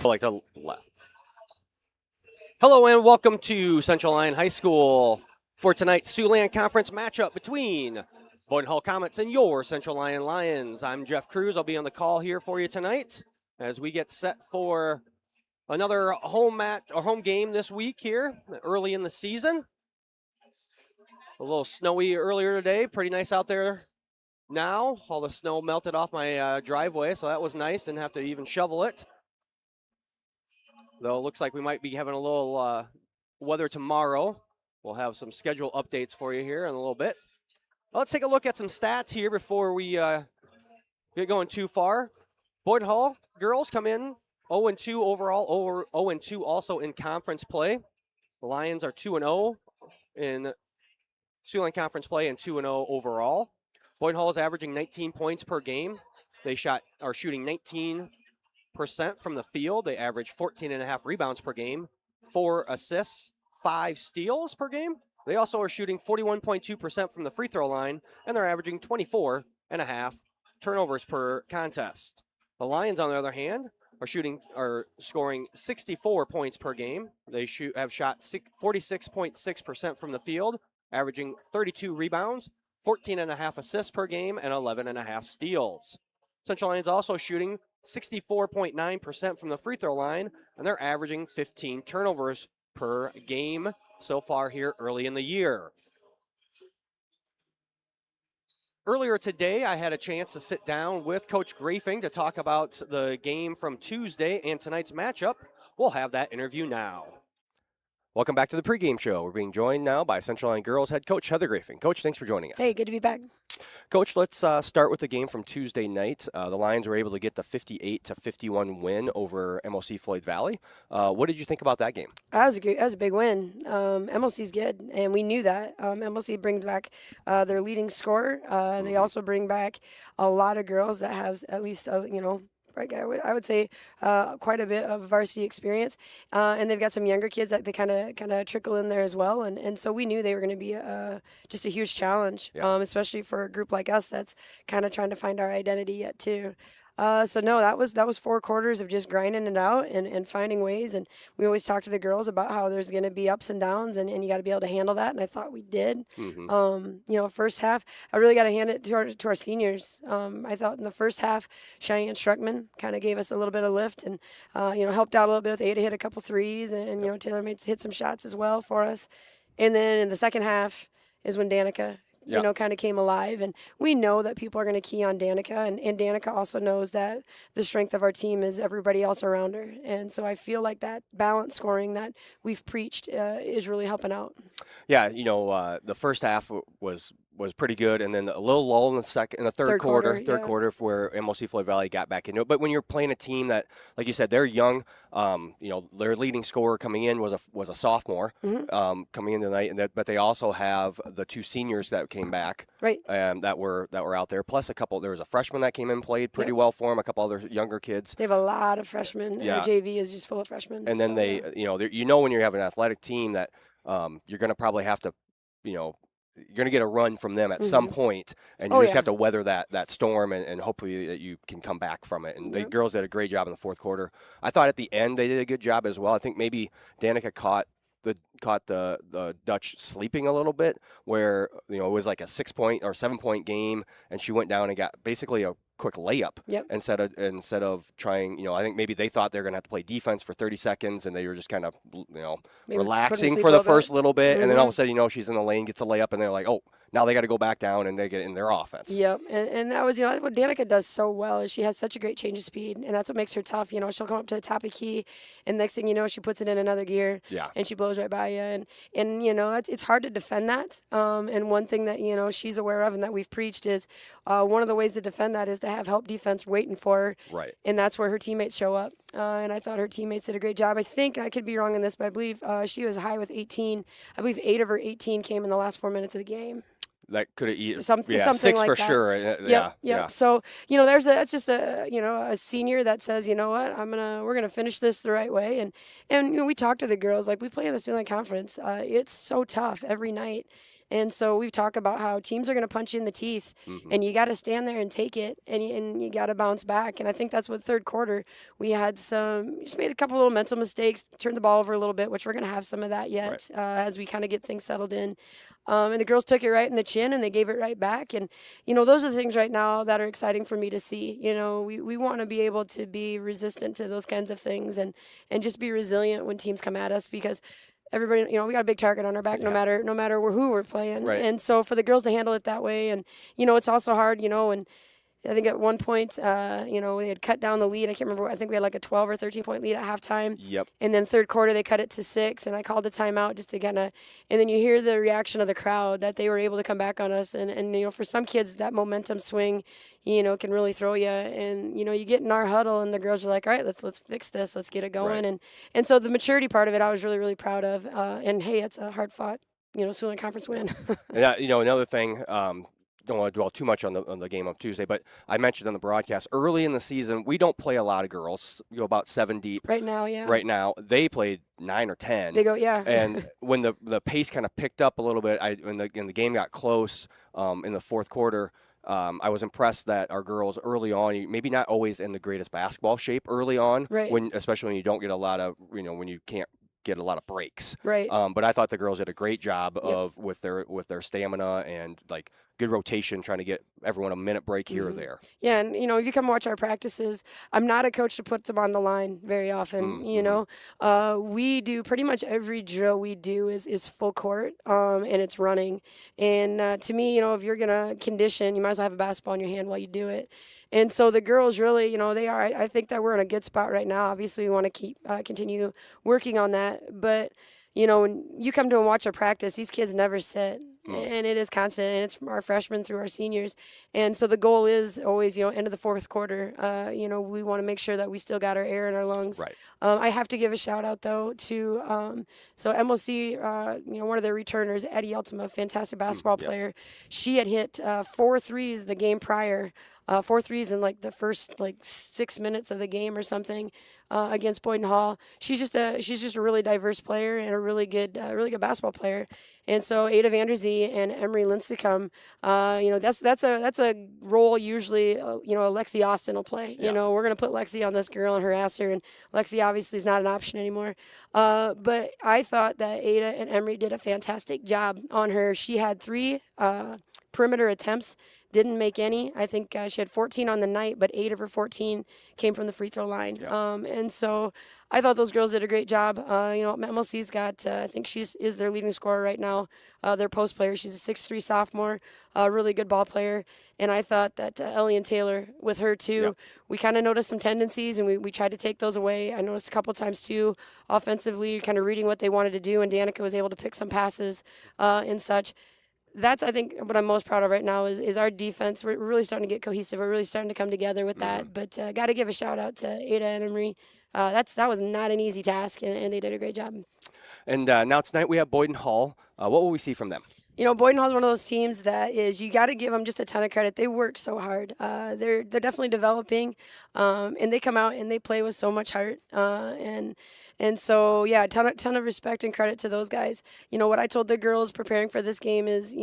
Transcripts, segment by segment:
Like the left. Hello and welcome to Central Lyon High School for tonight's Siouxland Conference matchup between Boyden-Hull Comets and your Central Lyon Lions. I'm Jeff Cruz. I'll be on the call here for you tonight as we get set for another home game this week here early in the season. A little snowy earlier today. Pretty nice out there now. All the snow melted off my driveway, so that was nice. Didn't have to even shovel it. Though it looks like we might be having a little weather tomorrow. We'll have some schedule updates for you here in a little bit. Let's take a look at some stats here before we get going too far. Boyden-Hull girls come in 0-2 overall, 0-2 also in conference play. The Lions are 2-0 in Siouxland Conference play and 2-0 overall. Boyden-Hull is averaging 19 points per game. They are shooting 19% from the field. They average 14.5 rebounds per game, 4 assists, 5 steals per game. They also are shooting 41.2% from the free throw line, and they're averaging 24.5 turnovers per contest. The Lions, on the other hand, are scoring 64 points per game. They have shot 46.6% from the field, averaging 32 rebounds, 14.5 assists per game, and 11.5 steals. Central Lyon's also shooting 64.9% from the free throw line, and they're averaging 15 turnovers per game so far here early in the year. Earlier today, I had a chance to sit down with Coach Grafing to talk about the game from Tuesday and tonight's matchup. We'll have that interview now. Welcome back to the pregame show. We're being joined now by Central Lyon Girls head coach Heather Grafing. Coach, thanks for joining us. Hey, good to be back. Coach, let's start with the game from Tuesday night. The Lions were able to get the 58-51 win over MOC Floyd Valley. What did you think about that game? That was a big win. MLC's good, and we knew that. MLC brings back their leading scorer. They also bring back a lot of girls that have at least, I would say quite a bit of varsity experience, and they've got some younger kids that they kind of trickle in there as well, and so we knew they were going to be just a huge challenge, especially for a group like us that's kind of trying to find our identity yet too. That was 4 quarters of just grinding it out and finding ways. And we always talk to the girls about how there's going to be ups and downs, and you got to be able to handle that. And I thought we did. First half, I really got to hand it to our seniors. I thought in the first half, Cheyenne Struckman kind of gave us a little bit of lift and, helped out a little bit with Ada hit a couple threes, and Taylor hit some shots as well for us. And then in the second half is when Danica kind of came alive. And we know that people are going to key on Danica. And Danica also knows that the strength of our team is everybody else around her. And so I feel like that balance scoring that we've preached is really helping out. Yeah, the first half was pretty good, and then a little lull in the third quarter where MOC Floyd Valley got back into it. But when you're playing a team that, like you said, they're young, their leading scorer coming in was a sophomore coming in tonight, but they also have the 2 seniors that came back, right? That were out there. Plus there was a freshman that came in and played pretty well for them. A couple other younger kids. They have a lot of freshmen. Yeah. JV is just full of freshmen. And then when you have an athletic team that you're going to probably have to, you're going to get a run from them at some point, and you just have to weather that storm and hopefully that you can come back from it. And the girls did a great job in the fourth quarter. I thought at the end they did a good job as well. I think maybe Danica caught the Dutch sleeping a little bit, where it was like a 6-point or 7-point game, and she went down and got basically a quick layup instead of trying. I think maybe they thought they were going to have to play defense for 30 seconds, and they were just kind of relaxing for the first little bit, and then all of a sudden she's in the lane, gets a layup, and they're like, oh, now they got to go back down and they get in their offense. Yep, and that was what Danica does so well is she has such a great change of speed, and that's what makes her tough. She'll come up to the top of key, and next thing you know, she puts it in another gear, and she blows right by you, and it's hard to defend that. And one thing that she's aware of and that we've preached is one of the ways to defend that is to have help defense waiting for her, right? And that's where her teammates show up. And I thought her teammates did a great job. I think I could be wrong in this, but I believe she was high with 18. I believe 8 of her 18 came in the last 4 minutes of the game. That could have eaten something 6 like for that. Sure. Yeah. So that's just a senior that says, you know what, we're gonna finish this the right way. And we talk to the girls like we play in the Siouxland Conference. It's so tough every night. And so we've talked about how teams are going to punch you in the teeth, and you got to stand there and take it, and you got to bounce back. And I think that's what third quarter we had just made a couple little mental mistakes, turned the ball over a little bit, which we're going to have some of that yet as we kind of get things settled in. And the girls took it right in the chin, and they gave it right back. And, those are the things right now that are exciting for me to see. We want to be able to be resistant to those kinds of things and just be resilient when teams come at us, because everybody, we got a big target on our back no matter who we're playing. Right. And so for the girls to handle it that way, and, it's also hard, and I think at one point, they had cut down the lead. I can't remember. I think we had like a 12 or 13-point lead at halftime. Yep. And then third quarter, they cut it to 6, and I called a timeout just to kind of – and then you hear the reaction of the crowd that they were able to come back on us. And for some kids, that momentum swing, can really throw you. And, you get in our huddle, and the girls are like, all right, let's fix this. Let's get it going. Right. And so the maturity part of it, I was really, really proud of. And, hey, it's a hard-fought, Siouxland Conference win. And, another thing don't want to dwell too much on the game of Tuesday, but I mentioned on the broadcast early in the season, we don't play a lot of girls. We go about 7 deep. Right now, yeah. Right now, they played 9 or 10. They go, yeah. And when the pace kind of picked up a little bit, when the game got close in the fourth quarter, I was impressed that our girls early on, maybe not always in the greatest basketball shape early on, right. Especially when you don't get a lot of, when you can't get a lot of breaks. Right. But I thought the girls did a great job with their stamina and like good rotation, trying to get everyone a minute break here or there. Yeah, and if you come watch our practices, I'm not a coach that puts them on the line very often. We do pretty much every drill we do is full court, and it's running. And to me, if you're gonna condition, you might as well have a basketball in your hand while you do it. And so the girls really, they are. I think that we're in a good spot right now. Obviously, we want to keep continue working on that. But when you come to and watch a practice, these kids never sit, and it is constant. And it's from our freshmen through our seniors. And so the goal is always, end of the fourth quarter. We want to make sure that we still got our air in our lungs. Right. I have to give a shout out though to MLC. One of their returners, Eddie Ultima, fantastic basketball player. She had hit 4 threes the game prior. 4 threes in like the first 6 minutes of the game or something against Boyden-Hull. She's just a really diverse player and a really good basketball player. And so Ada Vanderzee and Emery Lincecum, that's a role usually Lexi Austin will play. We're gonna put Lexi on this girl and harass her, and Lexi obviously is not an option anymore. But I thought that Ada and Emery did a fantastic job on her. She had 3 perimeter attempts. Didn't make any. I think she had 14 on the night, but 8 of her 14 came from the free throw line. Yeah. And so I thought those girls did a great job. MLC's got, I think she's their leading scorer right now, their post player. She's a 6'3" sophomore, really good ball player. And I thought that Ellie Taylor, with her too, we kind of noticed some tendencies, and we tried to take those away. I noticed a couple times too, offensively, kind of reading what they wanted to do, and Danica was able to pick some passes and such. That's, I think, what I'm most proud of right now is our defense. We're really starting to get cohesive. We're really starting to come together with that. But got to give a shout out to Ada and Emery. That was not an easy task, and they did a great job. And now tonight we have Boyden-Hull. What will we see from them? Boyden-Hull is one of those teams that is, you got to give them just a ton of credit. They work so hard. They're definitely developing, and they come out and they play with so much heart. And so, yeah, ton of respect and credit to those guys. What I told the girls preparing for this game is,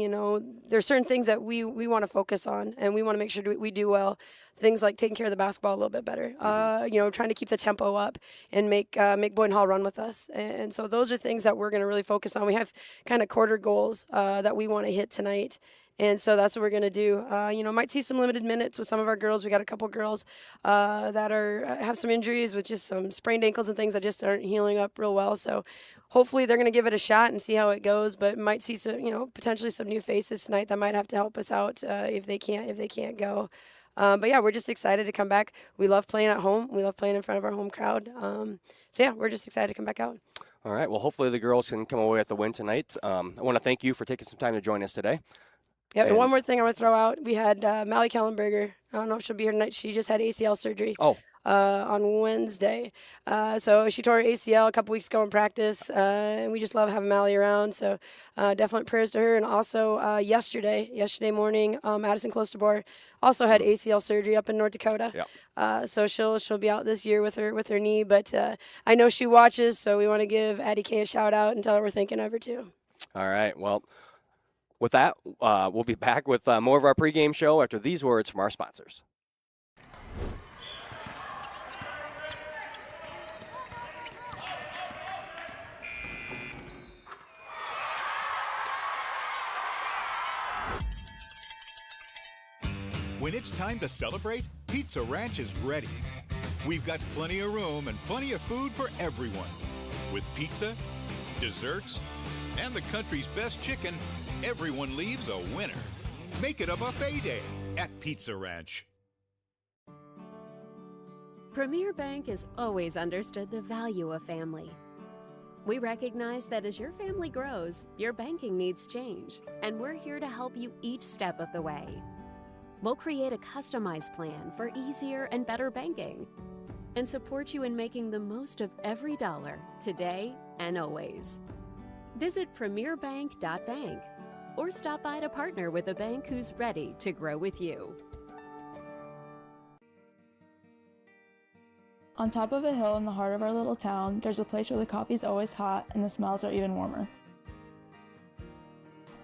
there's certain things that we want to focus on, and we want to make sure we do well. Things like taking care of the basketball a little bit better, trying to keep the tempo up and make Boyden-Hull run with us. And so those are things that we're going to really focus on. We have kind of quarter goals that we want to hit tonight. And so that's what we're going to do. Might see some limited minutes with some of our girls. We got a couple girls that have some injuries with just some sprained ankles and things that just aren't healing up real well. So hopefully they're going to give it a shot and see how it goes. But might see some, potentially some new faces tonight that might have to help us out if they can't go. But yeah, we're just excited to come back. We love playing at home. We love playing in front of our home crowd. So yeah, we're just excited to come back out. All right. Well, hopefully the girls can come away with the win tonight. I want to thank you for taking some time to join us today. Yeah, and one more thing I want to throw out. We had Mally Kellenberger. I don't know if she'll be here tonight. She just had ACL surgery on Wednesday. So she tore her ACL a couple weeks ago in practice, and we just love having Mally around. So definitely prayers to her. And also yesterday morning, Madison Close-to-Bore also had ACL surgery up in North Dakota. Yep. So she'll be out this year with her knee. But I know she watches, so we want to give Addie Kay a shout out and tell her we're thinking of her too. All right. Well, With that, we'll be back with more of our pregame show after these words from our sponsors. When it's time to celebrate, Pizza Ranch is ready. We've got plenty of room and plenty of food for everyone. With pizza, desserts, and the country's best chicken, everyone leaves a winner. Make it a buffet day at Pizza Ranch. Premier Bank has always understood the value of family. We recognize that as your family grows, your banking needs change, and we're here to help you each step of the way. We'll create a customized plan for easier and better banking and support you in making the most of every dollar today and always. Visit premierbank.bank or stop by to partner with a bank who's ready to grow with you. On top of a hill in the heart of our little town, there's a place where the coffee's always hot and the smells are even warmer.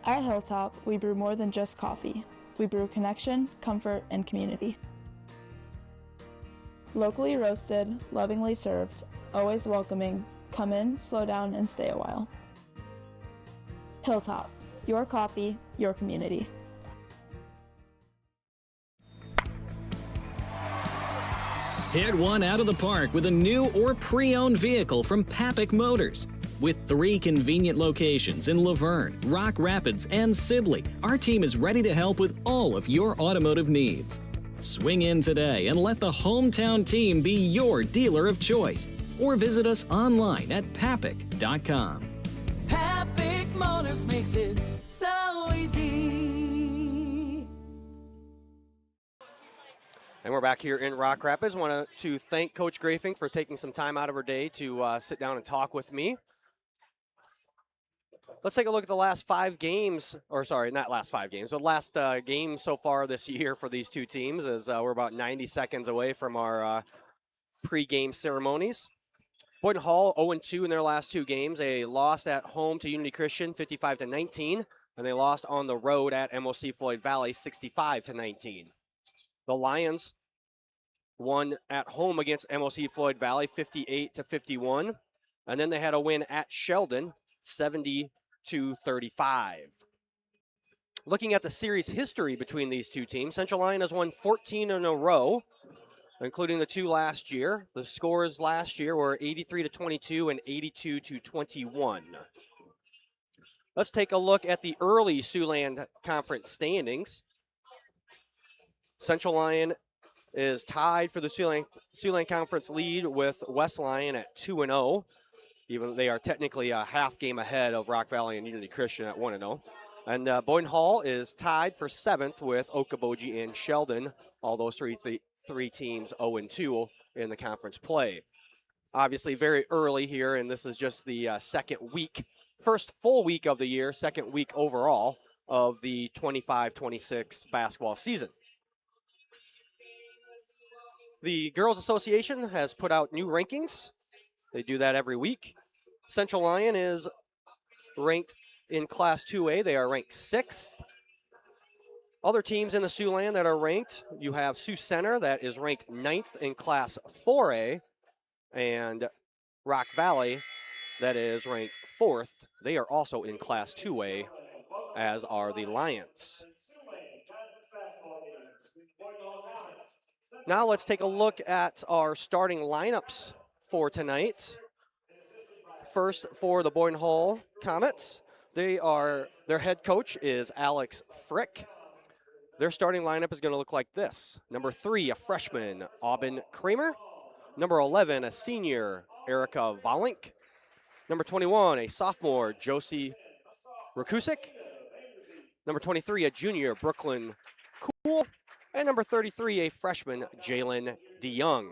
At Hilltop, we brew more than just coffee. We brew connection, comfort, and community. Locally roasted, lovingly served, always welcoming. Come in, slow down, and stay a while. Hilltop, your coffee, your community. Hit one out of the park with a new or pre-owned vehicle from Papik Motors. With 3 convenient locations in Laverne, Rock Rapids, and Sibley, our team is ready to help with all of your automotive needs. Swing in today and let the hometown team be your dealer of choice, or visit us online at papik.com. Papik Motors makes it so easy. And we're back here in Rock Rapids. Want to thank Coach Grafing for taking some time out of her day to sit down and talk with me. Let's take a look at the last 5 games, or sorry, not last 5 games, the last game so far this year for these two teams, as we're about 90 seconds away from our pregame ceremonies. Boyden-Hull 0-2 in their last 2 games. They lost at home to Unity Christian 55-19, and they lost on the road at MOC Floyd Valley 65-19. The Lions won at home against MOC Floyd Valley 58-51, and then they had a win at Sheldon 70-35. Looking at the series history between these two teams, Central Lyon has won 14 in a row, including the 2 last year. The scores last year were 83-22 and 82-21. Let's take a look at the early Siouxland Conference standings. Central Lyon is tied for the Siouxland Conference lead with West Lyon at 2-0. Even though they are technically a half game ahead of Rock Valley and Unity Christian at 1-0. And Boyden-Hull is tied for 7th with Okoboji and Sheldon. All those three teams 0-2 in the conference play. Obviously very early here, and this is just the first full week of the year, second week overall of the 25-26 basketball season. The Girls Association has put out new rankings. They do that every week. Central Lyon is ranked in Class 2A. They are ranked 6th. Other teams in the Siouxland that are ranked, you have Sioux Center that is ranked 9th in Class 4A, and Rock Valley that is ranked 4th. They are also in Class 2A, as are the Lions. Now let's take a look at our starting lineups for tonight. First, for the Boyden-Hull Comets, their head coach is Alex Frick. Their starting lineup is going to look like this. Number 3, a freshman, Aubin Kramer. Number 11, a senior, Erica Volink. Number 21, a sophomore, Josie Rakusik. Number 23, a junior, Brooklyn Cool. And number 33, a freshman, Jalen DeYoung.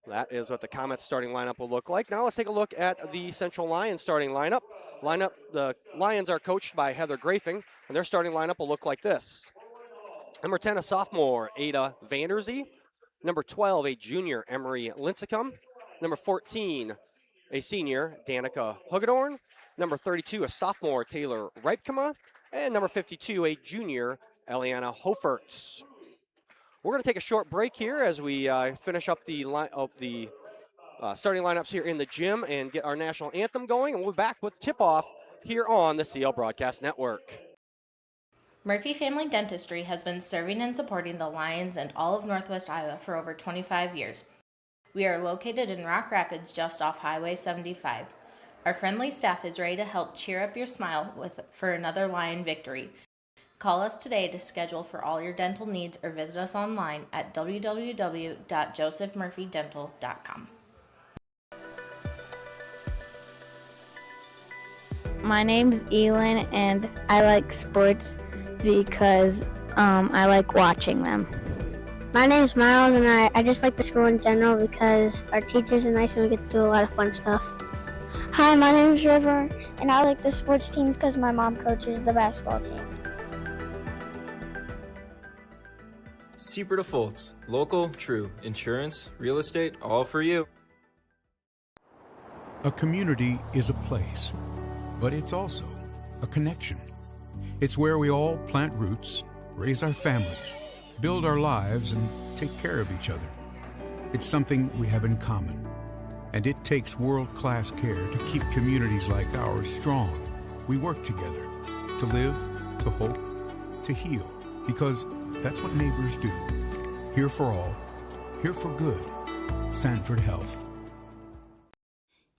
That is what the Comets starting lineup will look like. Now let's take a look at the Central Lyon starting lineup. The Lions are coached by Heather Grafing, and their starting lineup will look like this. Number 10, a sophomore, Ada Vanderzee. Number 12, a junior, Emery Lincecum. Number 14, a senior, Danica Hugedorn. Number 32, a sophomore, Taylor Ripkema. And number 52, a junior, Eliana Hofertz. We're going to take a short break here as we finish up the starting lineups here in the gym and get our national anthem going. And we'll be back with tip-off here on the CL Broadcast Network. Murphy Family Dentistry has been serving and supporting the Lions and all of Northwest Iowa for over 25 years. We are located in Rock Rapids just off Highway 75. Our friendly staff is ready to help cheer up your smile for another Lion victory. Call us today to schedule for all your dental needs or visit us online at www.josephmurphydental.com. My name's Elin, and I like sports because I like watching them. My name's Miles, and I just like the school in general because our teachers are nice and we get to do a lot of fun stuff. Hi, my name's River, and I like the sports teams because my mom coaches the basketball team. Seaper Defaults, local, true, insurance, real estate, all for you. A community is a place, but it's also a connection. It's where we all plant roots, raise our families, build our lives, and take care of each other. It's something we have in common, and it takes world-class care to keep communities like ours strong. We work together to live, to hope, to heal, because that's what neighbors do. Here for all, here for good. Sanford Health.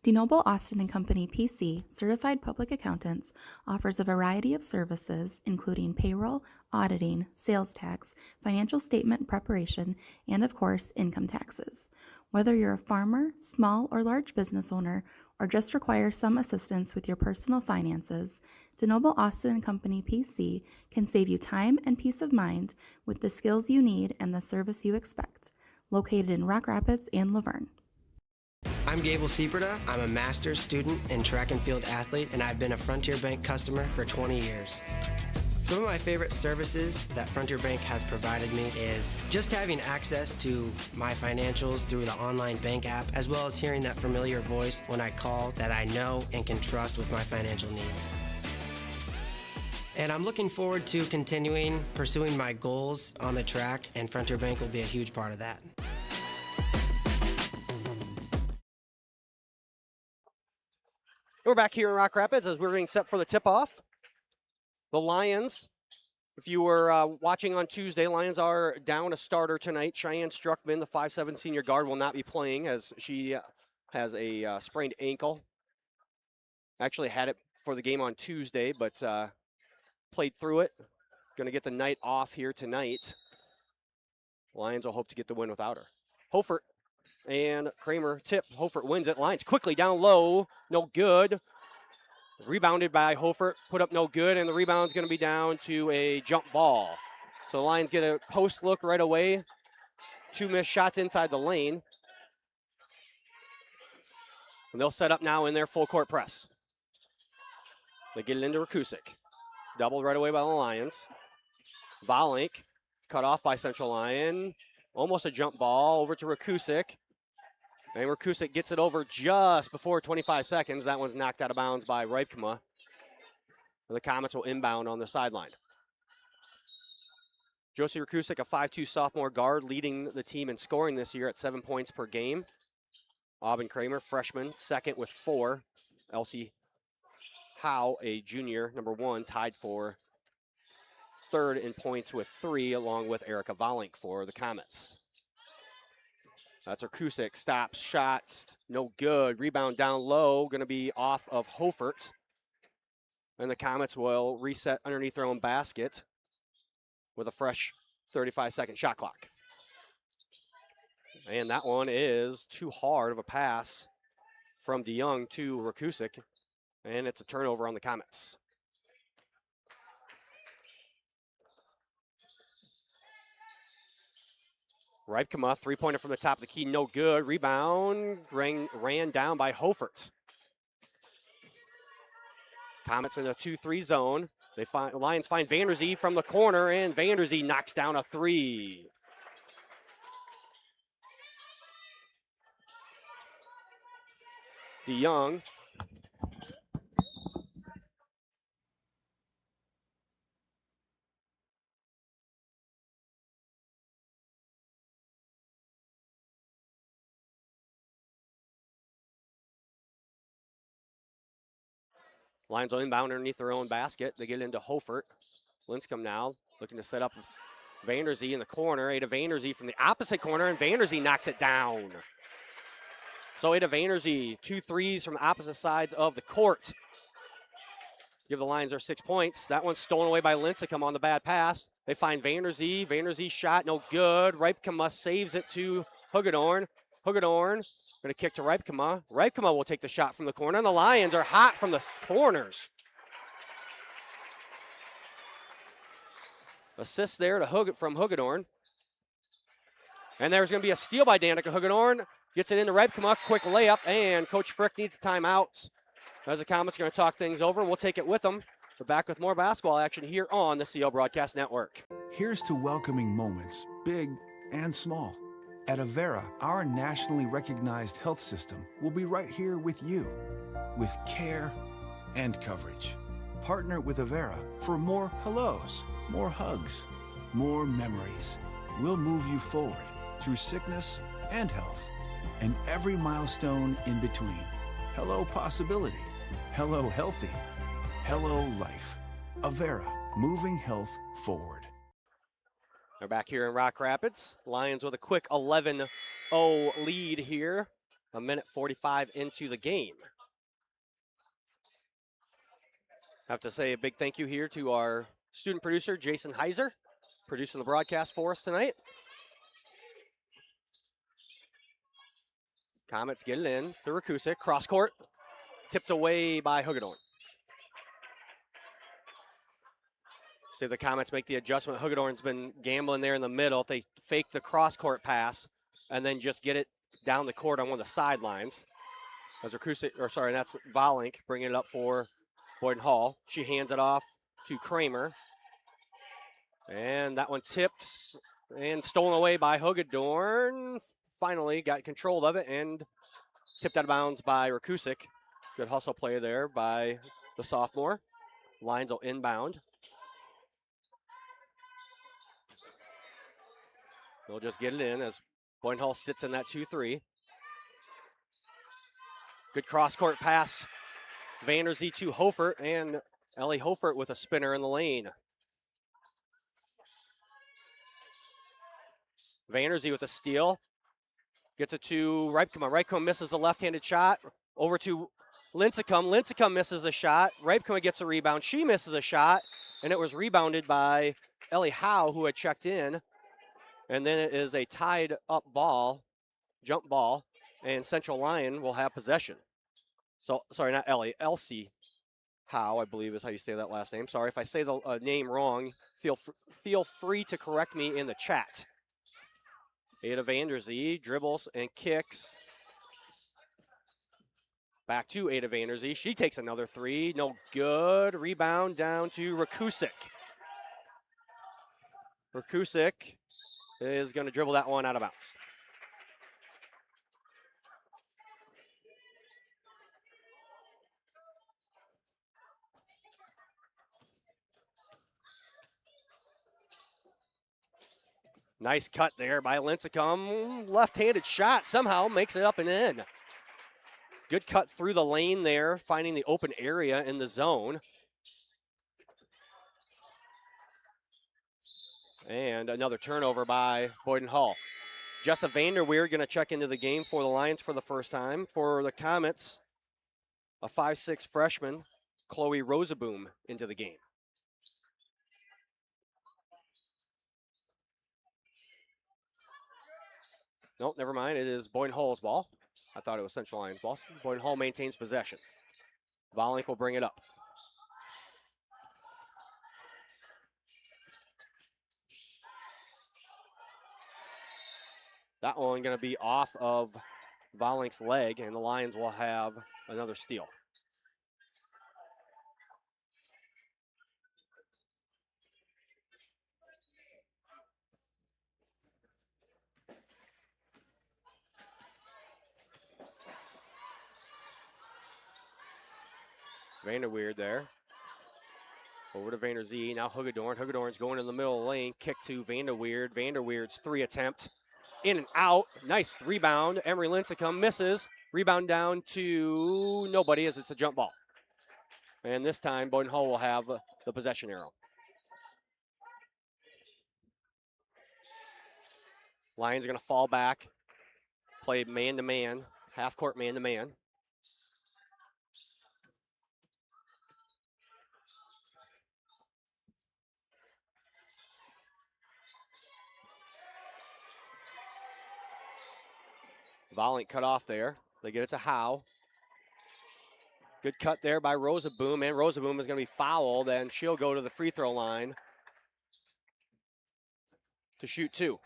DeNoble Austin & Company PC, certified public accountants, offers a variety of services including payroll, auditing, sales tax, financial statement preparation, and of course, income taxes. Whether you're a farmer, small or large business owner, or just require some assistance with your personal finances, DeNoble Austin & Company PC can save you time and peace of mind with the skills you need and the service you expect. Located in Rock Rapids and Laverne. I'm Gable Sieperda. I'm a master's student and track and field athlete, and I've been a Frontier Bank customer for 20 years. Some of my favorite services that Frontier Bank has provided me is just having access to my financials through the online bank app, as well as hearing that familiar voice when I call that I know and can trust with my financial needs. And I'm looking forward to continuing pursuing my goals on the track, and Frontier Bank will be a huge part of that. We're back here in Rock Rapids as we're getting set for the tip-off. The Lions, if you were watching on Tuesday, Lions are down a starter tonight. Cheyenne Struckman, the 5'7" senior guard, will not be playing as she has a sprained ankle. Actually had it for the game on Tuesday, but played through it. Going to get the night off here tonight. Lions will hope to get the win without her. Hofert and Kramer tip. Hofert wins it. Lions quickly down low. No good. Rebounded by Hofert. Put up no good, and the rebound's going to be down to a jump ball. So the Lions get a post look right away. 2 missed shots inside the lane. And they'll set up now in their full court press. They get it into Rakusik. Doubled right away by the Lions. Volink cut off by Central Lyon. Almost a jump ball over to Rakusik. And Rakusik gets it over just before 25 seconds. That one's knocked out of bounds by Ripkema. The Comets will inbound on the sideline. Josie Rakusik, a 5'2" sophomore guard, leading the team in scoring this year at 7 points per game. Aubin Kramer, freshman, second with 4. Elsie Howe, a junior, number 1, tied for third in points with 3, along with Erica Volink for the Comets. That's Rakusik, stops, shot, no good. Rebound down low, going to be off of Hofert. And the Comets will reset underneath their own basket with a fresh 35-second shot clock. And that one is too hard of a pass from DeYoung to Rakusik. And it's a turnover on the Comets. Ripkema, three-pointer from the top of the key, no good. Rebound, ran down by Hofert. Comets in a 2-3 zone. Lions find Vanderzee from the corner, and Vanderzee knocks down a 3. DeYoung. Lions will inbound underneath their own basket. They get into Hofert. Linscomb now looking to set up Vanderzee in the corner. Ada Vanderzee from the opposite corner, and Vanderzee knocks it down. So Ada Vanderzee, 2 threes from the opposite sides of the court. Give the Lions their 6 points. That one's stolen away by Lincecum on the bad pass. They find Vanderzee. Vanderzee's shot, no good. Rijpkema saves it to Hugedorn. Hugedorn going to kick to Rijpkema. Rijpkema will take the shot from the corner, and the Lions are hot from the corners. Assist there from Hugedorn. And there's going to be a steal by Danica Hugedorn. Gets it into Rijpkema, quick layup, and Coach Frick needs a timeout. As the Comets are going to talk things over, and we'll take it with them. We're back with more basketball action here on the CO Broadcast Network. Here's to welcoming moments, big and small. At Avera, our nationally recognized health system will be right here with you, with care and coverage. Partner with Avera for more hellos, more hugs, more memories. We'll move you forward through sickness and health, and every milestone in between. Hello possibility, hello healthy, hello life. Avera, moving health forward. They're back here in Rock Rapids. Lions with a quick 11-0 lead here. 1:45 into the game. Have to say a big thank you here to our student producer, Jason Heiser, producing the broadcast for us tonight. Comets get it in to Rakusik. Cross court. Tipped away by Hugedorn. See if the Comets make the adjustment. Hugedorn's been gambling there in the middle. If they fake the cross-court pass and then just get it down the court on one of the sidelines. As that's Volink bringing it up for Boyden-Hull. She hands it off to Kramer. And that one tipped and stolen away by Hugedorn. Finally got control of it and tipped out of bounds by Rakusik. Good hustle play there by the sophomore. Lions will inbound. They'll just get it in as Boyden-Hull sits in that 2-3. Good cross-court pass. Vanderzee to Hofert, and Ellie Hofert with a spinner in the lane. Vanderzee with a steal. Gets it to Rijpkema. Rijpkema misses the left-handed shot. Over to Lincecum. Lincecum misses the shot. Rijpkema gets a rebound. She misses a shot, and it was rebounded by Ellie Howe, who had checked in. And then it is a tied up ball, jump ball, and Central Lyon will have possession. So, sorry, not Ellie, Elsie Howe, I believe is how you say that last name. Sorry if I say the name wrong. Feel free to correct me in the chat. Ada Vanderzee dribbles and kicks. Back to Ada Vanderzee. She takes another 3. No good. Rebound down to Rakusik. Rakusik is going to dribble that one out of bounds. Nice cut there by Lincecum. Left-handed shot somehow makes it up and in. Good cut through the lane there, finding the open area in the zone. And another turnover by Boyden-Hull. Jessa Vanderweer going to check into the game for the Lions for the first time. For the Comets, a 5'6" freshman, Chloe Rosaboom, into the game. Nope, never mind. It is Boyden-Hull's ball. I thought it was Central Lion's ball. Boyden-Hull maintains possession. Volink will bring it up. That one going to be off of Volink's leg, and the Lions will have another steal. Vanderweer there. Over to Vanderzee. Now Hugedorn. Hugedorn's going in the middle of the lane. Kick to Vanderweer. Vanderweer's 3 attempt. In and out. Nice rebound. Emery Lincecum misses. Rebound down to nobody as it's a jump ball. And this time, Boyden-Hull will have the possession arrow. Lions are going to fall back, play man-to-man, half-court man-to-man. Volley cut off there. They get it to Howe. Good cut there by Rosaboom, and Rosaboom is going to be fouled, and she'll go to the free throw line to shoot 2.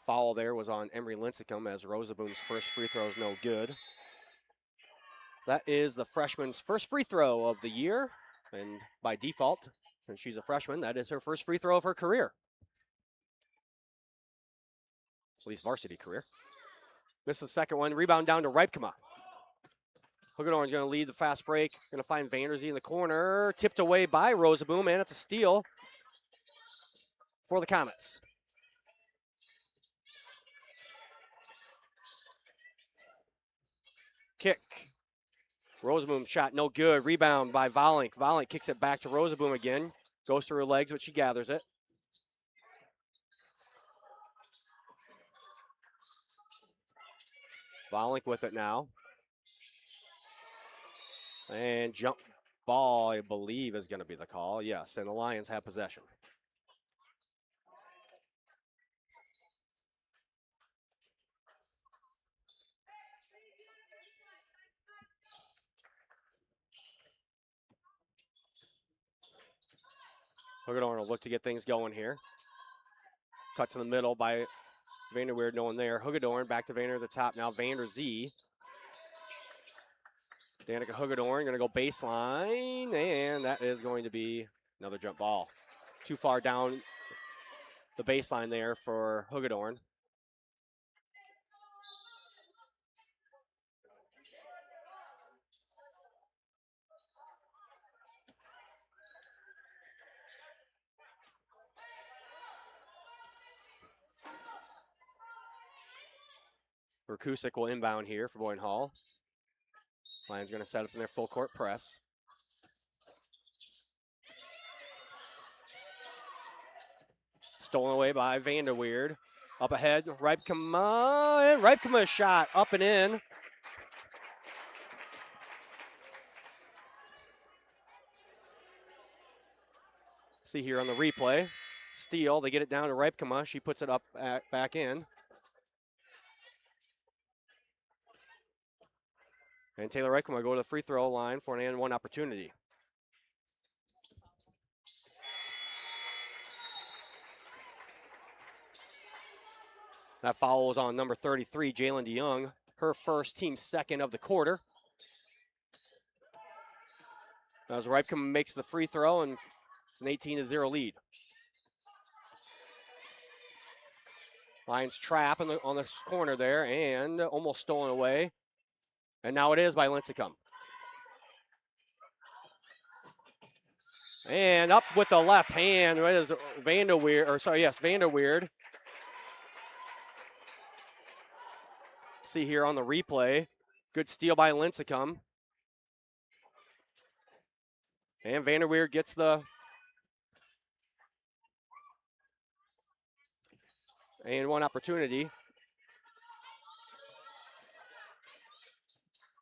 Foul there was on Emery Lincecum as Rosaboom's first free throw is no good. That is the freshman's first free throw of the year, and by default, since she's a freshman, that is her first free throw of her career. At least varsity career. This is the second one. Rebound down to Ripkema. Hugedorn's going to lead the fast break. Going to find Vanderzee in the corner. Tipped away by Rosaboom, and it's a steal for the Comets. Kick. Rosaboom shot no good. Rebound by Volink. Volink kicks it back to Rosaboom again. Goes through her legs, but she gathers it. Volink with it now. And jump ball, I believe, is going to be the call. Yes, and the Lions have possession. Hugedorn will look to get things going here. Cut to the middle by Vanderweerd, no one there. Hugedorn back to Vander at the top now. Vanderzee. Danica Hugedorn going to go baseline, and that is going to be another jump ball. Too far down the baseline there for Hugedorn. Rakusik will inbound here for Boyden-Hull. Lions going to set up in their full court press. Stolen away by Vanderweerd. Up ahead, Ripkema, and Ripkema's shot up and in. See here on the replay. Steal, they get it down to Ripkema. She puts it up back in. And Taylor Ripkema will go to the free throw line for an and one opportunity. That foul was on number 33, Jalen DeYoung, her first, team second of the quarter. As Ripkema makes the free throw, and it's an 18-0 lead. Lions trap on the corner there, and almost stolen away. And now it is by Lincecum. And up with the left hand, it is Vanderweerd. See here on the replay. Good steal by Lincecum. And Vanderweerd gets the and one opportunity.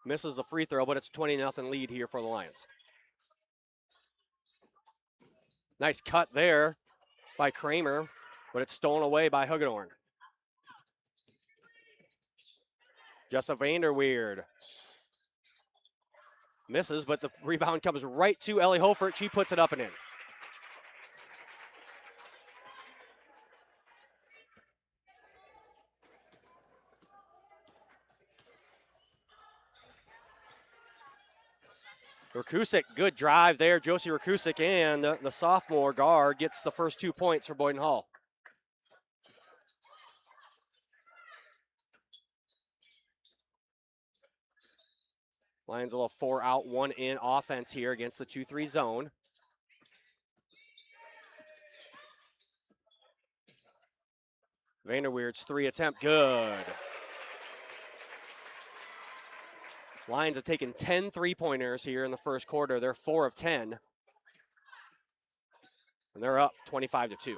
Misses the free throw, but it's a 20-0 lead here for the Lions. Nice cut there by Kramer, but it's stolen away by Hugedorn. Just a Vanderweerd. Misses, but the rebound comes right to Ellie Hofert. She puts it up and in. Rakusik, good drive there. Josie Rakusik, and the sophomore guard gets the first 2 points for Boyden-Hull. Lions a little 4 out, 1 in offense here against the 2-3 zone. Vanderweert's 3 attempt, good. Lions have taken 10 3-pointers here in the first quarter. They're 4 of 10. And they're up 25-2.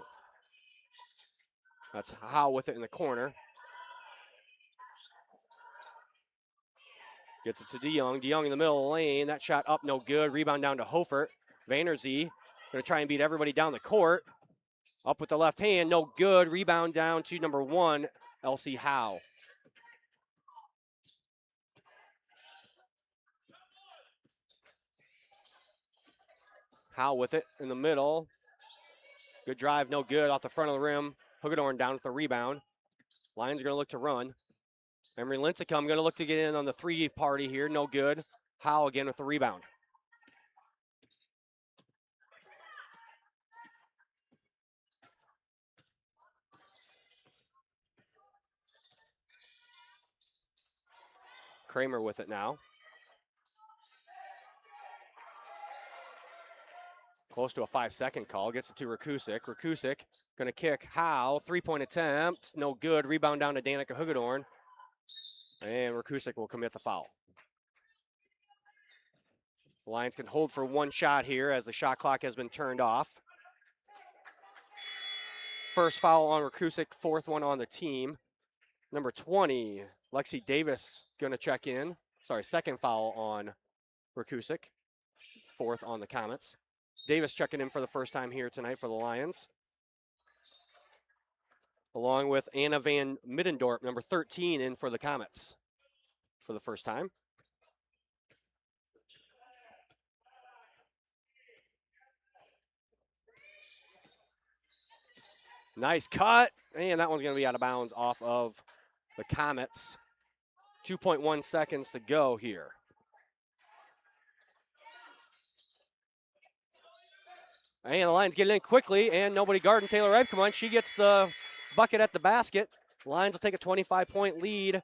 That's Howe with it in the corner. Gets it to DeYoung. DeYoung in the middle of the lane. That shot up, no good. Rebound down to Hofert. Vanderzee going to try and beat everybody down the court. Up with the left hand, no good. Rebound down to number 1, Elsie Howe. Howe with it in the middle. Good drive, no good. Off the front of the rim. Hugedorn down with the rebound. Lions are going to look to run. Emery Lincecum going to look to get in on the 3 party here. No good. Howe again with the rebound. Kramer with it now. Close to a 5-second call. Gets it to Rakusik. Rakusik going to kick Howe. 3-point attempt. No good. Rebound down to Danica Hugedorn. And Rakusik will commit the foul. The Lions can hold for 1 shot here as the shot clock has been turned off. First foul on Rakusik, 4th one on the team. Number 20, Lexi Davis going to check in. Sorry, 2nd foul on Rakusik, 4th on the Comets. Davis checking in for the first time here tonight for the Lions. Along with Anna Van Middendorp, number 13, in for the Comets for the first time. Nice cut, and that one's going to be out of bounds off of the Comets. 2.1 seconds to go here. And the Lions get it in quickly, and nobody guarding Taylor Ripe. Come on, she gets the bucket at the basket. Lions will take a 25-point lead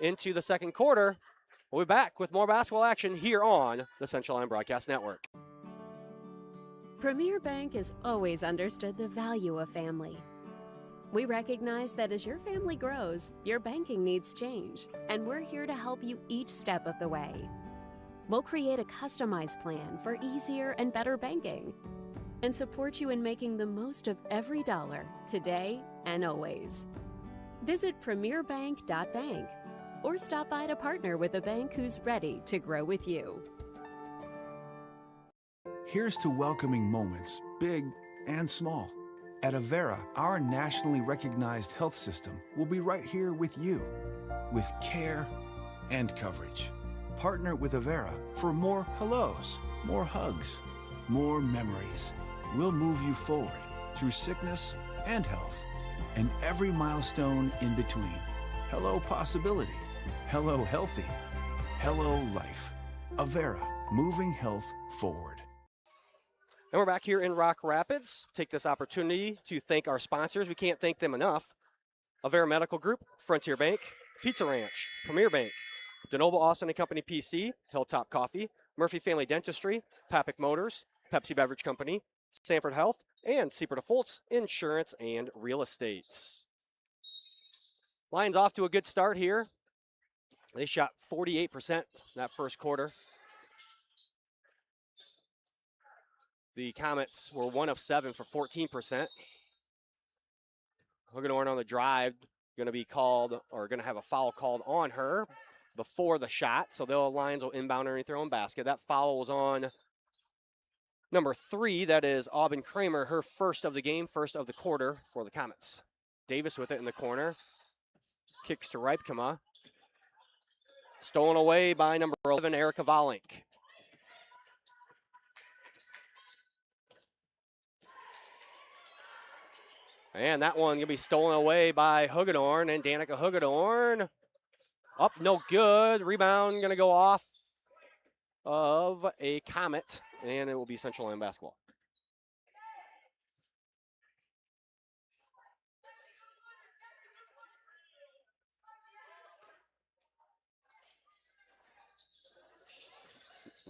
into the second quarter. We'll be back with more basketball action here on the Central Line Broadcast Network. Premier Bank has always understood the value of family. We recognize that as your family grows, your banking needs change, and we're here to help you each step of the way. We'll create a customized plan for easier and better banking and support you in making the most of every dollar today and always. Visit premierbank.bank or stop by to partner with a bank who's ready to grow with you. Here's to welcoming moments, big and small. At Avera, our nationally recognized health system will be right here with you, with care and coverage. Partner with Avera for more hellos, more hugs, more memories. We'll move you forward through sickness and health, and every milestone in between. Hello possibility, hello healthy, hello life. Avera, moving health forward. And we're back here in Rock Rapids. Take this opportunity to thank our sponsors. We can't thank them enough. Avera Medical Group, Frontier Bank, Pizza Ranch, Premier Bank, DeNoble Austin & Company PC, Hilltop Coffee, Murphy Family Dentistry, Papic Motors, Pepsi Beverage Company, Sanford Health, and Seaper DeFoltz Insurance and Real Estates. Lions off to a good start here. They shot 48% that first quarter. The Comets were 1 of 7 for 14%. Hugedorn on the drive, going to be called, or going to have a foul called on her before the shot. So the Lions will inbound underneath their own basket. That foul was on number 3. That is Aubin Kramer, her first of the game, first of the quarter for the Comets. Davis with it in the corner. Kicks to Ripkema. Stolen away by number 11, Erica Volink. And that one going to be stolen away by Hugedorn, and Danica Hugedorn up, no good. Rebound going to go off of a Comet, and it will be Central Line basketball.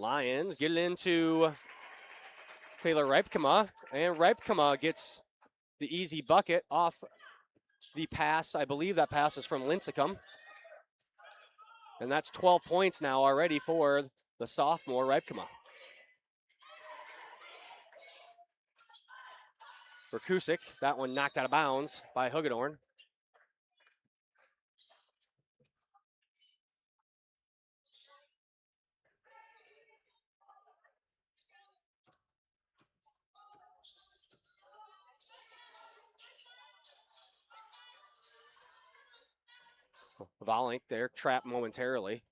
Lions get it into Taylor Ripkema, and Ripkema gets the easy bucket off the pass. I believe that pass is from Lincecum. And that's 12 points now already for the sophomore Ripkema. Berkusik, that one knocked out of bounds by Hugedorn. Volink there, trapped momentarily.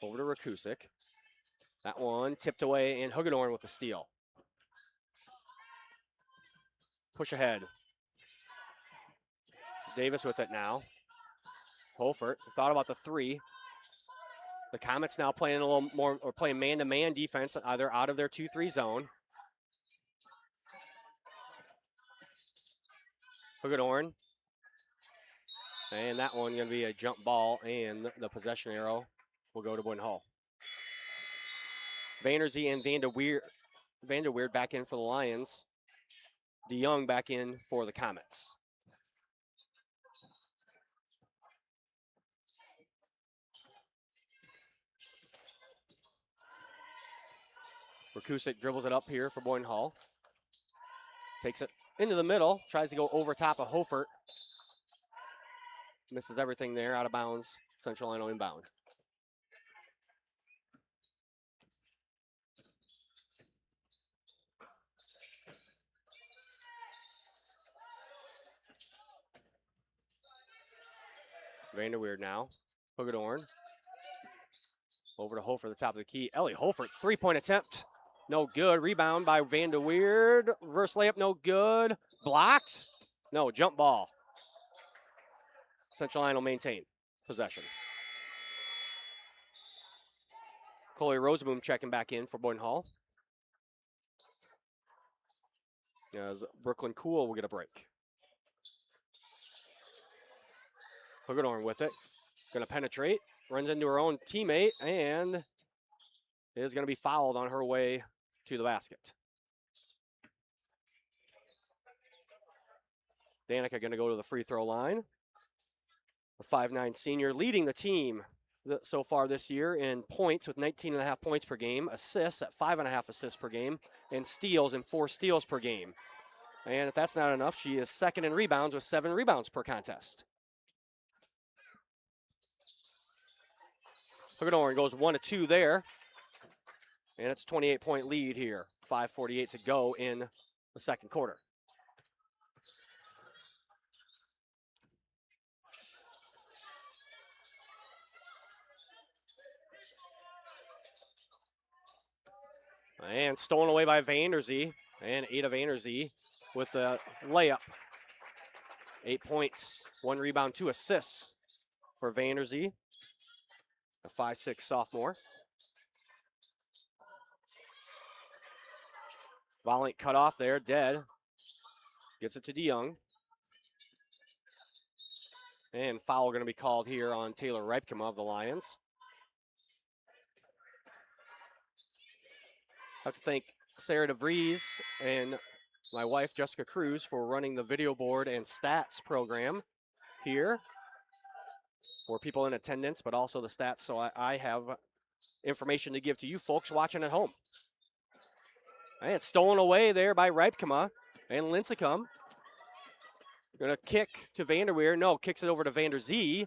Over to Rakusik. That one tipped away, and Hugedorn with the steal. Push ahead. Davis with it now. Holfert thought about the three. The Comets now playing a little more, or playing man-to-man defense, either out of their 2-3 zone. Hugedorn. And that one going to be a jump ball, and the possession arrow will go to Boyden-Hull. Vanderzee and Vanderweerd back in for the Lions. DeYoung back in for the Comets. Rakusik dribbles it up here for Boyden-Hull. Takes it into the middle, tries to go over top of Hofert. Misses everything there, out of bounds. Central Lino inbound. Vanderweerd now. Hugedorn. Over to Holfert, the top of the key. Ellie Holfert, three-point attempt. No good. Rebound by Vanderweerd. Reverse layup, no good. Blocked. No, jump ball. Central Line will maintain possession. Coley Roseboom checking back in for Boyden-Hull. As Brooklyn Cool will get a break. Hugedorn with it. Going to penetrate. Runs into her own teammate and is going to be fouled on her way to the basket. Danica going to go to the free throw line. The 5'9" senior leading the team so far this year in points with 19.5 points per game, assists at 5.5 assists per game, and steals in 4 steals per game. And if that's not enough, she is second in rebounds with 7 rebounds per contest. Hugedorn goes 1 of 2 there. And it's a 28-point lead here. 5:48 to go in the second quarter. And stolen away by Vanderzee. And Ada Vanderzee with the layup. 8 points, 1 rebound, 2 assists for Vanderzee, a 5'6" sophomore. Volink cut off there, dead. Gets it to DeYoung. And foul going to be called here on Taylor Ripkema of the Lions. I have to thank Sarah DeVries and my wife, Jessica Cruz, for running the video board and stats program here for people in attendance, but also the stats, so I have information to give to you folks watching at home. And it's stolen away there by Ripkema and Lincecum. Gonna kick to Vanderweer. No, kicks it over to Vanderzee.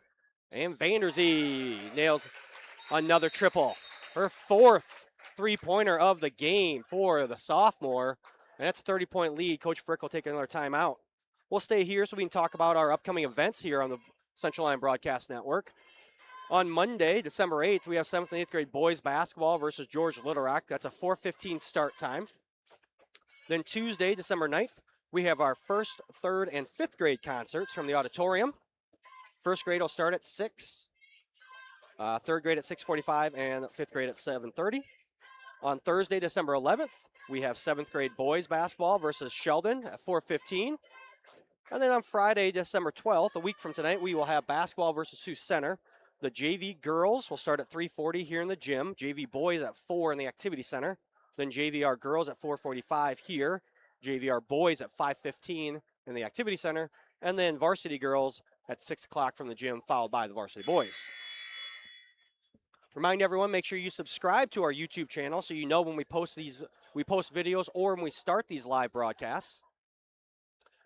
And Vanderzee nails another triple. Her 4th three-pointer of the game for the sophomore. And that's a 30-point lead. Coach Frick will take another timeout. We'll stay here so we can talk about our upcoming events here on the Central Line Broadcast Network. On Monday, December 8th, we have 7th and 8th grade boys basketball versus George Little Rock. That's a 4:15 start time. Then Tuesday, December 9th, we have our 1st, 3rd, and 5th grade concerts from the auditorium. 1st grade will start at 6, 3rd grade at 6:45, and 5th grade at 7:30. On Thursday, December 11th, we have 7th grade boys basketball versus Sheldon at 4:15. And then on Friday, December 12th, a week from tonight, we will have basketball versus Sioux Center. The JV girls will start at 3:40 here in the gym. JV boys at 4 in the activity center. Then JVR girls at 4:45 here. JVR boys at 5:15 in the activity center. And then varsity girls at 6 o'clock from the gym, followed by the varsity boys. Remind everyone, make sure you subscribe to our YouTube channel so you know when we post videos or when we start these live broadcasts.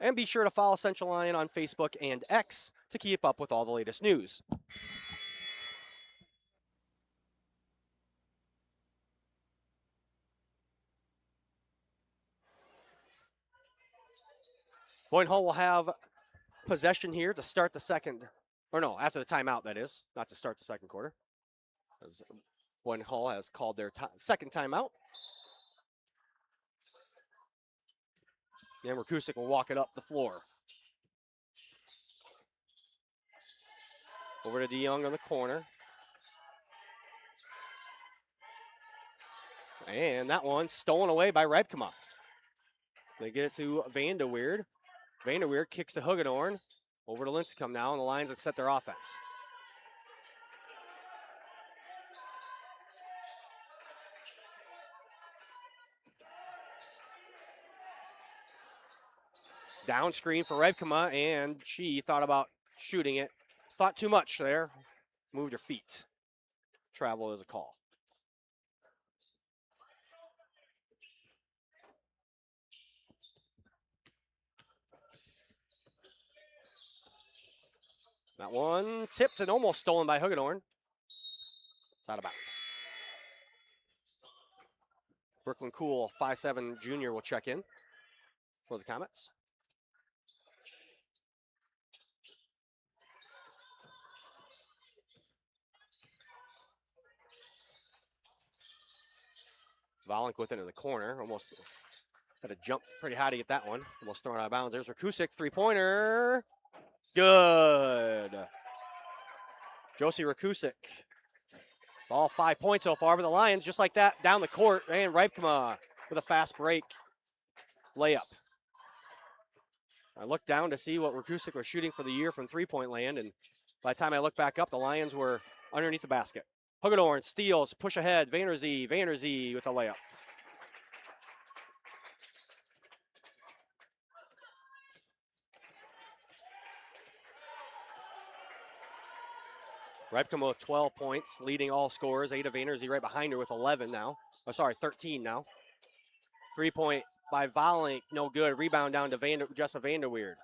And be sure to follow Central Lyon on Facebook and X to keep up with all the latest news. Boyden-Hull will have possession here to start the second, or no, after the timeout, that is, not to start the second quarter. As Boyden-Hull has called their second timeout. And Rakusik will walk it up the floor. Over to DeYoung on the corner. And that one stolen away by Rebkema. They get it to Vanderweerd. Vanderweerd kicks to Hugedorn. Over to Lincecum now, and the Lions that set their offense. Down screen for Rebkema, and she thought about shooting it. Thought too much there. Moved her feet. Travel is a call. That one tipped and almost stolen by Hugedorn. It's out of bounds. Brooklyn Cool, 5'7" junior, will check in for the Comets. Volink with it in the corner. Almost had to jump pretty high to get that one. Almost thrown out of bounds. There's Rakusik, three-pointer. Good. Josie Rakusik. It's all 5 points so far, but the Lions, just like that, down the court. And Rebkema with a fast break layup. I looked down to see what Rakusik was shooting for the year from three-point land, and by the time I looked back up, the Lions were underneath the basket. Hugedorn steals, push ahead, Vanderzee with a layup. Rebkema with 12 points, leading all scorers. Ada Vanderzee right behind her with 11 now. Oh, sorry, 13 now. 3-point by Volink, no good. Rebound down to Jessa Vanderweerd.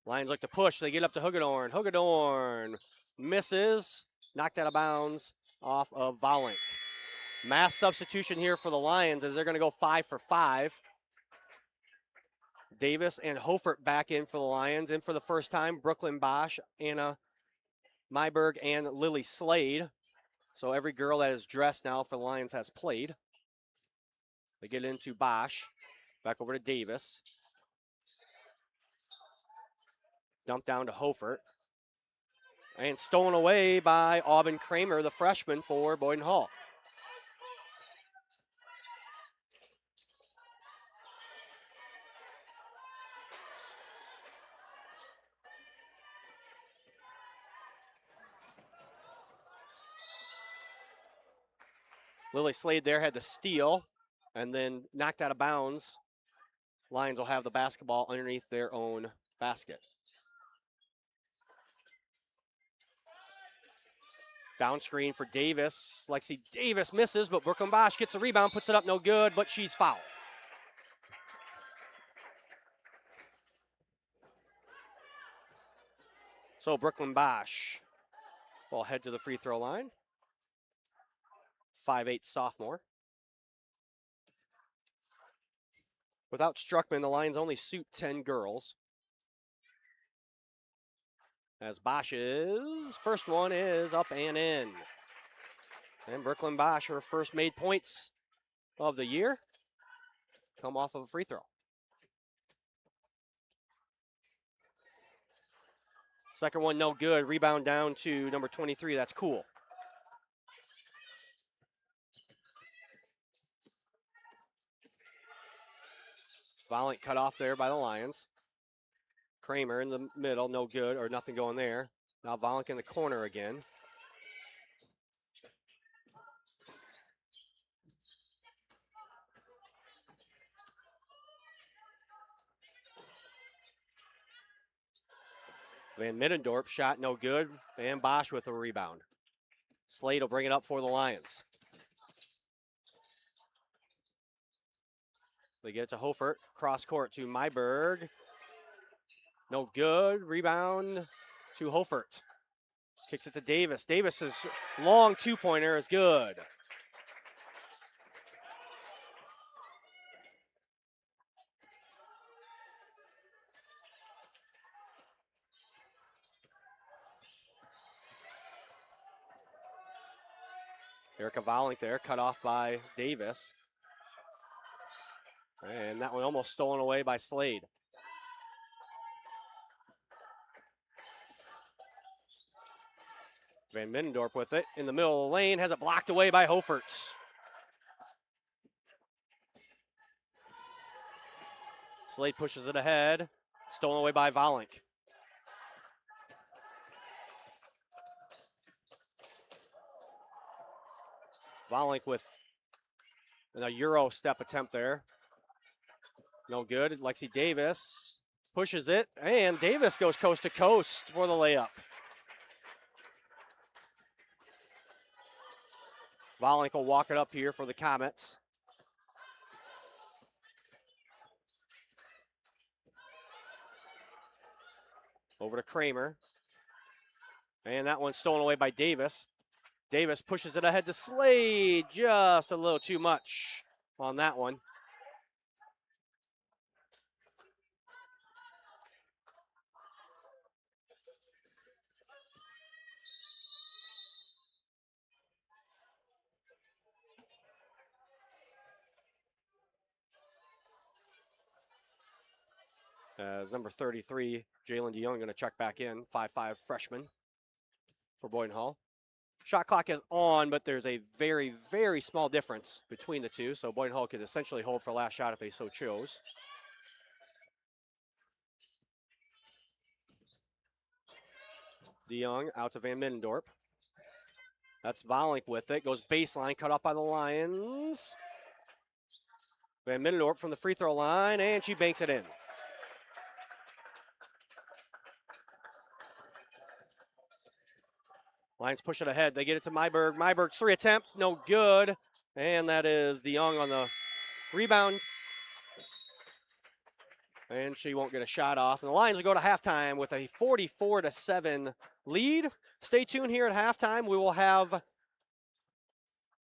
Lions look to push. They get up to Hugedorn. Hugedorn misses. Knocked out of bounds off of Volink. Mass substitution here for the Lions as they're going to go 5 for 5. Davis and Hofert back in for the Lions. In for the first time, Brooklyn Bosch, Anna Myberg, and Lily Slade. So every girl that is dressed now for the Lions has played. They get into Bosch. Back over to Davis. Dumped down to Hofert. And stolen away by Aubin Kramer, the freshman for Boyden-Hull. Lily Slade there had the steal and then knocked out of bounds. Lions will have the basketball underneath their own basket. Down screen for Davis. Lexi Davis misses, but Brooklyn Bosch gets a rebound, puts it up, no good, but she's fouled. So Brooklyn Bosch will head to the free throw line. 5'8" sophomore. Without Struckman, the Lions only suit 10 girls. As Bosch's first one is up and in. And Brooklyn Bosch, her first made points of the year, come off of a free throw. Second one, no good. Rebound down to number 23. That's Cool. Volink cut off there by the Lions. Kramer in the middle, no good, or nothing going there. Now Volink in the corner again. Van Middendorp shot no good, and Bosch with a rebound. Slade will bring it up for the Lions. They get it to Hofert, cross court to Myberg. No good, rebound to Hofert. Kicks it to Davis. Davis's long two-pointer is good. Erica Volink there, cut off by Davis. And that one almost stolen away by Slade. Van Middendorp with it in the middle of the lane, has it blocked away by Hofert. Slade pushes it ahead, stolen away by Volink. Volink with a Euro step attempt there. No good. Lexi Davis pushes it, and Davis goes coast to coast for the layup. Volink will walk it up here for the Comets. Over to Kramer. And that one's stolen away by Davis. Davis pushes it ahead to Slade. Just a little too much on that one. As number 33, Jalen DeYoung, going to check back in, 5'5" freshman for Boyden-Hull. Shot clock is on, but there's a very, very small difference between the two, so Boyden-Hull could essentially hold for last shot if they so chose. DeYoung out to Van Middendorp. That's Volink with it, goes baseline, cut off by the Lions. Van Middendorp from the free throw line, and she banks it in. Lions push it ahead. They get it to Myberg. Myberg's three attempt, no good. And that is DeYoung on the rebound. And she won't get a shot off. And the Lions will go to halftime with a 44-7 lead. Stay tuned here at halftime. We will have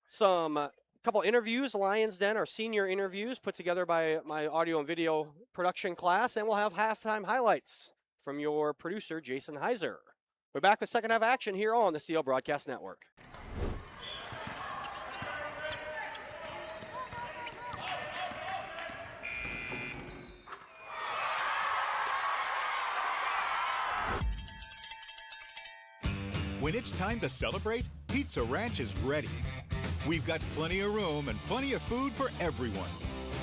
some couple interviews, Lions Den, our senior interviews put together by my audio and video production class. And we'll have halftime highlights from your producer, Jason Heiser. We're back with second half action here on the CL Broadcast Network. When it's time to celebrate, Pizza Ranch is ready. We've got plenty of room and plenty of food for everyone.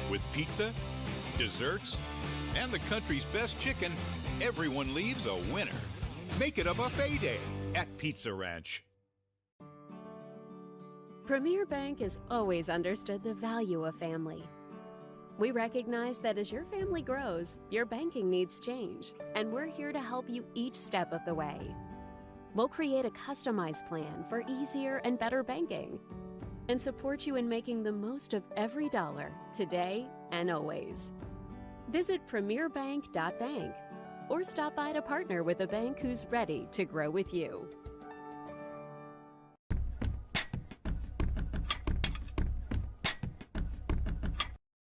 With pizza, desserts, and the country's best chicken, everyone leaves a winner. Make it a buffet day at Pizza Ranch. Premier Bank has always understood the value of family. We recognize that as your family grows, your banking needs change, and we're here to help you each step of the way. We'll create a customized plan for easier and better banking and support you in making the most of every dollar, today and always. Visit premierbank.bank or stop by to partner with a bank who's ready to grow with you.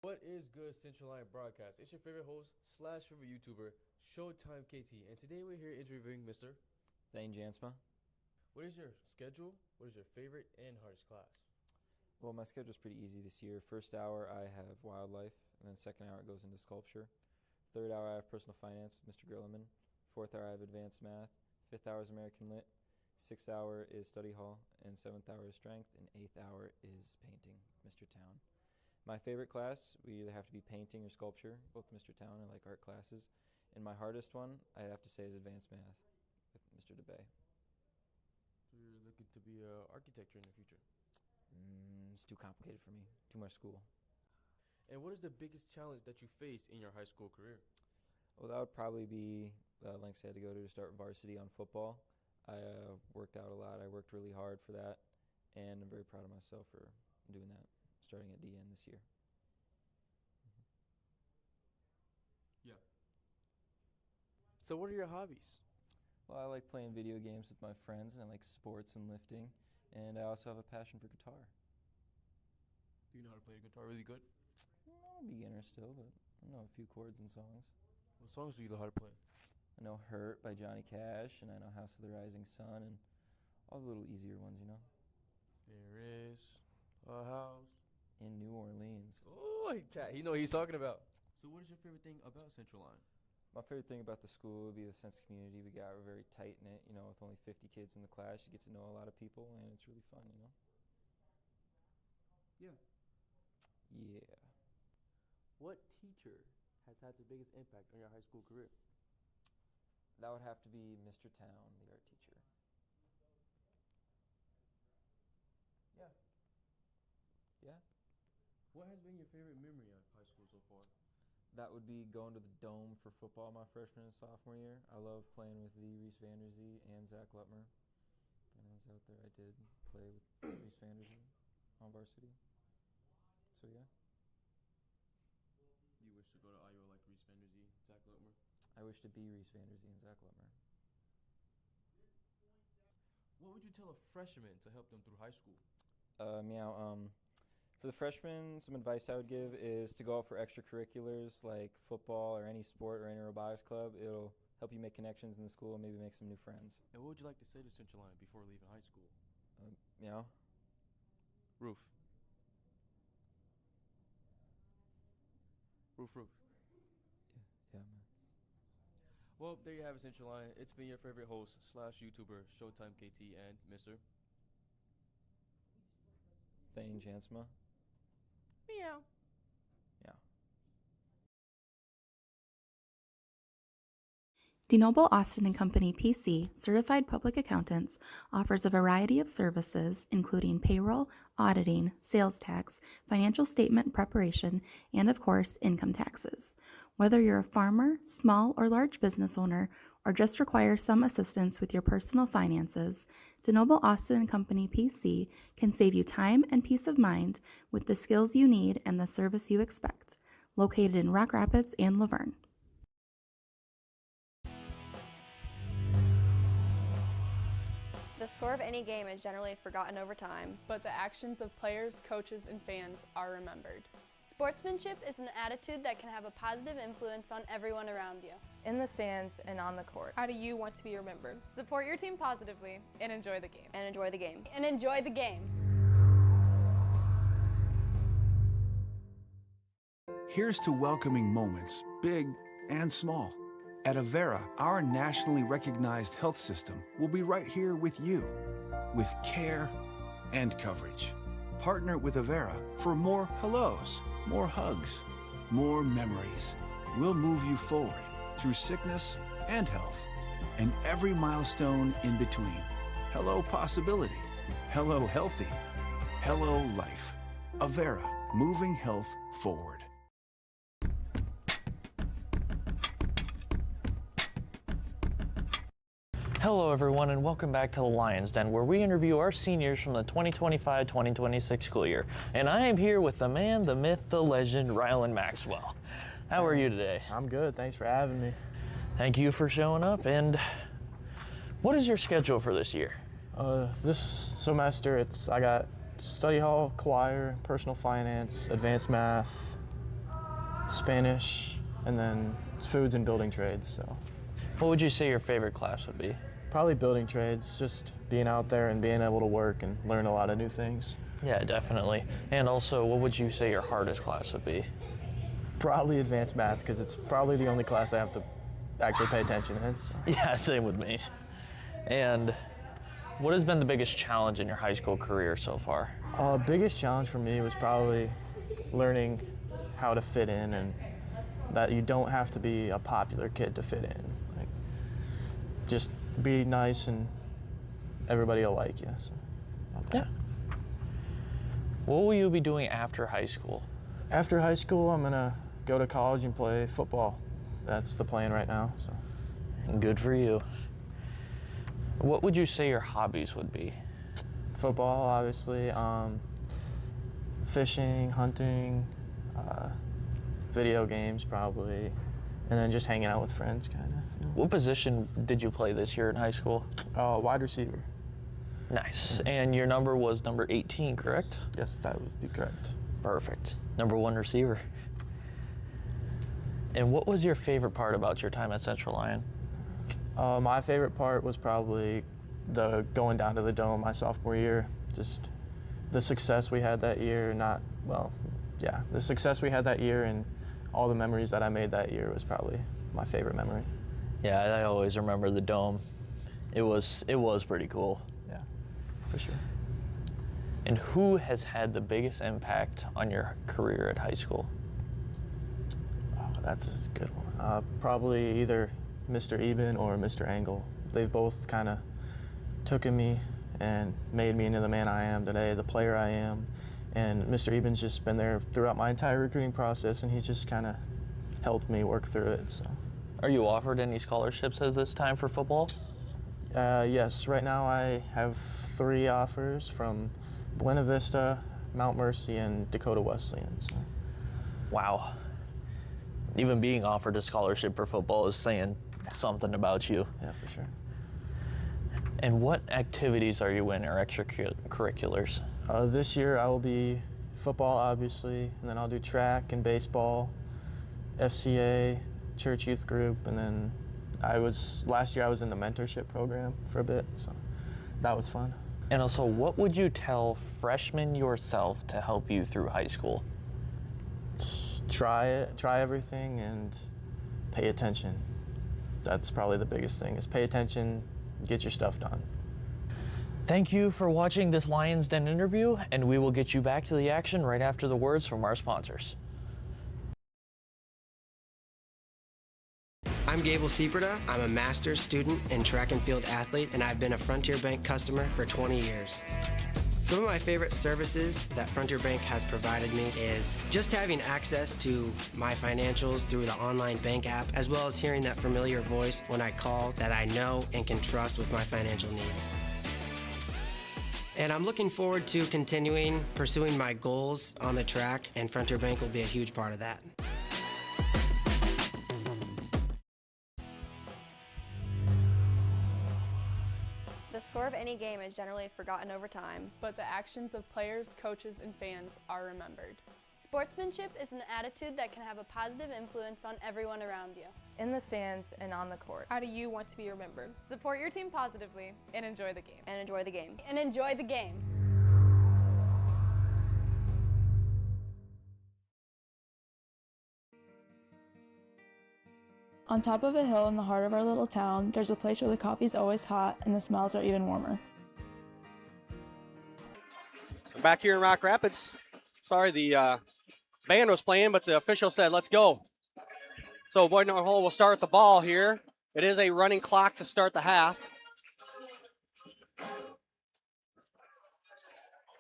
What is good, Central Line Broadcast? It's your favorite host / favorite YouTuber, Showtime KT, and today we're here interviewing Mr. Thane Jansma. What is your schedule? What is your favorite and hardest class? Well, my schedule's pretty easy this year. First hour, I have wildlife, and then second hour, it goes into sculpture. Third hour, I have personal finance with Mr. Grilliman. Fourth hour, I have advanced math. Fifth hour is American Lit. Sixth hour is study hall, and seventh hour is strength, and eighth hour is painting, Mr. Town. My favorite class, we either have to be painting or sculpture, both Mr. Town. I like art classes. And my hardest one, I have to say, is advanced math. Mr. DeBay. So you're looking to be an architecture in the future. It's too complicated for me. Too much school. And what is the biggest challenge that you faced in your high school career? Well, that would probably be the lengths I had to go to start varsity on football. I worked out a lot. I worked really hard for that, and I'm very proud of myself for doing that, starting at DN this year. Yeah. So what are your hobbies? Well, I like playing video games with my friends, and I like sports and lifting, and I also have a passion for guitar. Do you know how to play the guitar really good? I'm a beginner still, but I know a few chords and songs. What songs do you know how to play? I know Hurt by Johnny Cash, and I know House of the Rising Sun, and all the little easier ones, you know. There is a house in New Orleans. Oh, he know what he's talking about. So what is your favorite thing about Central Lyon? My favorite thing about the school would be the sense of community we got. We're very tight-knit, you know, with only 50 kids in the class. You get to know a lot of people, and it's really fun, you know. Yeah. Yeah. What teacher has had the biggest impact on your high school career? That would have to be Mr. Town, the art teacher. Yeah. Yeah? What has been your favorite memory of high school so far? That would be going to the Dome for football my freshman and sophomore year. I love playing with Reese Vanderzee and Zach Lutmer. When I was out there, I did play with Reese Vanderzee on varsity. So yeah. You wish to go to Iowa like Reese Vanderzee, Zach Lutmer? I wish to be Reese Vanderzee and Zach Lutmer. What would you tell a freshman to help them through high school? For the freshmen, some advice I would give is to go out for extracurriculars like football or any sport or any robotics club. It'll help you make connections in the school and maybe make some new friends. And what would you like to say to Central Lyon before leaving high school? Roof. Roof. Yeah, man. Well, there you have it, Central Lyon. It's been your favorite host / YouTuber, Showtime KT, and Mr. Thane Jansma. Meow. Yeah. DeNoble Austin & Company PC, certified public accountants, offers a variety of services including payroll, auditing, sales tax, financial statement preparation, and of course, income taxes. Whether you're a farmer, small or large business owner, or just require some assistance with your personal finances, DeNoble Austin & Company PC can save you time and peace of mind with the skills you need and the service you expect. Located in Rock Rapids and Laverne. The score of any game is generally forgotten over time, but the actions of players, coaches, and fans are remembered. Sportsmanship is an attitude that can have a positive influence on everyone around you. In the stands and on the court. How do you want to be remembered? Support your team positively and enjoy the game. And enjoy the game. And enjoy the game. Here's to welcoming moments, big and small. At Avera, our nationally recognized health system will be right here with you, with care and coverage. Partner with Avera for more hellos, more hugs, more memories. We'll move you forward through sickness and health, and every milestone in between. Hello possibility, hello healthy, hello life. Avera, moving health forward. Hello everyone and welcome back to the Lions Den, where we interview our seniors from the 2025-2026 school year. And I am here with the man, the myth, the legend, Rylan Maxwell. How are you today? I'm good, thanks for having me. Thank you for showing up. And what is your schedule for this year? This semester I got study hall, choir, personal finance, advanced math, Spanish, and then foods and building trades. So, what would you say your favorite class would be? Probably building trades, just being out there and being able to work and learn a lot of new things. Yeah, definitely. And also, what would you say your hardest class would be? Probably advanced math, because it's probably the only class I have to actually pay attention in. So. Yeah, same with me. And what has been the biggest challenge in your high school career so far? Biggest challenge for me was probably learning how to fit in, and that you don't have to be a popular kid to fit in. Like, just be nice and everybody will like you. So, yeah. What will you be doing after high school? After high school, I'm gonna go to college and play football. That's the plan right now. So. And good for you. What would you say your hobbies would be? Football, obviously. Fishing, hunting, video games probably, and then just hanging out with friends, kind of. You know? What position did you play this year in high school? Wide receiver. Nice. And your number was number 18, correct? Yes, that would be correct. Perfect. Number 1 receiver. And what was your favorite part about your time at Central Lyon? My favorite part was probably the going down to the Dome my sophomore year. Just the success we had that year, the success we had that year and all the memories that I made that year was probably my favorite memory. Yeah, I always remember the Dome. It was pretty cool. Yeah, for sure. And who has had the biggest impact on your career at high school? Oh, that's a good one. Probably either Mr. Eben or Mr. Engel. They've both kind of taken me and made me into the man I am today, the player I am. And Mr. Eben's just been there throughout my entire recruiting process, and he's just kind of helped me work through it. So. Are you offered any scholarships as this time for football? Yes, right now I have 3 offers from Buena Vista, Mount Mercy, and Dakota Wesleyan. So. Wow. Even being offered a scholarship for football is saying something about you. Yeah, for sure. And what activities are you in, or extracurriculars? This year I will be football, obviously, and then I'll do track and baseball, FCA, church youth group, and then last year I was in the mentorship program for a bit, so that was fun. And also, what would you tell freshmen yourself to help you through high school? Try everything and pay attention. That's probably the biggest thing, is pay attention, get your stuff done. Thank you for watching this Lions Den interview, and we will get you back to the action right after the words from our sponsors. I'm Gable Sieperda. I'm a master's student and track and field athlete, and I've been a Frontier Bank customer for 20 years. Some of my favorite services that Frontier Bank has provided me is just having access to my financials through the online bank app, as well as hearing that familiar voice when I call that I know and can trust with my financial needs. And I'm looking forward to continuing pursuing my goals on the track, and Frontier Bank will be a huge part of that. The score of any game is generally forgotten over time, but the actions of players, coaches, and fans are remembered. Sportsmanship is an attitude that can have a positive influence on everyone around you. In the stands and on the court. How do you want to be remembered? Support your team positively and enjoy the game. And enjoy the game. And enjoy the game. On top of a hill in the heart of our little town, there's a place where the coffee's always hot and the smells are even warmer. I'm back here in Rock Rapids. Sorry, the band was playing, but the official said, let's go. So Boyden-Hull will start the ball here. It is a running clock to start the half. At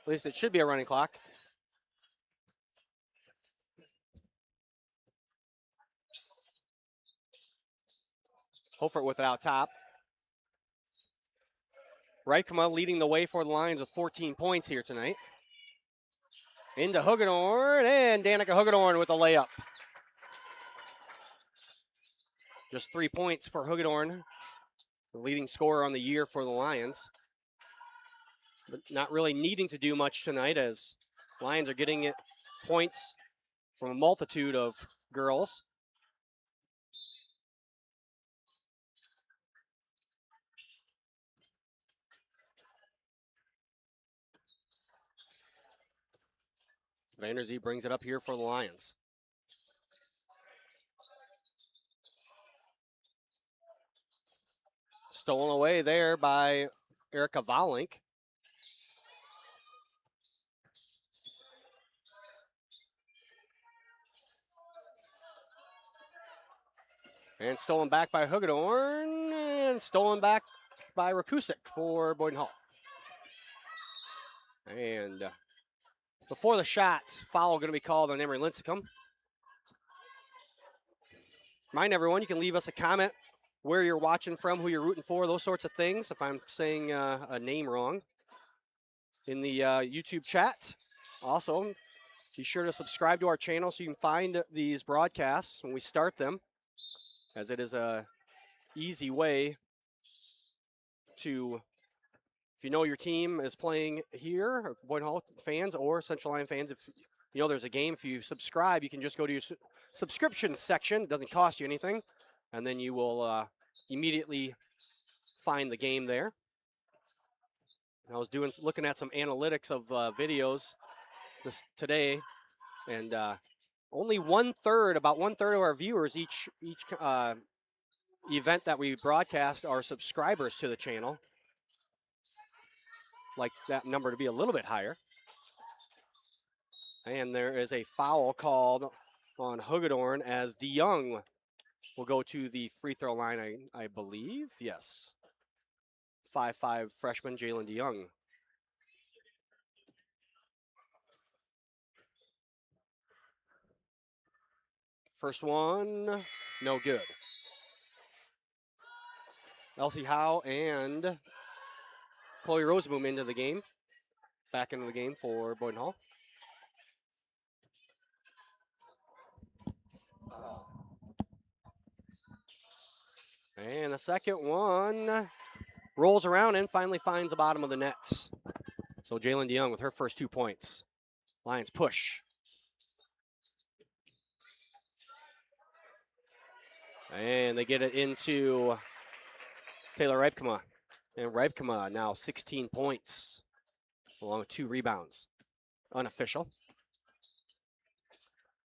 least it should be a running clock. Hofert with it out top. Reichema leading the way for the Lions with 14 points here tonight. Into Hugedorn, and Danica Hugedorn with a layup. Just 3 points for Hugedorn, the leading scorer on the year for the Lions. But not really needing to do much tonight, as Lions are getting it points from a multitude of girls. Vanderzee brings it up here for the Lions. Stolen away there by Erica Volink. And stolen back by Hugedorn, and stolen back by Rakusik for Boyden-Hull. And before the shot, foul going to be called on Emery Lincecum. Remind everyone, you can leave us a comment where you're watching from, who you're rooting for, those sorts of things, if I'm saying a name wrong, in the YouTube chat. Also, be sure to subscribe to our channel so you can find these broadcasts when we start them, as it is a easy way to, if you know your team is playing here, or Boyden-Hull fans or Central Lyon fans, if you know there's a game, if you subscribe, you can just go to your subscription section. It doesn't cost you anything, and then you will immediately find the game there. I was looking at some analytics of videos today, and only about one third of our viewers each event that we broadcast are subscribers to the channel. Like that number to be a little bit higher. And there is a foul called on Hagedorn as DeYoung will go to the free throw line, I believe. Yes. 5'5" freshman Jalen DeYoung. First one, no good. Elsie Howe and Chloe Rosenboom into the game. Back into the game for Boyden-Hull. And the second one rolls around and finally finds the bottom of the nets. So Jalen DeYoung with her first 2 points. Lions push. And they get it into Taylor Ripkema. And Ripkema now 16 points, along with 2 rebounds. Unofficial.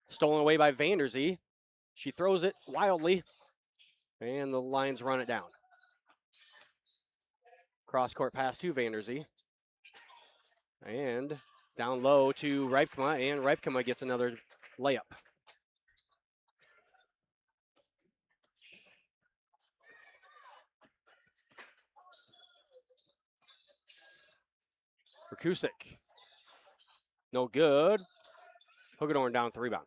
Stolen away by Vanderzee. She throws it wildly, and the Lions run it down. Cross-court pass to Vanderzee. And down low to Ripkema, and Ripkema gets another layup. Rakusik. No good. Hagedorn down with the rebound.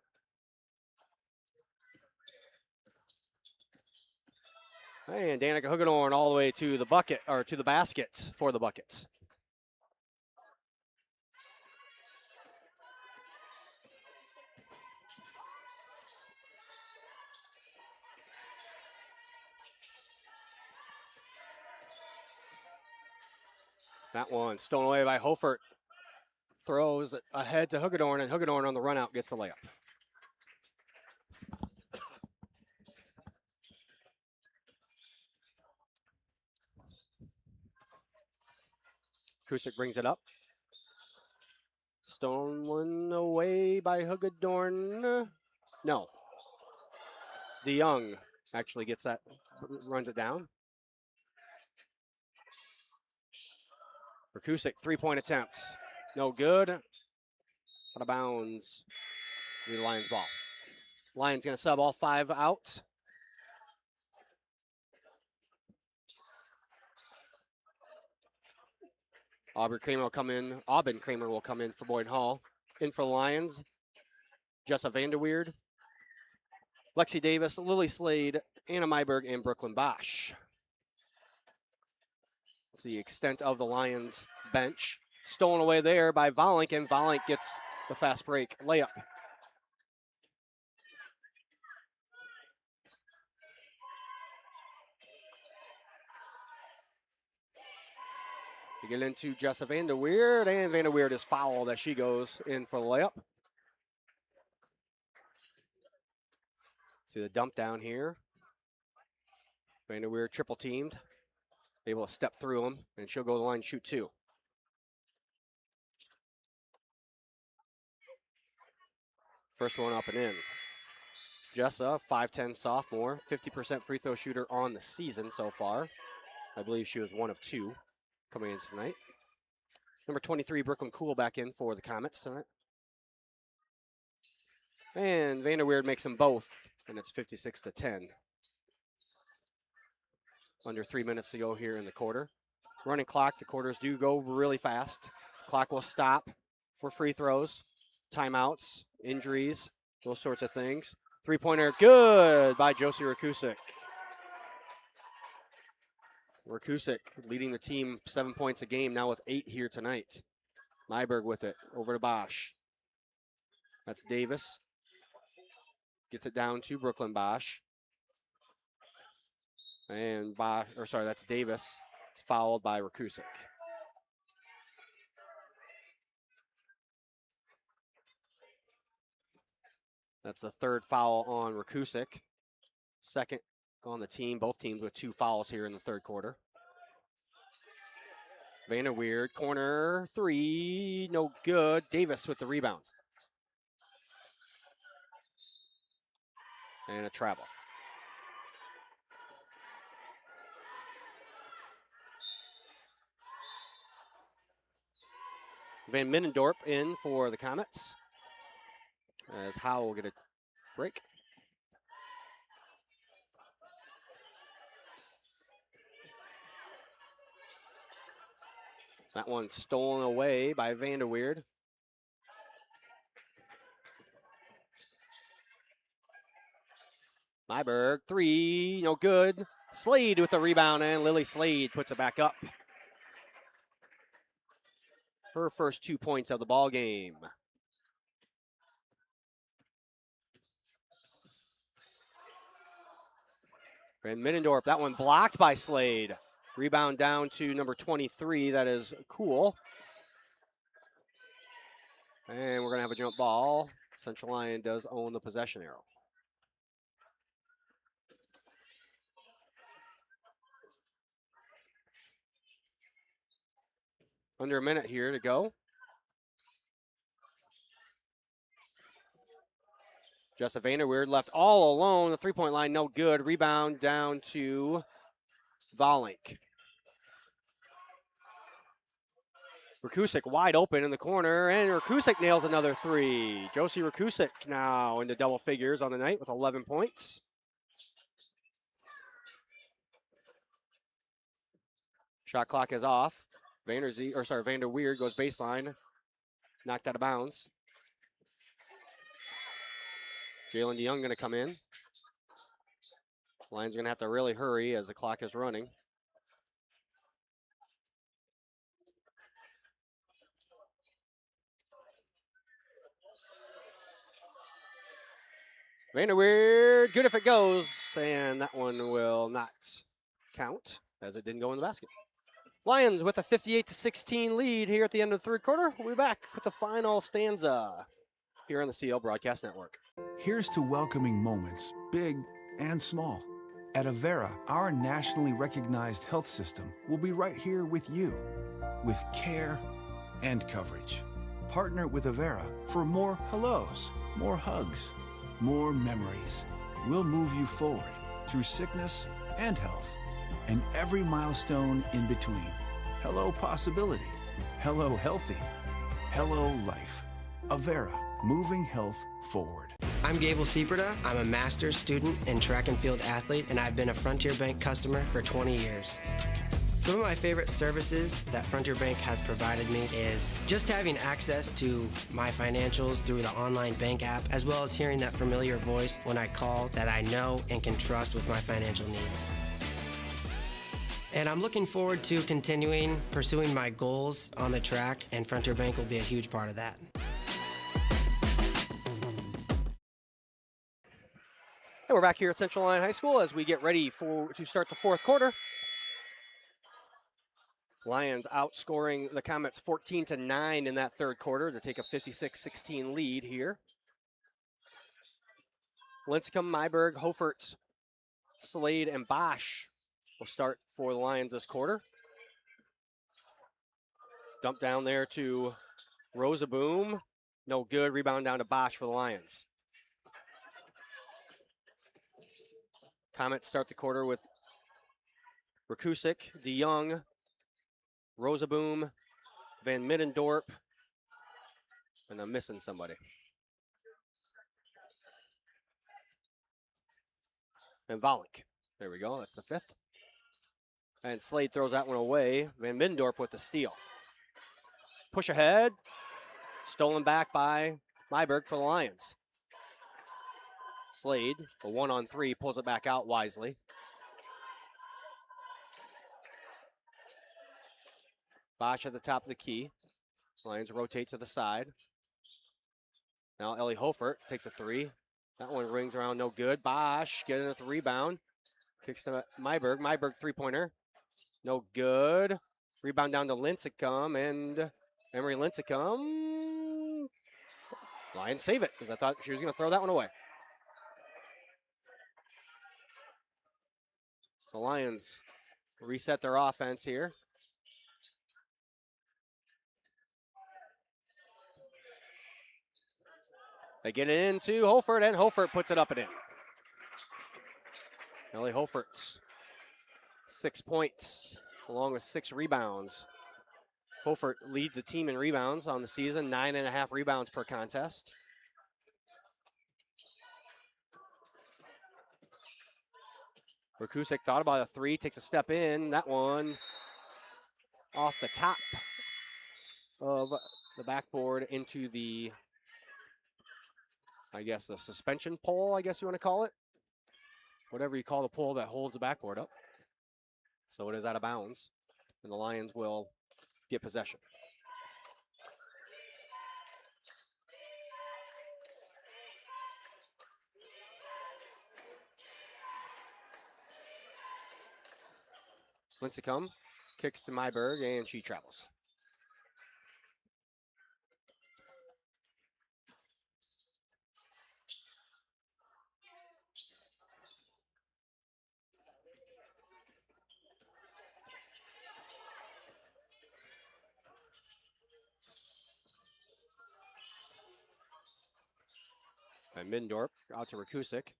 And Danica Hagedorn all the way to the bucket, or to the basket for the buckets. That one stolen away by Hofert. Throws ahead to Hagedorn, and Hagedorn on the run out gets the layup. Kusik brings it up. Stolen away by Hagedorn. No. DeYoung actually gets that, runs it down. Rakusik, 3-point attempt. No good. Out of bounds. The Lions ball. Lions going to sub all 5 out. Aubin Kramer will come in for Boyden-Hull. In for the Lions. Jessa Vanderweerd. Lexi Davis, Lily Slade, Anna Myberg, and Brooklyn Bosch. That's the extent of the Lions bench. Stolen away there by Volink, and Volink gets the fast break layup. We get into Jessa Vanderweerd, and Vanderweerd is fouled as she goes in for the layup. See the dump down here. Vanderweerd triple teamed. Able to step through him, and she'll go to the line and shoot 2. First one up and in. Jessa, 5'10" sophomore, 50% free throw shooter on the season so far. I believe she was 1 of 2 coming in tonight. Number 23, Brooklyn Cool back in for the Comets tonight. And Vanderweerd makes them both, and it's 56-10. Under 3 minutes to go here in the quarter. Running clock, the quarters do go really fast. Clock will stop for free throws, timeouts, injuries, those sorts of things. Three-pointer, good by Josie Rakusik. Rakusik leading the team 7 points a game, now with 8 here tonight. Myberg with it, over to Bosch. That's Davis. Gets it down to Brooklyn Bosch. And that's Davis, fouled by Rakusik. That's the third foul on Rakusik. Second on the team, both teams with 2 fouls here in the third quarter. Vanderweerd, corner 3, no good. Davis with the rebound. And a travel. Van Middendorp in for the Comets, as Howe will get a break. That one stolen away by Vanderweerd. Myberg, 3, no good. Slade with the rebound, and Lily Slade puts it back up. Her first 2 points of the ball game. Van Middendorp, that one blocked by Slade. Rebound down to number 23, that is Cool. And we're going to have a jump ball. Central Lyon does own the possession arrow. Under a minute here to go. Jessa Vanderweerd left all alone. The three-point line, no good. Rebound down to Volink. Rakusik wide open in the corner, and Rakusik nails another 3. Josie Rakusik now into double figures on the night with 11 points. Shot clock is off. Vanderweerd goes baseline. Knocked out of bounds. Jalen DeYoung going to come in. Lions are going to have to really hurry as the clock is running. Vanderweerd, good if it goes, and that one will not count as it didn't go in the basket. Lions with a 58-16 lead here at the end of the third quarter. We'll be back with the final stanza here on the CL Broadcast Network. Here's to welcoming moments, big and small. At Avera, our nationally recognized health system will be right here with you, with care and coverage. Partner with Avera for more hellos, more hugs, more memories. We'll move you forward through sickness and health, and every milestone in between. Hello possibility, hello healthy, hello life. Avera, moving health forward. I'm Gable Sieperda. I'm a master's student and track and field athlete, and I've been a Frontier Bank customer for 20 years. Some of my favorite services that Frontier Bank has provided me is just having access to my financials through the online bank app, as well as hearing that familiar voice when I call that I know and can trust with my financial needs. And I'm looking forward to continuing pursuing my goals on the track, and Frontier Bank will be a huge part of that. And we're back here at Central Lyon High School as we get ready to start the fourth quarter. Lions outscoring the Comets 14-9 in that third quarter to take a 56-16 lead here. Lincecum, Myberg, Hofert, Slade, and Bosch will start for the Lions this quarter. Dump down there to Rosaboom. No good. Rebound down to Bosch for the Lions. Comets start the quarter with Rakusik, DeYoung, Rosaboom, Van Middendorp, and I'm missing somebody. And Volink. There we go. That's the fifth. And Slade throws that one away. Van Middendorp with the steal. Push ahead. Stolen back by Myberg for the Lions. Slade, a 1-on-3, pulls it back out wisely. Bosch at the top of the key. Lions rotate to the side. Now Ellie Hofert takes a 3. That one rings around, no good. Bosch getting at the rebound. Kicks to Myberg. Myberg three-pointer. No good. Rebound down to Lincecum, and Emery Lincecum. Lions save it, because I thought she was going to throw that one away. So Lions reset their offense here. They get it into Holford, and Holford puts it up and in. Ellie Holford, 6 points, along with 6 rebounds. Holford leads the team in rebounds on the season, 9.5 rebounds per contest. Rakusik thought about a 3, takes a step in. That one off the top of the backboard into the, I guess, the suspension pole, I guess you want to call it. Whatever you call the pole that holds the backboard up. So it is out of bounds, and the Lions will get possession. Lincecum kicks to Myberg, and she travels. And Mindorp out to Rakusik.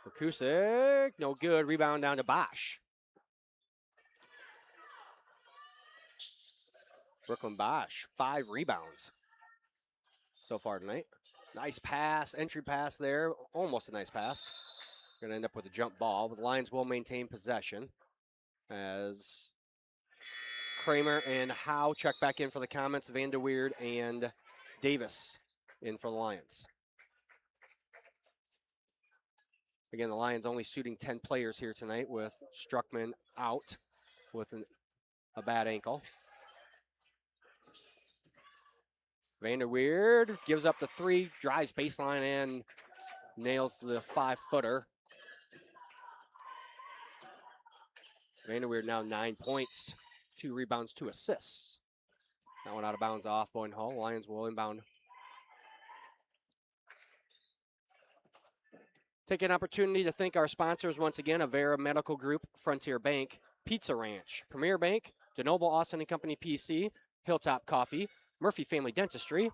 Rakusik, no good. Rebound down to Bosch. Brooklyn Bosch, 5 rebounds so far tonight. Nice pass, entry pass there. Almost a nice pass. Going to end up with a jump ball, but the Lions will maintain possession as Kramer and Howe check back in for the comments. Vanderweerd and Davis in for the Lions. Again, the Lions only shooting 10 players here tonight, with Struckman out with a bad ankle. Vanderweerd gives up the 3, drives baseline and nails the 5-footer. Vanderweerd now 9 points, 2 rebounds, 2 assists. That one out of bounds off Boyden-Hull. Lions will inbound. Take an opportunity to thank our sponsors once again: Avera Medical Group, Frontier Bank, Pizza Ranch, Premier Bank, DeNoble Austin & Company PC, Hilltop Coffee, Murphy Family Dentistry,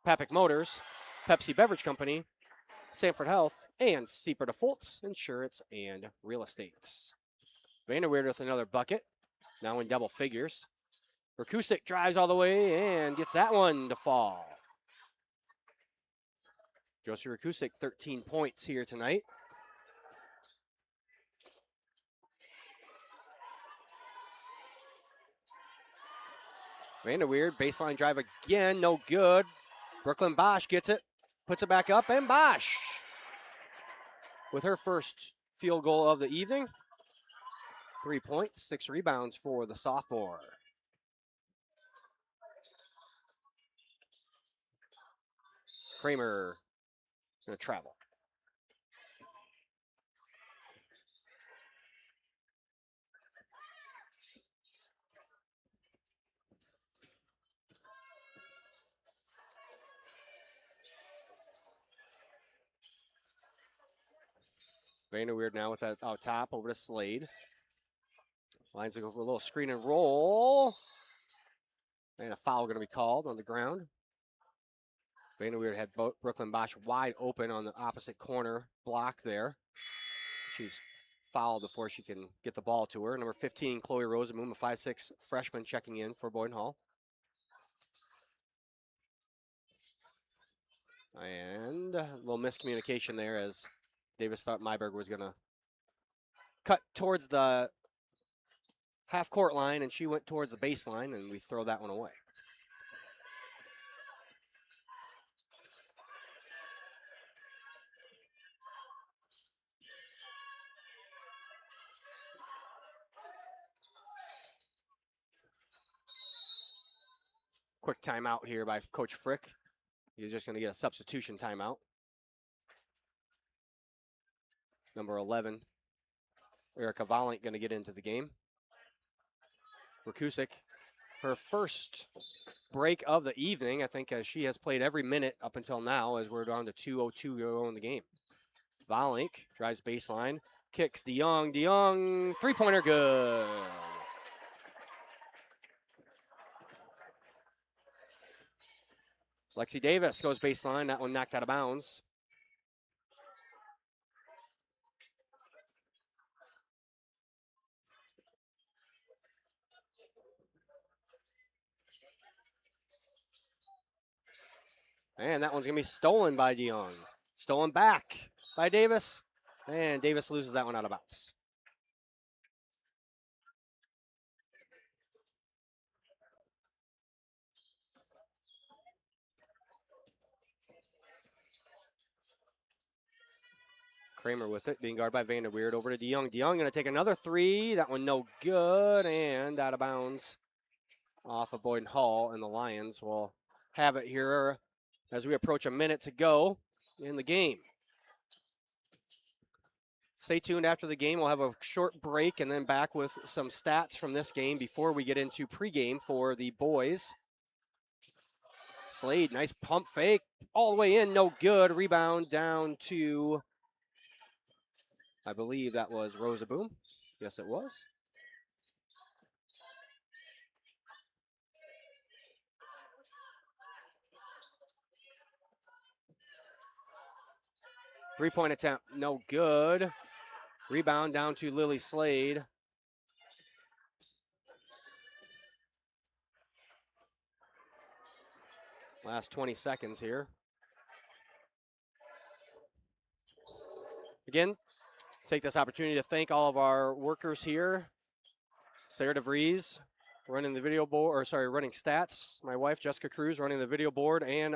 Papik Motors, Pepsi Beverage Company, Sanford Health, and Sieper DeFoltz Insurance and Real Estate. Vanderweerd with another bucket, now in double figures. Rakusik drives all the way and gets that one to fall. Josie Rakusik, 13 points here tonight. Vanderweerd, baseline drive again, no good. Brooklyn Bosch gets it, puts it back up, and Bosch with her first field goal of the evening. 3 points, 6 rebounds for the sophomore. Kramer going to travel. Vanderweerd now with that out top over to Slade. Lions go for a little screen and roll. And a foul going to be called on the ground. Vanderweerd had Brooklyn Bosch wide open on the opposite corner block there. She's fouled before she can get the ball to her. Number 15, Chloe Rosenboom, a 5'6" freshman, checking in for Boyden-Hull. And a little miscommunication there, as Davis thought Myberg was going to cut towards the half-court line, and she went towards the baseline, and we throw that one away. Quick timeout here by Coach Frick. He's just going to get a substitution timeout. Number 11, Erica Volink, going to get into the game. Rakusik, her first break of the evening, I think, as she has played every minute up until now, as we're down to 2:02 go in the game. Volink drives baseline, kicks DeYoung. DeYoung, three-pointer, good. Lexi Davis goes baseline. That one knocked out of bounds. And that one's going to be stolen by DeYoung. Stolen back by Davis. And Davis loses that one out of bounds. Kramer with it, being guarded by Vanderweerd. Over to DeYoung. DeYoung going to take another three. That one no good, and out of bounds off of Boyden-Hull, and the Lions will have it here as we approach a minute to go in the game. Stay tuned after the game. We'll have a short break and then back with some stats from this game before we get into pregame for the boys. Slade, nice pump fake, all the way in, no good. Rebound down to, I believe that was Rosa Boom. Yes, it was. Three-point attempt, no good. Rebound down to Lily Slade. Last 20 seconds here. Again, take this opportunity to thank all of our workers here. Sarah DeVries running the video board, or sorry, running stats. My wife, Jessica Cruz, running the video board, and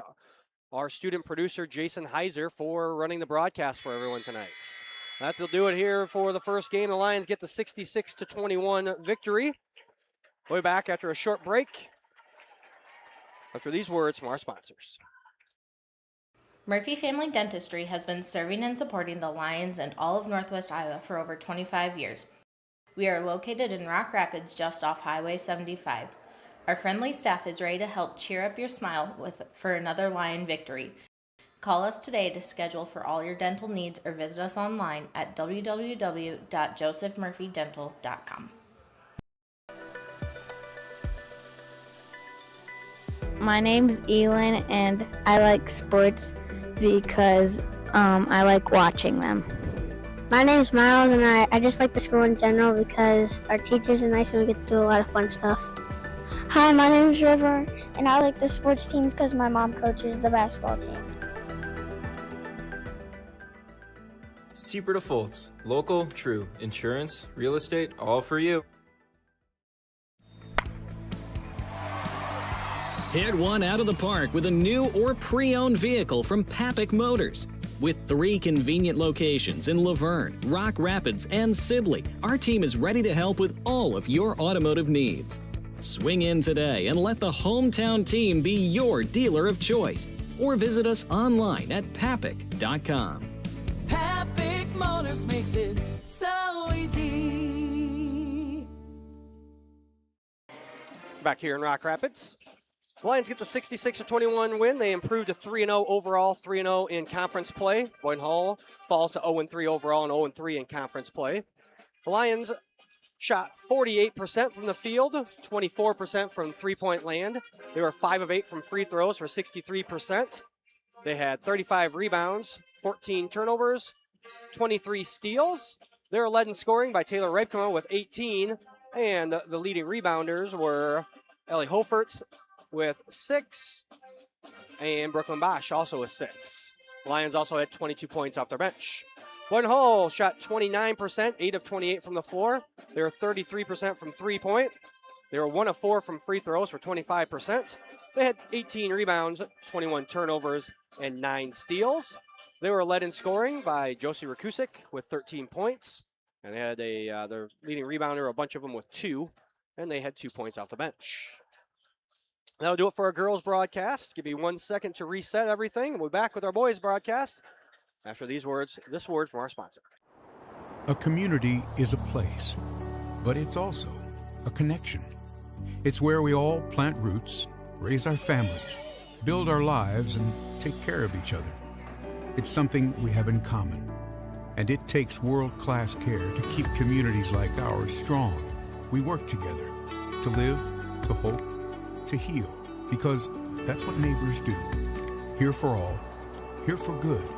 our student producer, Jason Heiser, for running the broadcast for everyone tonight. That'll do it here for the first game. The Lions get the 66-21 victory. We'll be back after a short break after these words from our sponsors. Murphy Family Dentistry has been serving and supporting the Lions and all of Northwest Iowa for over 25 years. We are located in Rock Rapids, just off Highway 75. Our friendly staff is ready to help cheer up your smile for another Lion victory. Call us today to schedule for all your dental needs or visit us online at www.josephmurphydental.com. My name's Elin, and I like sports because I like watching them. My name's Miles, and I just like the school in general because our teachers are nice and we get to do a lot of fun stuff. Hi, my name's River, and I like the sports teams because my mom coaches the basketball team. Seaper Foltz, local, true, insurance, real estate, all for you. Hit one out of the park with a new or pre-owned vehicle from Papik Motors. With 3 convenient locations in Laverne, Rock Rapids, and Sibley, our team is ready to help with all of your automotive needs. Swing in today and let the hometown team be your dealer of choice, or visit us online at papik.com. Papik Motors makes it so easy. Back here in Rock Rapids. The Lions get the 66-21 win. They improved to 3-0 overall, 3-0 in conference play. Boyden-Hull falls to 0-3 overall and 0-3 in conference play. The Lions shot 48% from the field, 24% from three-point land. They were 5 of 8 from free throws for 63%. They had 35 rebounds, 14 turnovers, 23 steals. They were led in scoring by Taylor Reipkema with 18, and the leading rebounders were Ellie Hofert with 6, and Brooklyn Bosch also with 6. Lions also had 22 points off their bench. Boyden-Hull shot 29%, 8 of 28 from the floor. They were 33% from three-point. They were 1 of 4 from free throws for 25%. They had 18 rebounds, 21 turnovers, and 9 steals. They were led in scoring by Josie Rakusik with 13 points. And they had their leading rebounder, a bunch of them with 2. And they had 2 points off the bench. That'll do it for our girls broadcast. Give me 1 second to reset everything. We'll be back with our boys broadcast after this word from our sponsor. A community is a place, but it's also a connection. It's where we all plant roots, raise our families, build our lives, and take care of each other. It's something we have in common, and it takes world-class care to keep communities like ours strong. We work together to live, to hope, to heal, because that's what neighbors do. Here for all, here for good.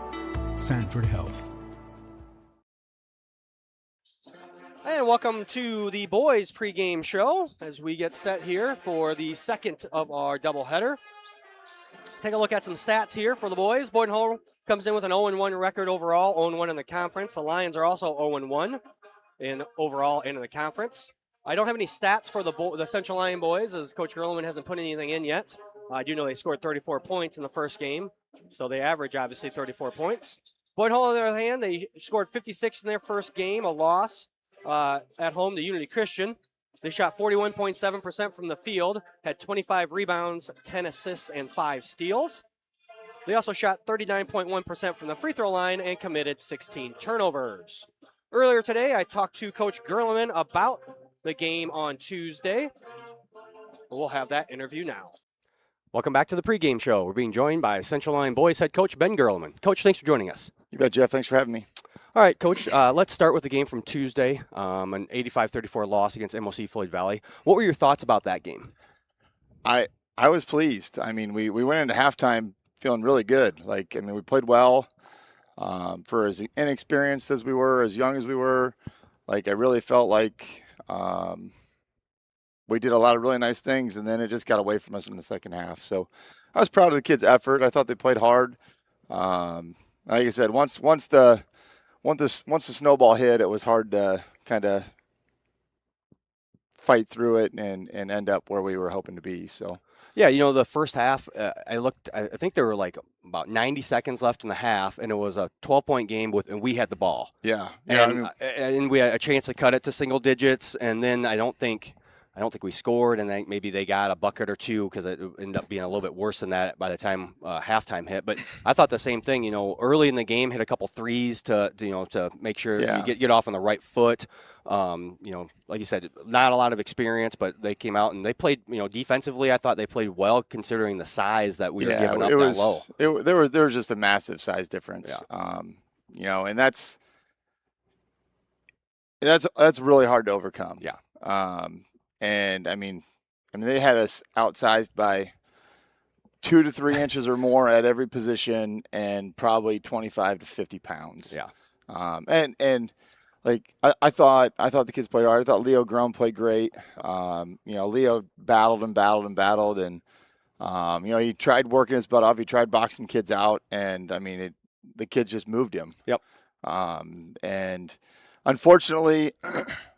Sanford Health. And welcome to the boys pregame show as we get set here for the second of our doubleheader. Take a look at some stats here for the boys. Boyden-Hull comes in with an 0-1 record overall, 0-1 in the conference. The Lions are also 0-1 in overall in the conference. I don't have any stats for the Central Lyon boys, as Coach Gerleman hasn't put anything in yet. I do know they scored 34 points in the first game, so they average, obviously, 34 points. Boyden-Hull, on the other hand, they scored 56 in their first game, a loss at home to Unity Christian. They shot 41.7% from the field, had 25 rebounds, 10 assists, and 5 steals. They also shot 39.1% from the free throw line and committed 16 turnovers. Earlier today, I talked to Coach Gerleman about the game on Tuesday. We'll have that interview now. Welcome back to the pregame show. We're being joined by Central Lyon boys head coach Ben Gerleman. Coach, thanks for joining us. You bet, Jeff. Thanks for having me. All right, Coach, let's start with the game from Tuesday, an 85-34 loss against MOC Floyd Valley. What were your thoughts about that game? I was pleased. I mean, we went into halftime feeling really good. We played well for as inexperienced as we were, as young as we were. I really felt like we did a lot of really nice things, and then it just got away from us in the second half. So I was proud of the kids' effort. I thought they played hard. Like I said, once the snowball hit, it was hard to kind of fight through it and end up where we were hoping to be. So. Yeah, the first half, I think there were about 90 seconds left in the half, and it was a 12-point game and we had the ball. Yeah. And we had a chance to cut it to single digits, and then I don't think we scored, and maybe they got a bucket or two because it ended up being a little bit worse than that by the time halftime hit. But I thought the same thing. Early in the game, hit a couple threes to make sure you get off on the right foot. Like you said, not a lot of experience, but they came out and they played. Defensively, I thought they played well considering the size that we were giving up that low. There was just a massive size difference. Yeah. And that's really hard to overcome. Yeah. And I mean, they had us outsized by 2 to 3 inches or more at every position, and probably 25 to 50 pounds. Yeah. I thought the kids played hard. I thought Leo Grome played great. Leo battled and he tried working his butt off. He tried boxing kids out, and the kids just moved him. Yep. And unfortunately,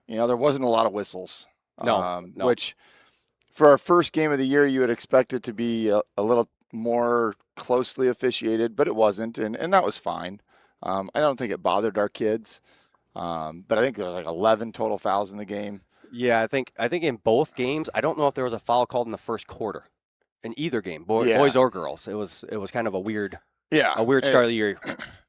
there wasn't a lot of whistles. No. Which, for our first game of the year, you would expect it to be a little more closely officiated, but it wasn't, and that was fine. I don't think it bothered our kids, but I think there was 11 total fouls in the game. Yeah, I think in both games, I don't know if there was a foul called in the first quarter, in either game, boys or girls. It was kind of a weird start of the year.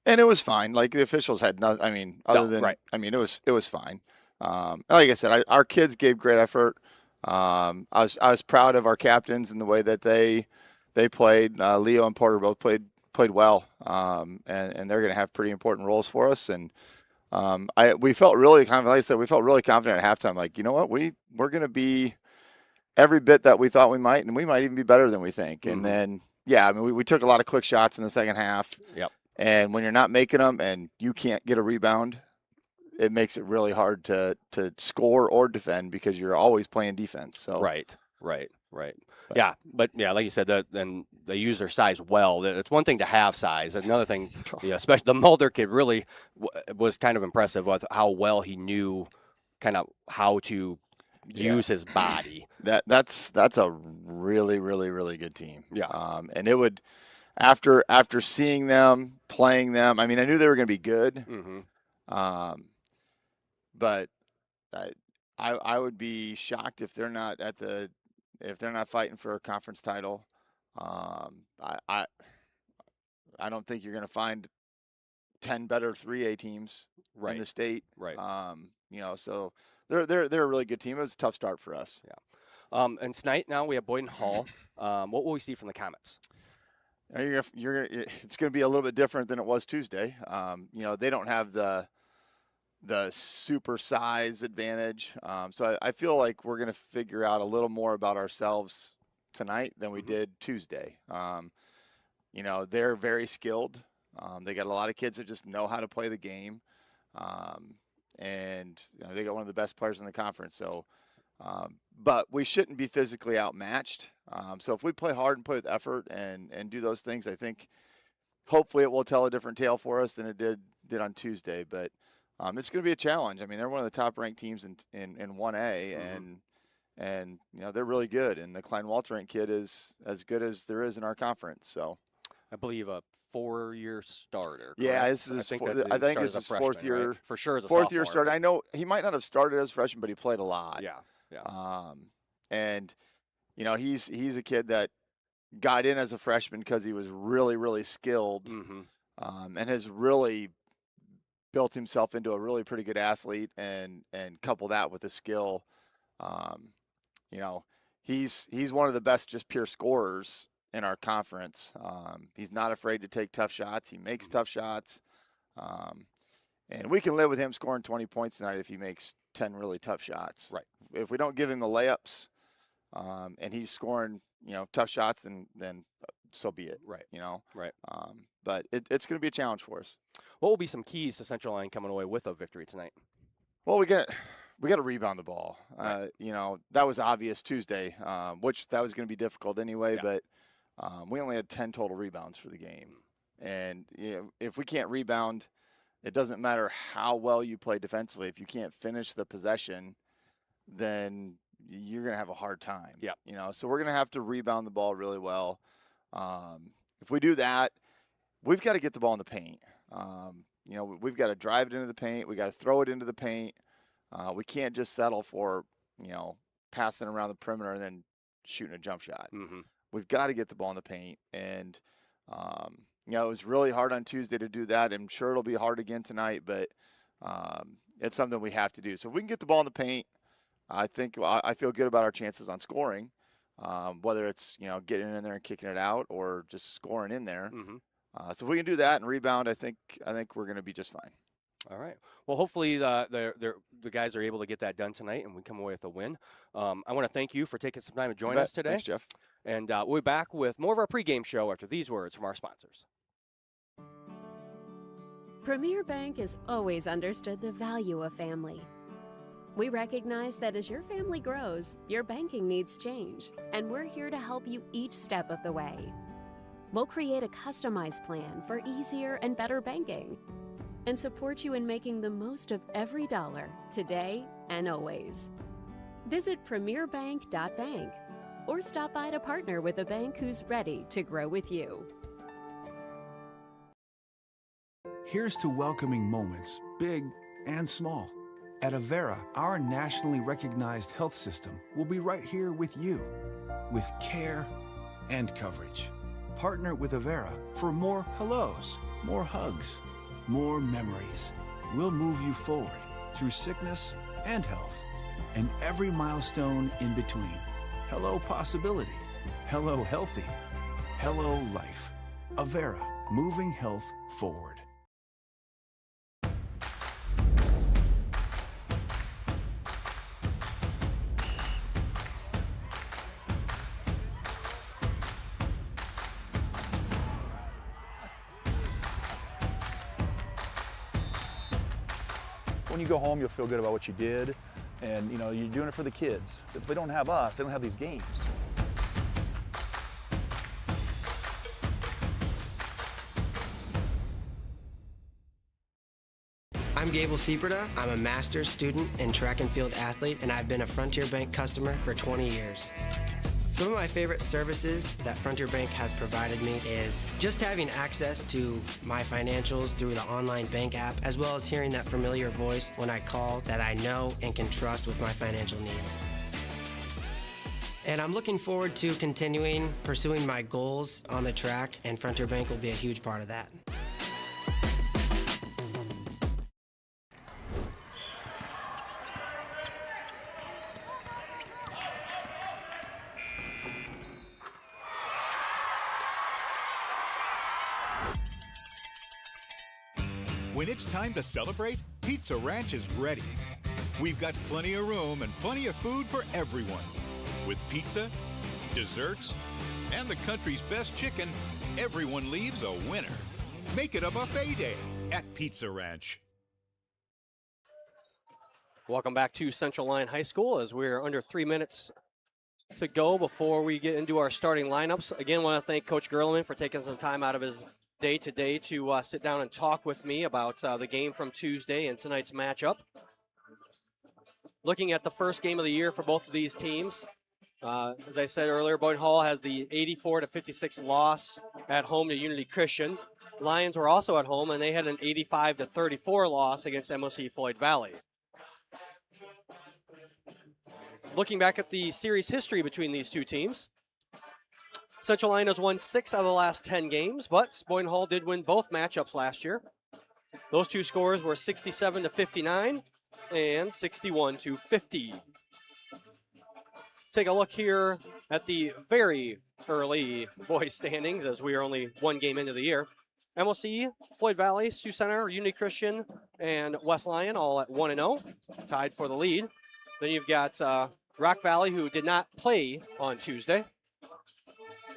And it was fine. The officials had nothing. It was fine. Like I said, our kids gave great effort. I was proud of our captains and the way that they played. Leo and Porter both played well, and they're going to have pretty important roles for us. And we felt really confident. Like I said, we felt really confident at halftime. You know what, we're going to be every bit that we thought we might, and we might even be better than we think. Mm-hmm. And then we took a lot of quick shots in the second half. Yep. And when you're not making them and you can't get a rebound, it makes it really hard to score or defend because you're always playing defense. So right. Yeah, but like you said, then they use their size well. It's one thing to have size. Another thing, especially the Mulder kid really was kind of impressive with how well he knew kind of how to use his body. That's a really, really, really good team. Yeah. And it would, after seeing them, playing them, I mean, I knew they were going to be good. Mm-hmm. But I would be shocked if they're not fighting for a conference title. I don't think you're going to find 10 better 3A teams in the state. Right. So they're a really good team. It was a tough start for us. Yeah. And tonight now we have Boyden-Hull. What will we see from the Comets? It's going to be a little bit different than it was Tuesday. They don't have the super size advantage. So I feel like we're going to figure out a little more about ourselves tonight than we did Tuesday. They're very skilled. They got a lot of kids that just know how to play the game. And they got one of the best players in the conference. So, but we shouldn't be physically outmatched. So if we play hard and play with effort and do those things, I think hopefully it will tell a different tale for us than it did on Tuesday. But it's going to be a challenge. I mean, they're one of the top-ranked teams in 1A, and they're really good. And the Klein-Walterink kid is as good as there is in our conference. So, I believe a 4-year starter. Correct? Yeah, this is I think it's his fourth year, right? For sure. As a fourth sophomore, year starter. I know he might not have started as a freshman, but he played a lot. Yeah. And he's a kid that got in as a freshman because he was really, really skilled, and has really built himself into a really pretty good athlete, and couple that with the skill. He's one of the best just pure scorers in our conference. He's not afraid to take tough shots. He makes tough shots. And we can live with him scoring 20 points tonight if he makes 10 really tough shots. Right. If we don't give him the layups, and he's scoring, tough shots, then so be it. Right. Right. But it's going to be a challenge for us. What will be some keys to Central Lyon coming away with a victory tonight? Well, we got to rebound the ball. That was obvious Tuesday, which that was going to be difficult anyway. Yeah. But we only had 10 total rebounds for the game, and if we can't rebound, it doesn't matter how well you play defensively. If you can't finish the possession, then you're going to have a hard time. Yeah. So we're going to have to rebound the ball really well. If we do that, we've got to get the ball in the paint. We've got to drive it into the paint. We got to throw it into the paint. We can't just settle for, passing around the perimeter and then shooting a jump shot. We've got to get the ball in the paint. And, it was really hard on Tuesday to do that. I'm sure it'll be hard again tonight, but it's something we have to do. So if we can get the ball in the paint, I think I feel good about our chances on scoring, whether it's, getting in there and kicking it out or just scoring in there. So if we can do that and rebound, I think we're going to be just fine. All right. Well, hopefully the guys are able to get that done tonight and we come away with a win. I want to thank you for taking some time to join us today. Thanks, Jeff. And we'll be back with more of our pregame show after these words from our sponsors. Premier Bank has always understood the value of family. We recognize that as your family grows, your banking needs change, and we're here to help you each step of the way. We'll create a customized plan for easier and better banking and support you in making the most of every dollar today and always. Visit premierbank.bank or stop by to partner with a bank who's ready to grow with you. Here's to welcoming moments, big and small. At Avera, our nationally recognized health system will be right here with you, with care and coverage. Partner with Avera for more hellos, more hugs, more memories. We'll move you forward through sickness and health, and every milestone in between. Hello possibility. Hello healthy. Hello life. Avera, moving health forward. When you go home, you'll feel good about what you did, and you're doing it for the kids. If they don't have us, they don't have these games. I'm Gable Seaperda. I'm a master's student and track and field athlete, and I've been a Frontier Bank customer for 20 years. Some of my favorite services that Frontier Bank has provided me is just having access to my financials through the online bank app, as well as hearing that familiar voice when I call that I know and can trust with my financial needs. And I'm looking forward to continuing pursuing my goals on the track, and Frontier Bank will be a huge part of that. When it's time to celebrate, Pizza Ranch is ready. We've got plenty of room and plenty of food for everyone. With pizza, desserts, and the country's best chicken, everyone leaves a winner. Make it a buffet day at Pizza Ranch. Welcome back to Central Lyon High School as we're under 3 minutes to go before we get into our starting lineups. Again, I want to thank Coach Gerleman for taking some time out of his day today to sit down and talk with me about the game from Tuesday and tonight's matchup. Looking at the first game of the year for both of these teams, as I said earlier, Boyden-Hull has the 84-56 loss at home to Unity Christian. Lions were also at home, and they had an 85-34 loss against MOC Floyd Valley. Looking back at the series history between these two teams, Central Lyon has won 6 out of the last 10 games, but Boyden-Hull did win both matchups last year. Those two scores were 67-59 and 61-50. Take a look here at the very early boys standings as we are only one game into the year. MOC, Floyd Valley, Sioux Center, Unity Christian, and West Lyon all at 1-0, tied for the lead. Then you've got Rock Valley, who did not play on Tuesday,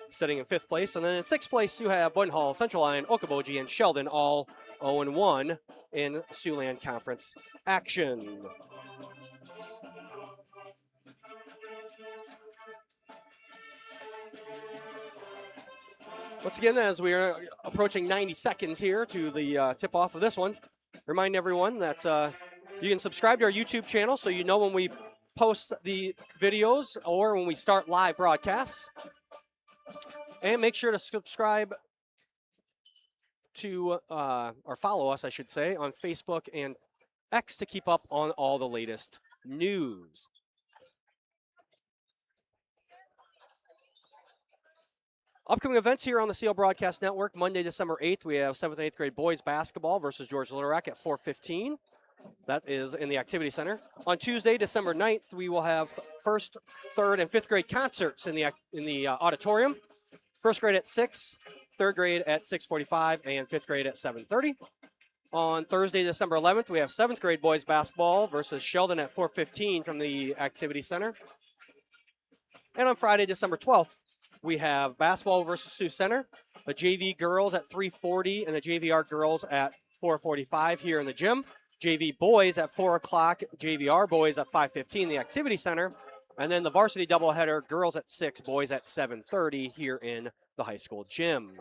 sitting in 5th place. And then in 6th place, you have Boyden-Hull, Central Lyon, Okoboji, and Sheldon, all 0-1 in Siouxland Conference action. Once again, as we are approaching 90 seconds here to the tip-off of this one, remind everyone that you can subscribe to our YouTube channel so you know when we post the videos or when we start live broadcasts. And make sure to subscribe to, or follow us, I should say, on Facebook and X to keep up on all the latest news. Upcoming events here on the CL Broadcast Network. Monday, December 8th, we have 7th and 8th grade boys basketball versus George Little Rock at 4:15. That is in the Activity Center. On Tuesday, December 9th, we will have 1st, 3rd, and 5th grade concerts in the auditorium. 1st grade at 6, 3rd grade at 6:45, and 5th grade at 7:30. On Thursday, December 11th, we have 7th grade boys basketball versus Sheldon at 4:15 from the Activity Center. And on Friday, December 12th, we have basketball versus Sioux Center, the JV girls at 3:40 and the JVR girls at 4:45 here in the gym. JV boys at 4 o'clock, JVR boys at 5:15 the Activity Center. And then the varsity doubleheader, girls at 6, boys at 7:30 here in the high school gym.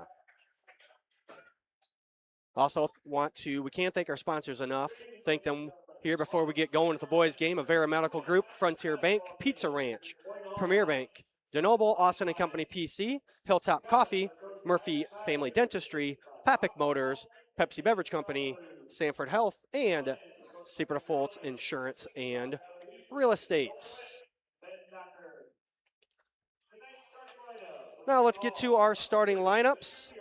Also we can't thank our sponsors enough. Thank them here before we get going with the boys game. Avera Medical Group, Frontier Bank, Pizza Ranch, Premier Bank, DeNoble, Austin & Company PC, Hilltop Coffee, Murphy Family Dentistry, Papic Motors, Pepsi Beverage Company, Sanford Health, and Seaperda Fultz Insurance and Real Estate. Now let's get to our starting lineups.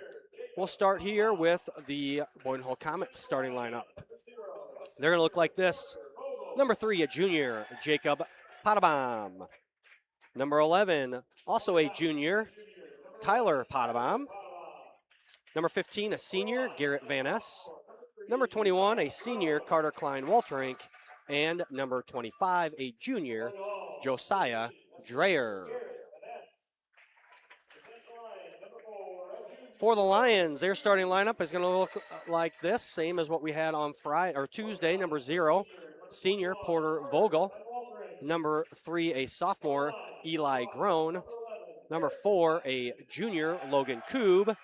We'll start here with the Boyden-Hull Comets starting lineup. They're going to look like this. Number 3, a junior, Jacob Potabom. Number 11, also a junior, Tyler Potabom. Number 15, a senior, Garrett Van Ness. Number 21, a senior, Carter Klein Walterink. And number 25, a junior, Josiah Dreyer. For the Lions, their starting lineup is going to look like this, same as what we had on Tuesday. Number 0, senior, Porter Vogel. Number 3, a sophomore, Eli Groen. Number 4, a junior, Logan Koob.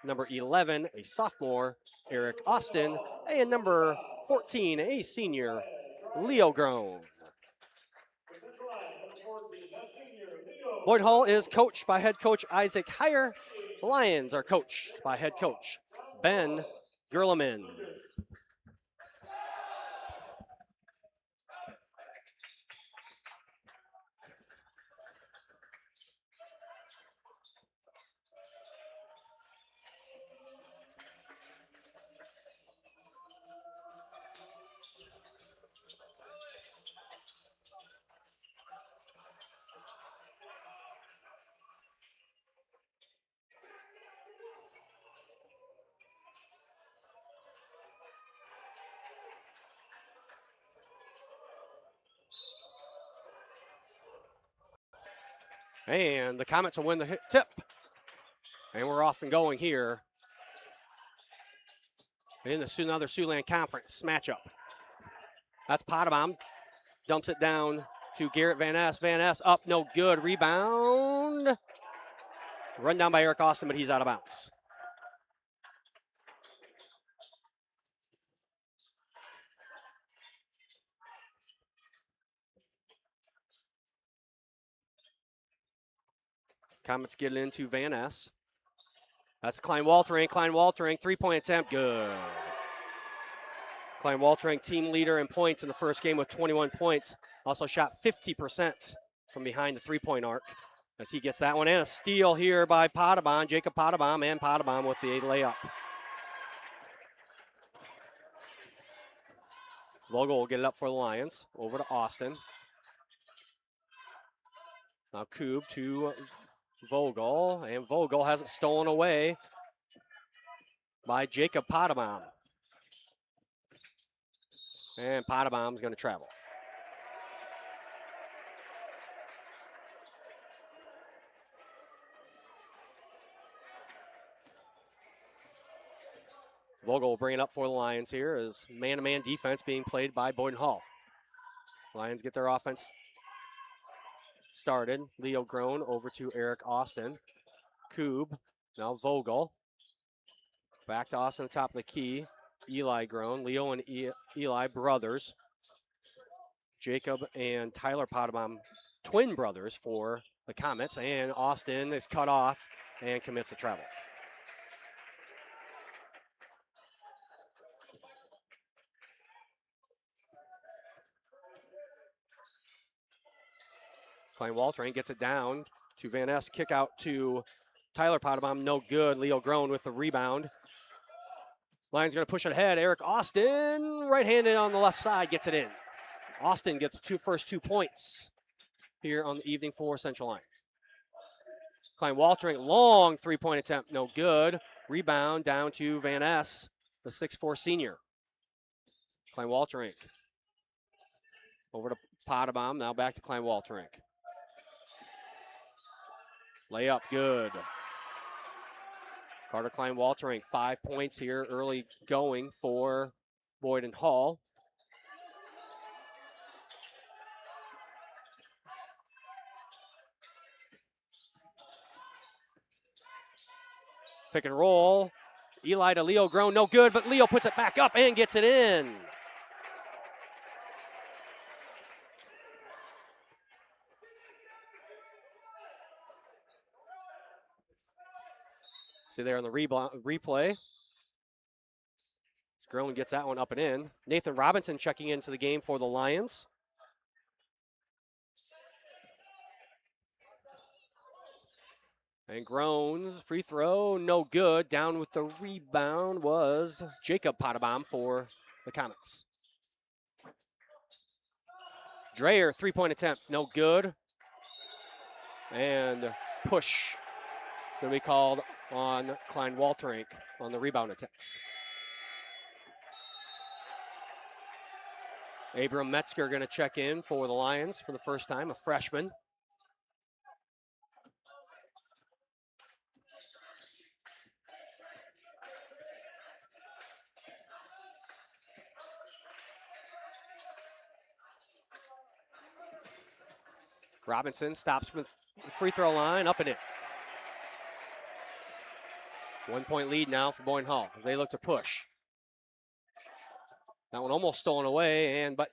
Number 11, a sophomore, Eric Austin. And number 14, a senior, Leo Grown. Boyden-Hull is coached by head coach Isaac Heyer. The Lions are coached by head coach Ben Gerleman. And the Comets will win the tip. And we're off and going here in the another Siouxland Conference matchup. That's Potabom. Dumps it down to Garrett Van Ness. Van Ness up, no good. Rebound. Run down by Eric Austin, but he's out of bounds. Comets get it into Van Ness. That's Klein Waltering. Klein Waltering, three-point attempt, good. Klein Waltering, team leader in points in the first game with 21 points. Also shot 50% from behind the three-point arc as he gets that one. And a steal here by Potabom, Jacob Potabom, and Potabom with the layup. Vogel will get it up for the Lions. Over to Austin. Now Koob to Vogel, and Vogel has it stolen away by Jacob Potabom. And Potabom's going to travel. Vogel will bring it up for the Lions here as man-to-man defense being played by Boyden-Hull. Lions get their offense started. Leo Grown over to Eric Austin. Koob, now Vogel. Back to Austin at the top of the key. Eli Grown, Leo and Eli brothers. Jacob and Tyler Potabom, twin brothers for the Comets. And Austin is cut off and commits a travel. Klein Waltering gets it down to Van Ness. Kick out to Tyler Potabom, no good. Leo Grown with the rebound. Lions going to push it ahead. Eric Austin, right-handed on the left side, gets it in. Austin gets the first 2 points here on the evening for Central Lyon. Klein Waltering, long three-point attempt, no good. Rebound down to Van Ness, the 6'4 senior. Klein Waltering. Over to Potabom, now back to Klein Waltering. Layup, good. Carter Klein Waltering, 5 points here early going for Boyden-Hull. Pick and roll. Eli to Leo Grown, no good, but Leo puts it back up and gets it in. See there on the replay. Grown gets that one up and in. Nathan Robinson checking into the game for the Lions. And Grown's free throw, no good. Down with the rebound was Jacob Potabom for the Comets. Dreyer, three-point attempt, no good. And push going to be called on Klein Waltering on the rebound attempts. Abram Metzger going to check in for the Lions for the first time, a freshman. Robinson stops from the free throw line, up and in. 1 point lead now for Boyden-Hull as they look to push. That one almost stolen away, but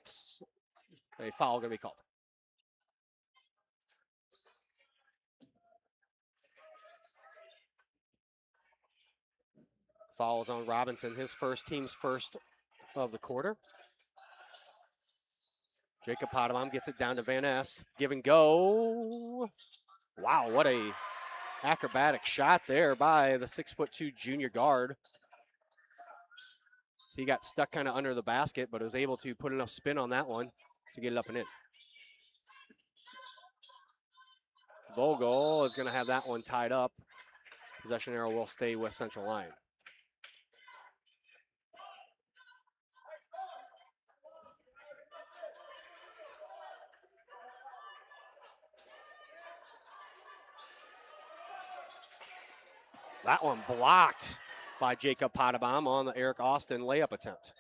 a foul going to be called. Fouls on Robinson, his team's first of the quarter. Jacob Potamam gets it down to Van Ness. Give and go. Wow, what a acrobatic shot there by the 6'2" junior guard. So he got stuck kind of under the basket, but was able to put enough spin on that one to get it up and in. Vogel is going to have that one tied up. Possession arrow will stay with Central Lyon. That one blocked by Jacob Potabom on the Eric Austin layup attempt.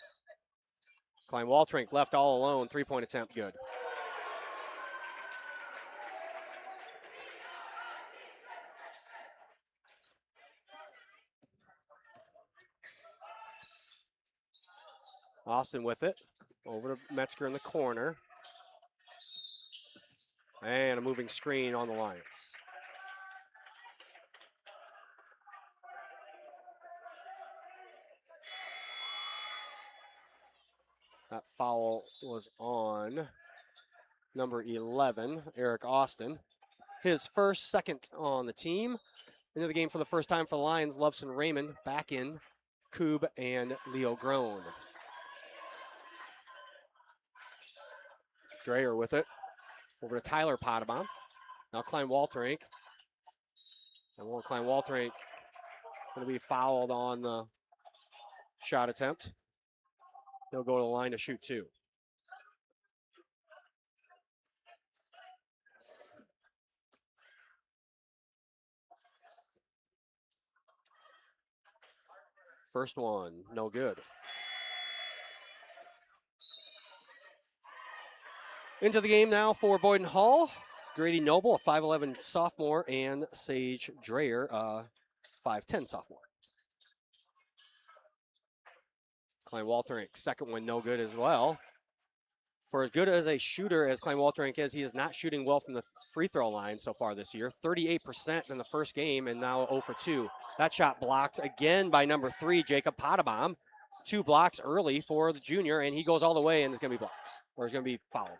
Klein Waltrink left all alone, 3-point attempt, good. Austin with it, over to Metzger in the corner. And a moving screen on the Lions. That foul was on number 11, Eric Austin. His second on the team. Into the game for the first time for the Lions, Loveson Raymond back in, Koob and Leo Groen. Dreyer with it. Over to Tyler Potabom. Now Klein Walterink. And Klein Walterink going to be fouled on the shot attempt. He'll go to the line to shoot 2. First one, no good. Into the game now for Boyden-Hull. Grady Noble, a 5'11" sophomore, and Sage Dreyer, a 5'10" sophomore. Klein Walterink, second one, no good as well. For as good as a shooter as Klein Walterink is, he is not shooting well from the free throw line so far this year. 38% in the first game and now 0 for 2. That shot blocked again by number 3, Jacob Potabom. 2 blocks early for the junior, and he goes all the way and it's going to be blocked, or it's going to be fouled.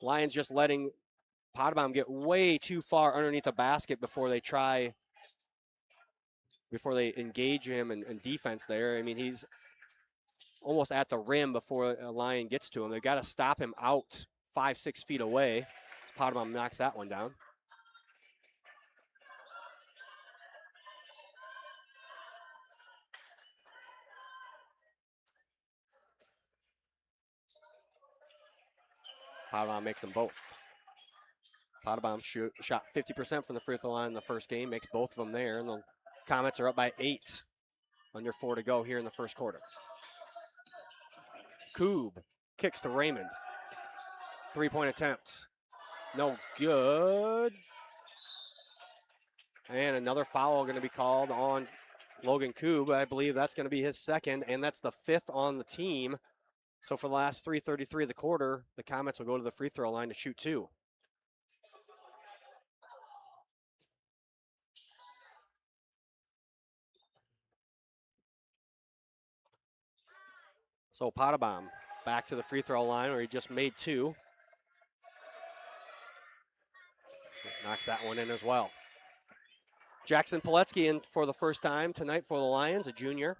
Lions just letting Potabom get way too far underneath the basket before they engage him in defense there. I mean, he's almost at the rim before a Lion gets to him. They've got to stop him out 5-6 feet away. Potabom knocks that one down. Potabom makes them both. Potabom shot 50% from the free throw line in the first game, makes both of them there, and the Comets are up by 8. Under 4 to go here in the first quarter. Koob kicks to Raymond. 3-point attempt. No good. And another foul going to be called on Logan Koob. I believe that's going to be his second, and that's the 5th on the team. So for the last 3:33 of the quarter, the Comets will go to the free throw line to shoot 2. So Potabom back to the free throw line where he just made 2. Knocks that one in as well. Jackson Piletsky in for the first time tonight for the Lions, a junior.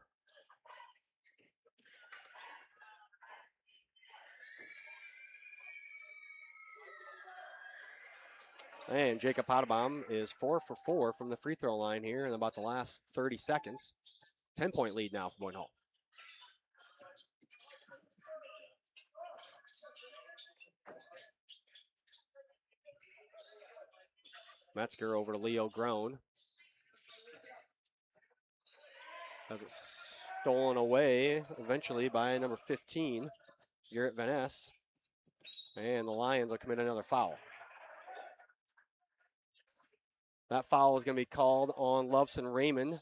And Jacob Potabom is 4 for 4 from the free throw line here in about the last 30 seconds. 10-point lead now for Boyden-Hull. Metzger over to Leo Groen. Has it stolen away eventually by number 15, Garrett Van Ness. And the Lions will commit another foul. That foul is going to be called on Loveson Raymond.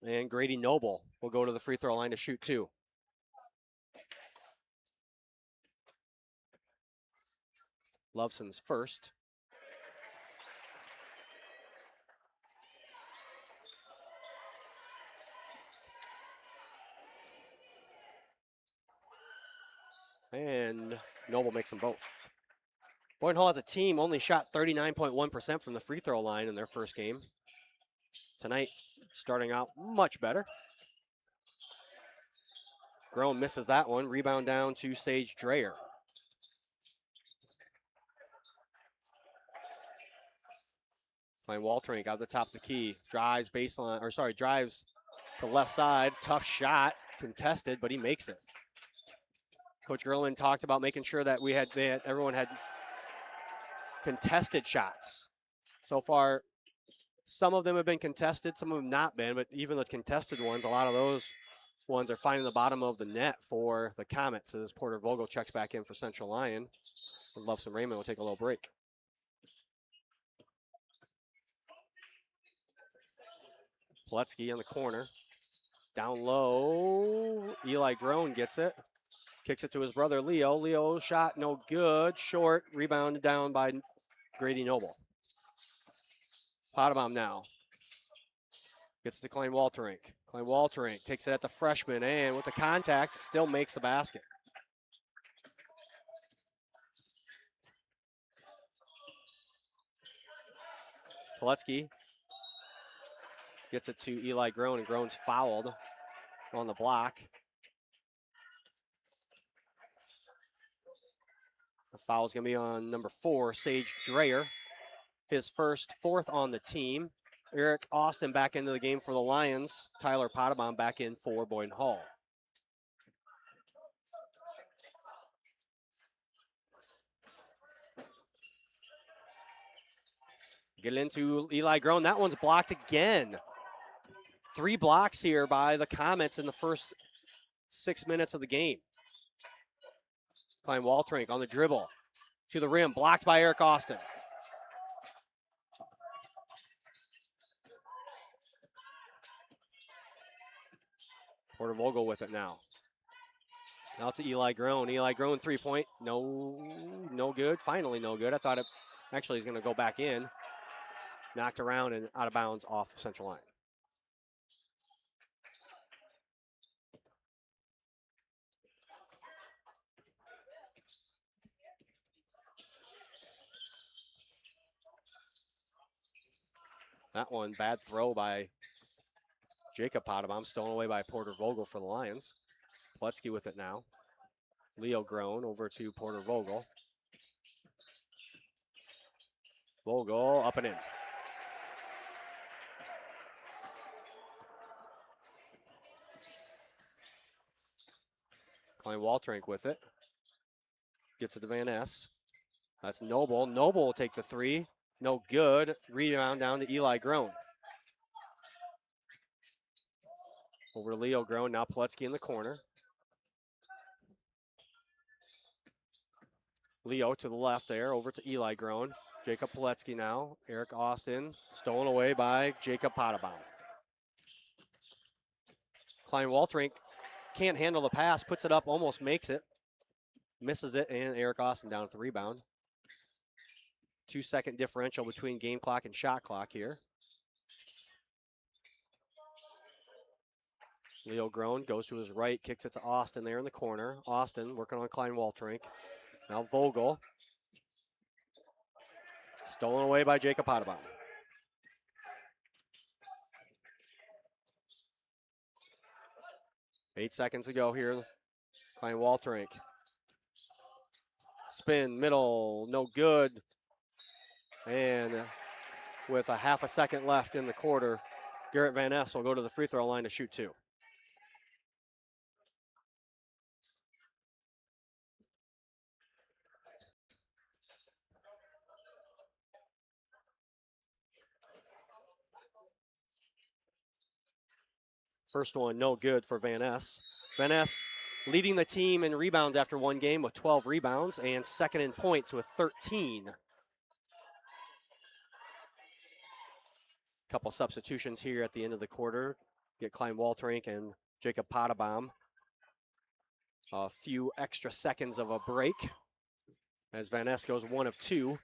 And Grady Noble will go to the free throw line to shoot 2. Loveson's first. And Noble makes them both. Boyden-Hull as a team only shot 39.1% from the free throw line in their first game. Tonight, starting out much better. Grown misses that one. Rebound down to Sage Dreyer. Playing Walterink out the top of the key. Drives baseline, or sorry, drives to the left side. Tough shot, contested, but he makes it. Coach Gerlin talked about making sure that everyone had contested shots. So far, some of them have been contested, some of them not been, but even the contested ones, a lot of those ones are finding the bottom of the net for the Comets as Porter Vogel checks back in for Central Lyon. And Loveson Raymond will take a little break. Pletsky on the corner. Down low, Eli Groen gets it. Kicks it to his brother Leo. Leo shot no good. Short, rebounded down by Grady Noble. Potabom now. Gets to Klein Walterink. Klein Walterink takes it at the freshman, and with the contact, still makes the basket. Pletsky gets it to Eli Groen, and Groen's fouled on the block. The foul's going to be on number 4, Sage Dreyer. His first, 4th on the team. Eric Austin back into the game for the Lions. Tyler Potabom back in for Boyden-Hull. Get into Eli Groen. That one's blocked again. 3 blocks here by the Comets in the first 6 minutes of the game. Klein Walterink on the dribble. To the rim. Blocked by Eric Austin. Porter Vogel with it now. Now to Eli Groen. Eli Groen 3-point. No good. Finally no good. I thought it actually is going to go back in. Knocked around and out of bounds off Central Line. That one, bad throw by Jacob Potabom, stolen away by Porter Vogel for the Lions. Pletsky with it now. Leo Groen over to Porter Vogel. Vogel up and in. Klein Walterink with it. Gets it to Van Ness. That's Noble. Noble will take the 3. No good. Rebound down to Eli Groen. Over to Leo Groen. Now Pletsky in the corner. Leo to the left there. Over to Eli Groen. Jacob Pletsky now. Eric Austin. Stolen away by Jacob Potabom. Klein Walterink can't handle the pass. Puts it up. Almost makes it. Misses it. And Eric Austin down at the rebound. 2-second differential between game clock and shot clock here. Leo Groen goes to his right, kicks it to Austin there in the corner. Austin working on Klein Walterink. Now Vogel. Stolen away by Jacob Potabom. Eight seconds to go here. Klein Walterink. Spin, middle, no good. And with a half a second left in the quarter, Garrett Van Ness will go to the free throw line to shoot 2. First one, no good for Van Ness. Van Ness leading the team in rebounds after one game with 12 rebounds and second in points with 13. Couple substitutions here at the end of the quarter. get Klein Walterink and Jacob Potabom a few extra seconds of a break as Van Ness goes 1 of 2.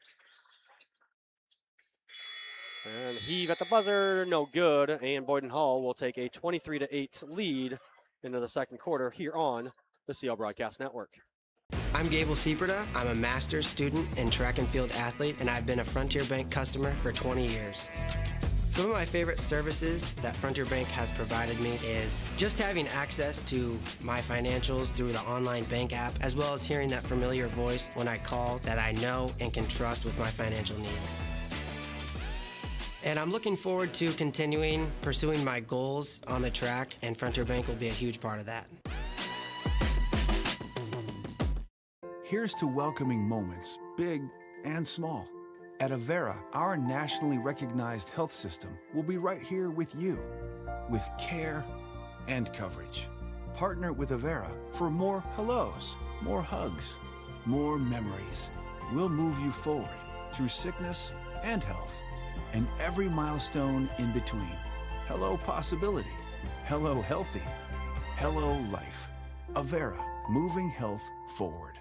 And heave at the buzzer, no good. And Boyden-Hull will take a 23-8 lead into the second quarter here on the CL Broadcast Network. I'm Gable Sieperda. I'm a master's student and track and field athlete, and I've been a Frontier Bank customer for 20 years. Some of my favorite services that Frontier Bank has provided me is just having access to my financials through the online bank app, as well as hearing that familiar voice when I call that I know and can trust with my financial needs. And I'm looking forward to continuing pursuing my goals on the track, and Frontier Bank will be a huge part of that. Here's to welcoming moments, big and small. At Avera, our nationally recognized health system will be right here with you, with care and coverage. Partner with Avera for more hellos, more hugs, more memories. We'll move you forward through sickness and health, and every milestone in between. Hello possibility, hello healthy, hello life. Avera, moving health forward.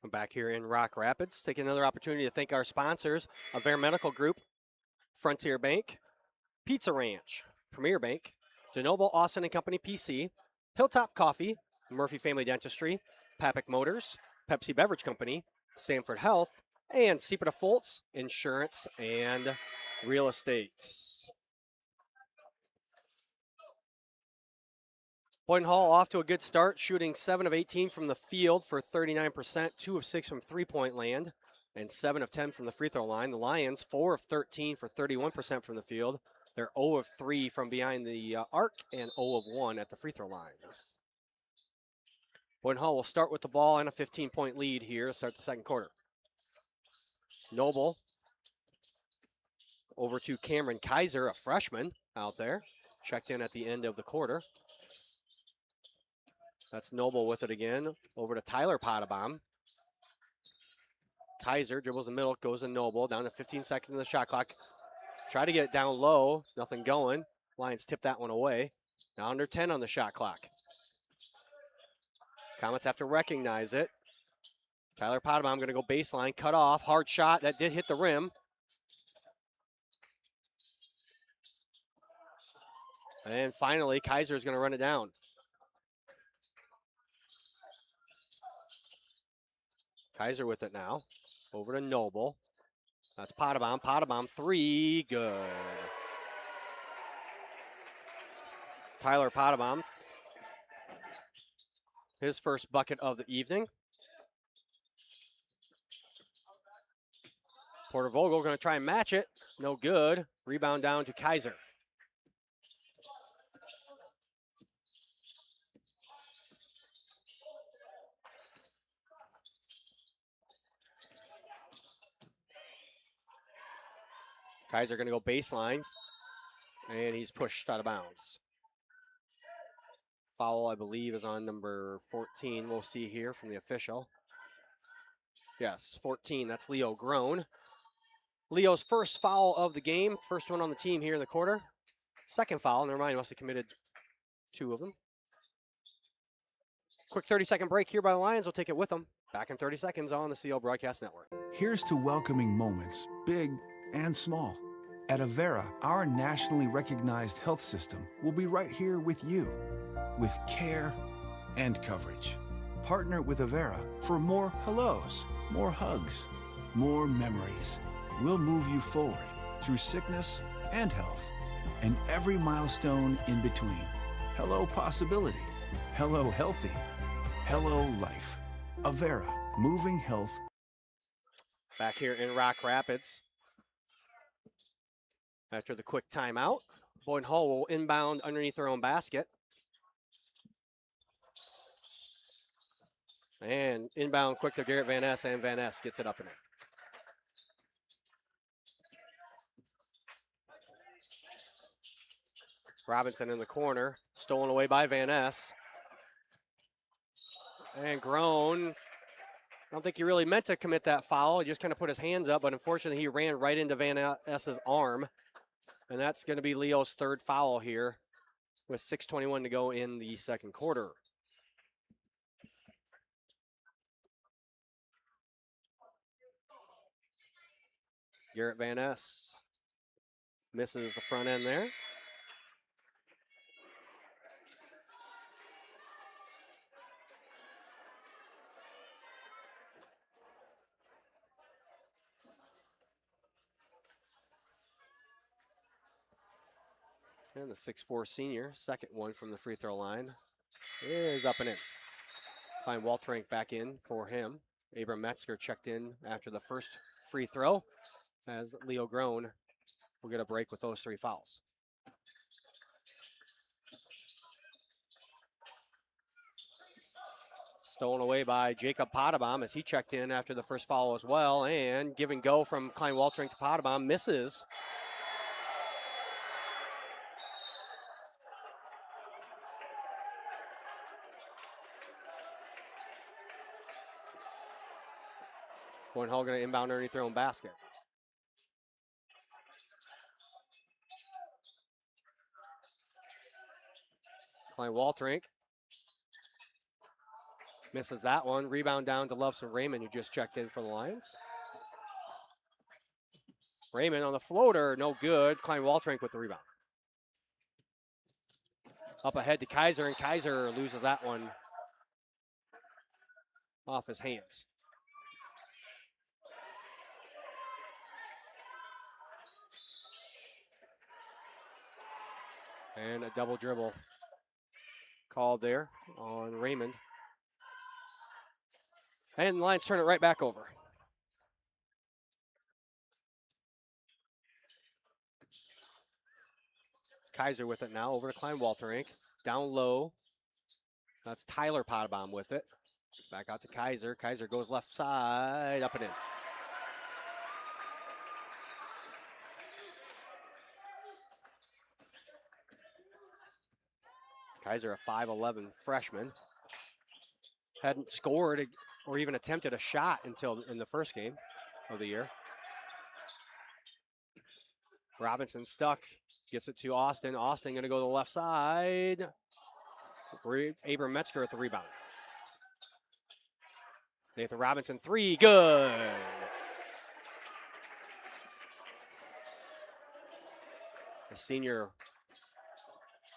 I'm back here in Rock Rapids. Take another opportunity to thank our sponsors, Avera Medical Group, Frontier Bank, Pizza Ranch, Premier Bank, DeNoble Austin & Company PC, Hilltop Coffee, Murphy Family Dentistry, Papick Motors, Pepsi Beverage Company, Sanford Health, and Sieperda Foltz Insurance and Real Estates. Boyden-Hull off to a good start, shooting 7 of 18 from the field for 39%, 2 of 6 from three-point land, and 7 of 10 from the free throw line. The Lions, 4 of 13 for 31% from the field. They're 0 of 3 from behind the arc and 0 of 1 at the free throw line. Boyden-Hull will start with the ball and a 15-point lead here to start the second quarter. Noble over to Cameron Kaiser, a freshman out there. Checked in at the end of the quarter. That's Noble with it again. Over to Tyler Potabom. Kaiser dribbles the middle, goes to Noble. Down to 15 seconds in the shot clock. Try to get it down low. Nothing going. Lions tip that one away. Now under 10 on the shot clock. Comets have to recognize it. Tyler Potabom going to go baseline. Cut off. Hard shot. That did hit the rim. And finally, Kaiser is going to run it down. Kaiser with it now. Over to Noble. That's Potabom. Potabom, 3, good. Tyler Potabom. His first bucket of the evening. Porter Vogel going to try and match it. No good. Rebound down to Kaiser. Kaiser going to go baseline, and he's pushed out of bounds. Foul, I believe, is on number 14. We'll see here from the official. Yes, 14, that's Leo Groen. Leo's first foul of the game, first one on the team here in the quarter. Second foul, never mind, he must have committed 2 of them. Quick 30-second break here by the Lions. We'll take it with them. Back in 30 seconds on the CL Broadcast Network. Here's to welcoming moments, big and small. At Avera, our nationally recognized health system will be right here with you, with care and coverage. Partner with Avera for more hellos, more hugs, more memories. We'll move you forward through sickness and health, and every milestone in between. Hello possibility, hello healthy, hello life. Avera, moving health. Back here in Rock Rapids. After the quick timeout, Boyden-Hull will inbound underneath their own basket. And inbound quick to Garrett Van Ness, and Van Ness gets it up in it. Robinson in the corner, stolen away by Van Ness. And Groen I don't think he really meant to commit that foul. He just kind of put his hands up, but unfortunately he ran right into Van Ness's arm. And that's going to be Leo's third foul here with 6:21 to go in the second quarter. Garrett Van Ness misses the front end there. And the 6'4" senior, second one from the free throw line, is up and in. Klein Walterink back in for him. Abram Metzger checked in after the first free throw as Leo Groen will get a break with those 3 fouls. Stolen away by Jacob Potabom as he checked in after the first foul as well. And give and go from Klein Walterink to Potabom, misses. Boyden-Hull going to inbound underneath their own basket. Klein Walterink misses that one. Rebound down to Loveson Raymond, who just checked in for the Lions. Raymond on the floater, no good. Klein Walterink with the rebound. Up ahead to Kaiser, and Kaiser loses that one off his hands. And a double dribble called there on Raymond. And the Lions turn it right back over. Kaiser with it now, over to Klein Walterink. Down low. That's Tyler Potabom with it. Back out to Kaiser. Kaiser goes left side, up and in. Kaiser, a 5'11" freshman. Hadn't scored or even attempted a shot until in the first game of the year. Robinson stuck, gets it to Austin. Austin going to go to the left side. Abram Metzger at the rebound. Nathan Robinson, 3, good. The senior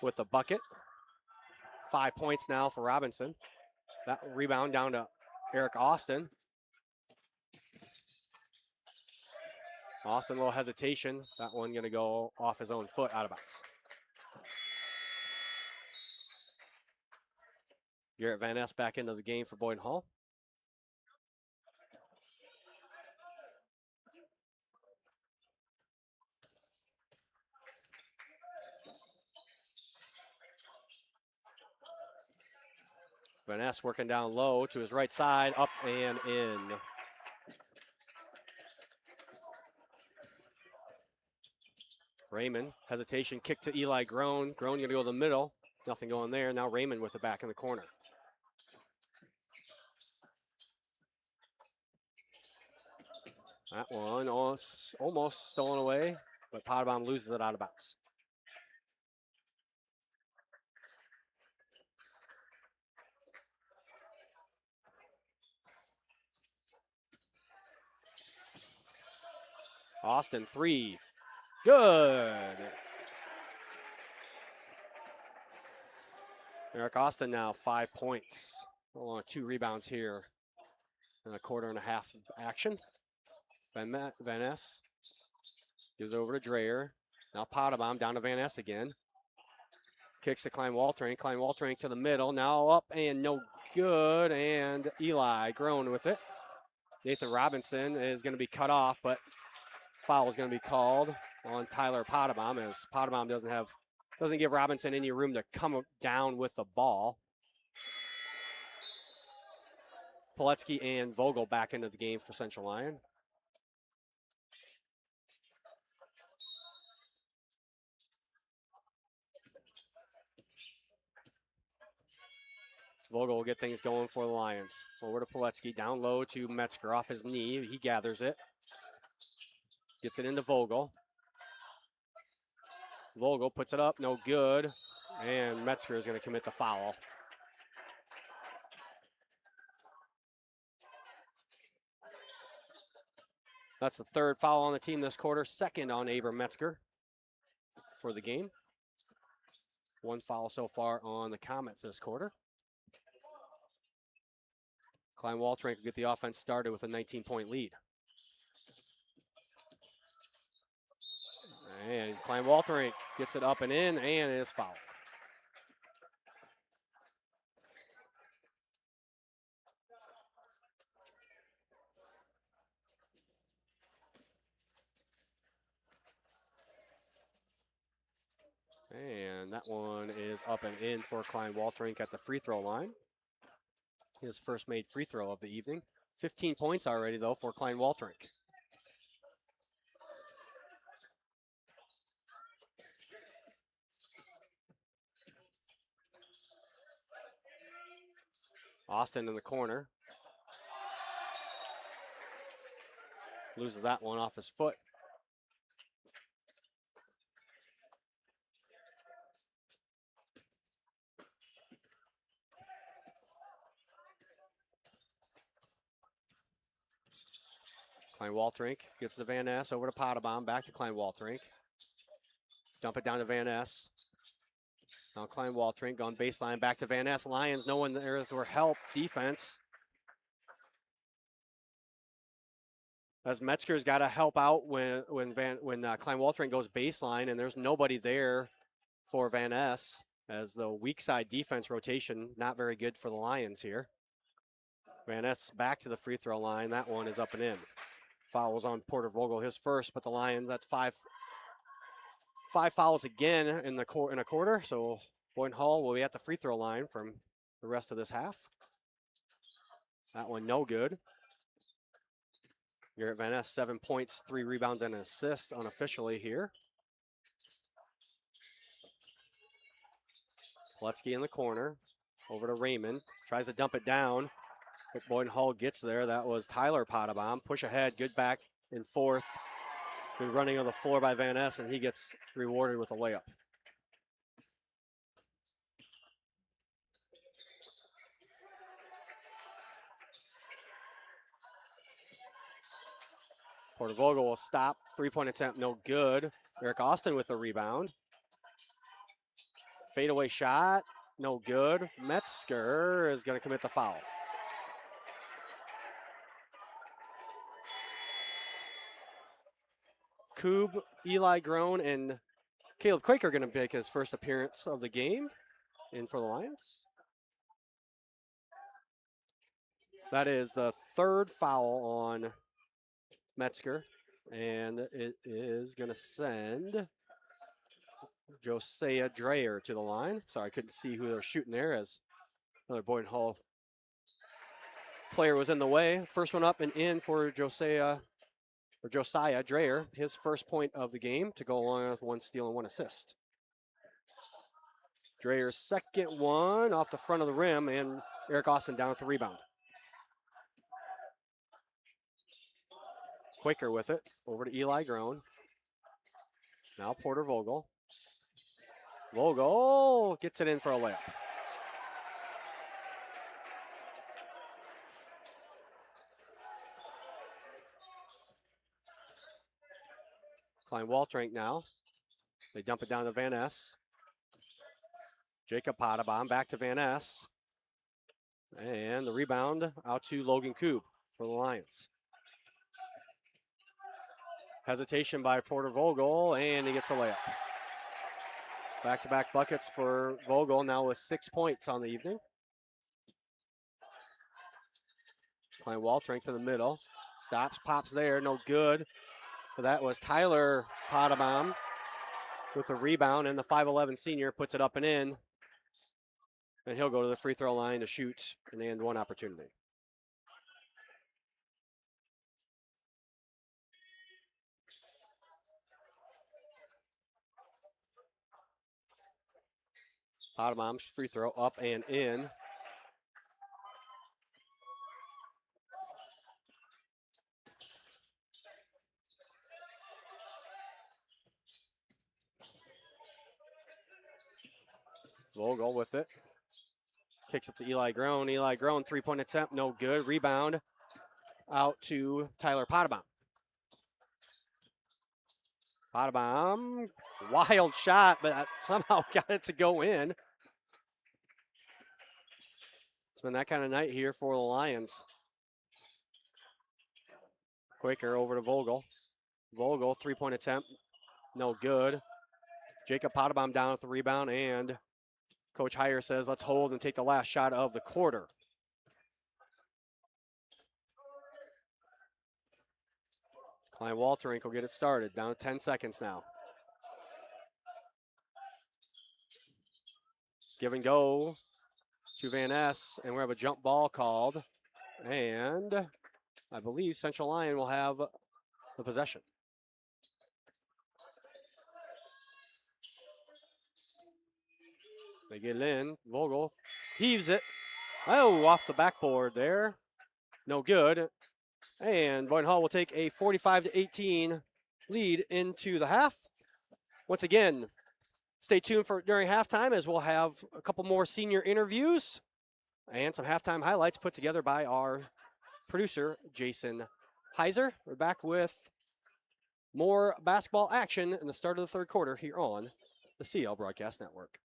with the bucket. 5 points now for Robinson. That rebound down to Eric Austin. Austin, a little hesitation. That one going to go off his own foot, out of bounds. Garrett Van Ness back into the game for Boyden-Hull. Van Ness working down low to his right side, up and in. Raymond, hesitation, kick to Eli Groen. Groen going to go to the middle. Nothing going there. Now Raymond with it back in the corner. That one almost stolen away, but Potabom loses it out of bounds. Austin, 3. Good. Eric Austin now 5 points. Along 2 rebounds here in a quarter and a half of action. Van Ness gives over to Dreyer. Now Potabom down to Van Ness again. Kicks to Klein Walterink. Klein Walterink to the middle. Now up and no good. And Eli Groen with it. Nathan Robinson is going to be cut off, but foul is going to be called on Tyler Potabom, as Potabom doesn't give Robinson any room to come down with the ball. Poletsky and Vogel back into the game for Central Lyon. Vogel will get things going for the Lions. Over to Pilecki, down low to Metzger off his knee. He gathers it. Gets it into Vogel. Vogel puts it up, no good. And Metzger is going to commit the foul. That's the third foul on the team this quarter, second on Abram Metzger for the game. One foul so far on the Comets this quarter. Klein Walterink will get the offense started with a 19-point lead. And Klein Walterink gets it up and in, and it is fouled. And that one is up and in for Klein Walterink at the free throw line. His first made free throw of the evening. 15 points already, though, for Klein Walterink. Austin in the corner. Loses that one off his foot. Klein Walterink gets to Van Ness, over to Potabom, back to Klein Walterink. Dump it down to Van Ness. Now Klein Walterink going baseline, back to Van Ness. Lions, no one there for help. Defense. As Metzger's got to help out when Klein Walterink goes baseline, and there's nobody there for Van Ness, as the weak side defense rotation not very good for the Lions here. Van Ness back to the free throw line. That one is up and in. Fouls on Porter Vogel, his first, but the Lions, that's five fouls again in a quarter. So Boyden-Hull will be at the free throw line from the rest of this half. That one no good. Garrett Van Ness, 7 points, 3 rebounds, and an assist unofficially here. Pilecki in the corner, over to Raymond, tries to dump it down. But Boyden-Hull gets there. That was Tyler Potabom. Push ahead, good back and forth. Good running of the floor by Van Ness, and he gets rewarded with a layup. Porter Vogel will stop. 3-point attempt, no good. Eric Austin with the rebound. Fadeaway shot, no good. Metzger is going to commit the foul. Koob, Eli Groen, and Caleb Quaker are going to make his first appearance of the game in for the Lions. That is the third foul on Metzger, and it is going to send Josiah Dreyer to the line. Sorry, I couldn't see who they were shooting there, as another Boyden-Hull player was in the way. First one up and in for Josiah Dreyer, his first point of the game, to go along with 1 steal and 1 assist. Dreyer's second one off the front of the rim, and Eric Austin down with the rebound. Quaker with it, over to Eli Groen. Now Porter Vogel. Vogel gets it in for a layup. Klein Walterink now. They dump it down to Van Ness. Jacob Potabom back to Van Ness. And the rebound out to Logan Koob for the Lions. Hesitation by Porter Vogel, and he gets a layup. Back-to-back buckets for Vogel, now with 6 points on the evening. Klein Walterink to the middle. Stops, pops there, no good. But that was Tyler Potabom with the rebound, and the 5'11 senior puts it up and in. And he'll go to the free throw line to shoot an and one opportunity. Potabom's free throw up and in. Vogel with it. Kicks it to Eli Groen. Eli Groen, three-point attempt, no good. Rebound out to Tyler Potabom. Potabom, wild shot, but somehow got it to go in. It's been that kind of night here for the Lions. Quaker over to Vogel. Vogel, three-point attempt, no good. Jacob Potabom down with the rebound, and Coach Heyer says, let's hold and take the last shot of the quarter. Klein Walterink will get it started. Down to 10 seconds now. Give and go to Van Ness, and we have a jump ball called. And I believe Central Lyon will have the possession. They get it in. Vogel heaves it. Oh, off the backboard there. No good. And Boyden-Hull will take a 45-18 lead into the half. Once again, stay tuned for during halftime as we'll have a couple more senior interviews and some halftime highlights put together by our producer, Jason Heiser. We're back with more basketball action in the start of the third quarter here on the CL Broadcast Network.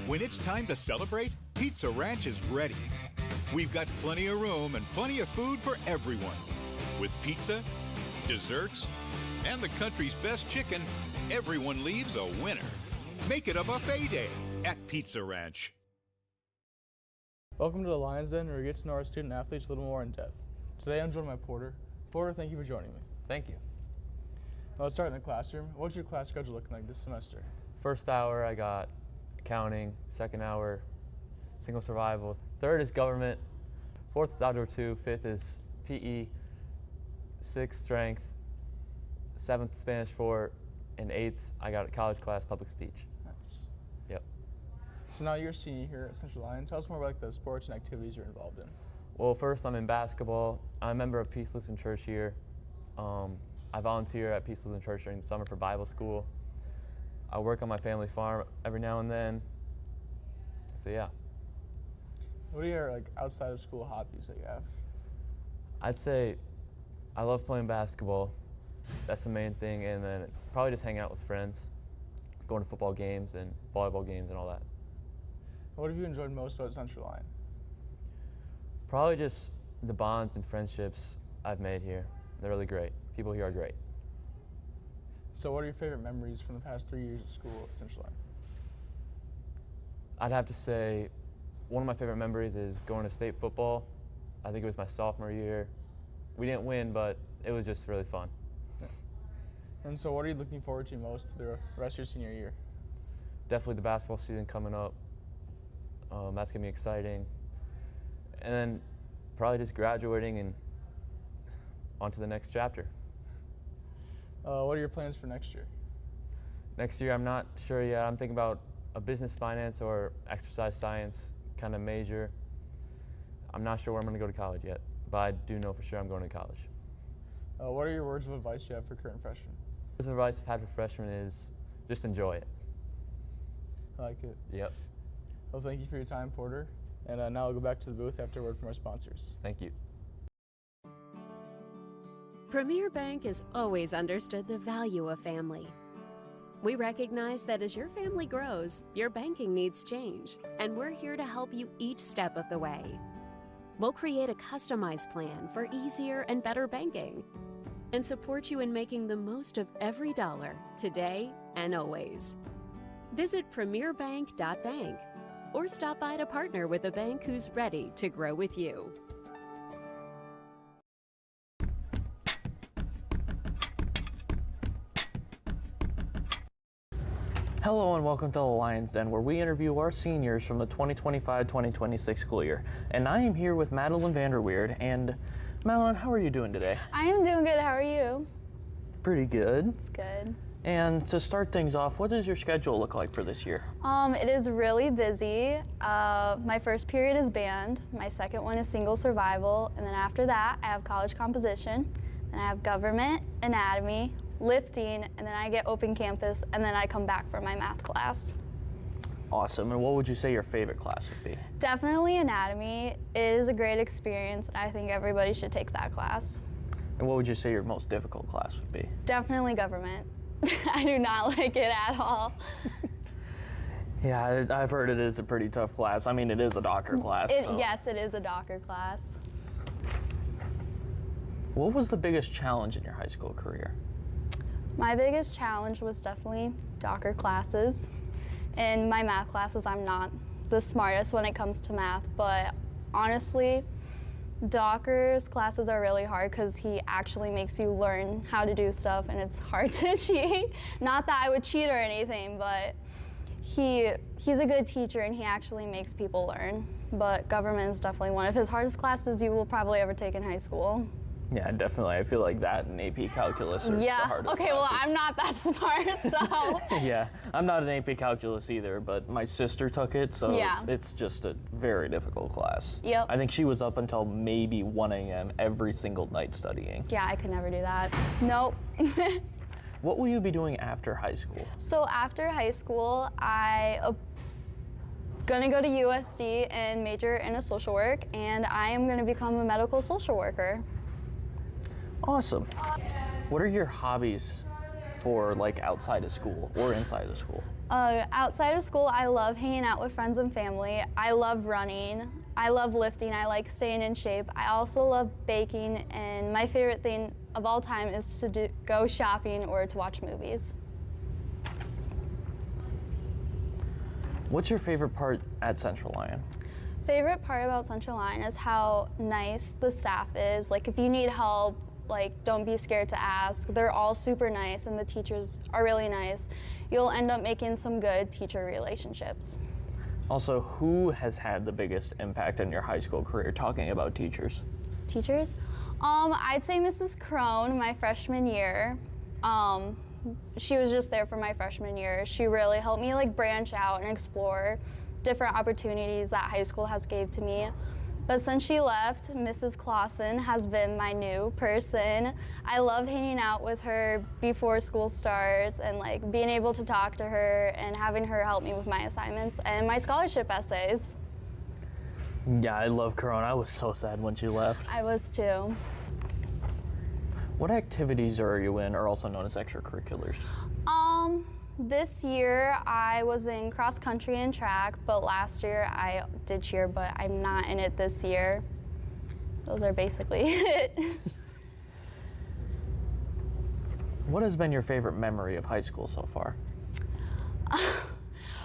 When it's time to celebrate, Pizza Ranch is ready. We've got plenty of room and plenty of food for everyone. With pizza, desserts, and the country's best chicken, everyone leaves a winner. Make it a buffet day at Pizza Ranch. Welcome to the Lions Den, where we get to know our student athletes a little more in depth. Today I'm joined by Porter. Porter, thank you for joining me. Thank you. Now let's start in the classroom. What's your class schedule looking like this semester? First hour I got accounting, second hour single survival, third is government, fourth is outdoor 2, fifth is PE, sixth strength, seventh Spanish 4, and eighth I got a college class public speech. Nice. Yep. So now you're a senior here at Central Lyon. Tell us more about like, the sports and activities you're involved in. Well, first I'm in basketball. I'm a member of Peace Lutheran Church here. I volunteer at Peace Lutheran Church during the summer for Bible school. I work on my family farm every now and then. So yeah. What are your like outside of school hobbies that you have? I'd say I love playing basketball. That's the main thing, and then probably just hanging out with friends, going to football games and volleyball games and all that. What have you enjoyed most about Central Lyon? Probably just the bonds and friendships I've made here. They're really great. People here are great. So what are your favorite memories from the past 3 years of school at Central Lyon? I'd have to say one of my favorite memories is going to state football. I think it was my sophomore year. We didn't win, but it was just really fun. Yeah. And so what are you looking forward to most the rest of your senior year? Definitely the basketball season coming up. That's going to be exciting. And then probably just graduating and on to the next chapter. What are your plans for next year? Next year, I'm not sure yet. I'm thinking about a business finance or exercise science kind of major. I'm not sure where I'm going to go to college yet, but I do know for sure I'm going to college. What are your words of advice you have for current freshmen? Words of advice I've had for freshmen is just enjoy it. I like it. Yep. Well, thank you for your time, Porter. And now I'll go back to the booth after a word from our sponsors. Thank you. Premier Bank has always understood the value of family. We recognize that as your family grows, your banking needs change, and we're here to help you each step of the way. We'll create a customized plan for easier and better banking and support you in making the most of every dollar today and always. Visit premierbank.bank or stop by to partner with a bank who's ready to grow with you. Hello and welcome to the Lions Den, where we interview our seniors from the 2025-2026 school year. And I am here with Madeline Vanderweerd. And Madeline, how are you doing today? I am doing good. How are you? Pretty good. It's good. And to start things off, what does your schedule look like for this year? It is really busy. My first period is band, my second one is single survival, and then after that I have college composition, then I have government, anatomy, lifting, and then I get open campus, and then I come back for my math class. Awesome. And what would you say your favorite class would be? Definitely anatomy. It is a great experience, and I think everybody should take that class. And what would you say your most difficult class would be? Definitely government. I do not like it at all. Yeah, I've heard it is a pretty tough class. I mean, it is a Docker class. So. Yes, it is a Docker class. What was the biggest challenge in your high school career? My biggest challenge was definitely Docker classes. In my math classes, I'm not the smartest when it comes to math, but honestly, Docker's classes are really hard because he actually makes you learn how to do stuff, and it's hard to cheat. Not that I would cheat or anything, but he's a good teacher and he actually makes people learn. But government is definitely one of his hardest classes you will probably ever take in high school. Yeah, definitely. I feel like that and AP Calculus are the hardest okay, well, classes. I'm not that smart, so. Yeah, I'm not an AP Calculus either, but my sister took it, so Yeah. it's just a very difficult class. Yep. I think she was up until maybe 1 a.m. every single night studying. Yeah, I could never do that. Nope. What will you be doing after high school? So after high school, gonna go to USD and major in a social work, and I am gonna become a medical social worker. Awesome. What are your hobbies for like outside of school or inside of school? Outside of school, I love hanging out with friends and family. I love running. I love lifting. I like staying in shape. I also love baking, and my favorite thing of all time is to go shopping or to watch movies. What's your favorite part at Central Lyon? Favorite part about Central Lyon is how nice the staff is. Like, if you need help, like, don't be scared to ask. They're all super nice, and the teachers are really nice. You'll end up making some good teacher relationships. Also, who has had the biggest impact in your high school career, talking about teachers? Teachers? I'd say Mrs. Crone, my freshman year. She was just there for my freshman year. She really helped me like branch out and explore different opportunities that high school has gave to me. But since she left, Mrs. Clausen has been my new person. I love hanging out with her before school starts and like being able to talk to her and having her help me with my assignments and my scholarship essays. Yeah, I love Corona. I was so sad when she left. I was too. What activities are you in, or also known as extracurriculars? This year I was in cross country and track, but last year I did cheer, but I'm not in it this year. Those are basically it. What has been your favorite memory of high school so far?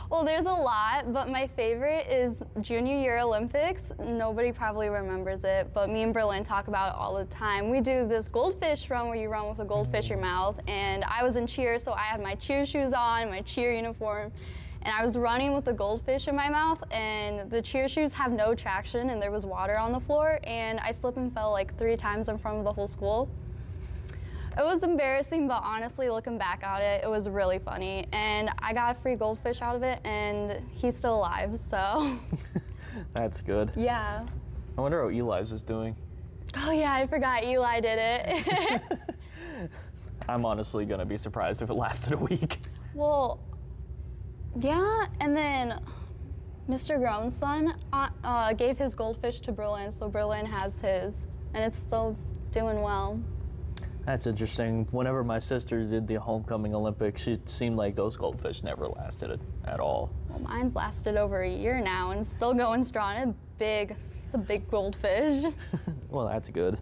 Well, there's a lot, but my favorite is junior year Olympics. Nobody probably remembers it, but me and Berlin talk about it all the time. We do this goldfish run where you run with a goldfish in your mouth, and I was in cheer, so I had my cheer shoes on, my cheer uniform, and I was running with the goldfish in my mouth, and the cheer shoes have no traction, and there was water on the floor, and I slipped and fell like 3 times in front of the whole school. It was embarrassing, but honestly, looking back at it, it was really funny. And I got a free goldfish out of it, and he's still alive, so. That's good. Yeah. I wonder how Eli's is doing. Oh yeah, I forgot Eli did it. I'm honestly gonna be surprised if it lasted a week. Well, yeah, and then Mr. Grown's son gave his goldfish to Berlin, so Berlin has his, and it's still doing well. That's interesting. Whenever my sister did the homecoming Olympics, it seemed like those goldfish never lasted at all. Well, mine's lasted over a year now and still going strong. It's a big goldfish. Well, that's good.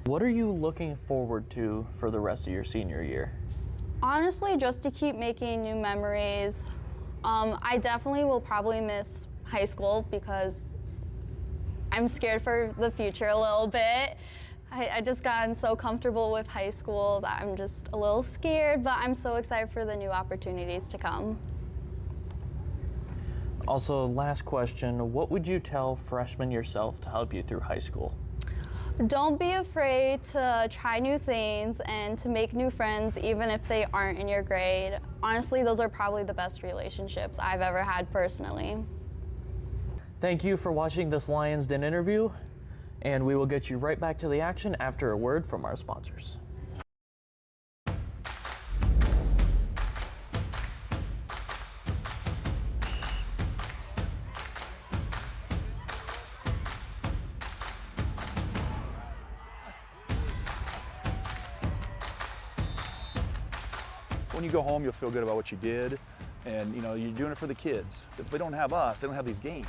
What are you looking forward to for the rest of your senior year? Honestly, just to keep making new memories. I definitely will probably miss high school because I'm scared for the future a little bit. I just gotten so comfortable with high school that I'm just a little scared, but I'm so excited for the new opportunities to come. Also, last question, what would you tell freshman yourself to help you through high school? Don't be afraid to try new things and to make new friends even if they aren't in your grade. Honestly, those are probably the best relationships I've ever had personally. Thank you for watching this Lions Den interview, and we will get you right back to the action after a word from our sponsors. When you go home, you'll feel good about what you did, and you know, you're doing it for the kids. If they don't have us, they don't have these games.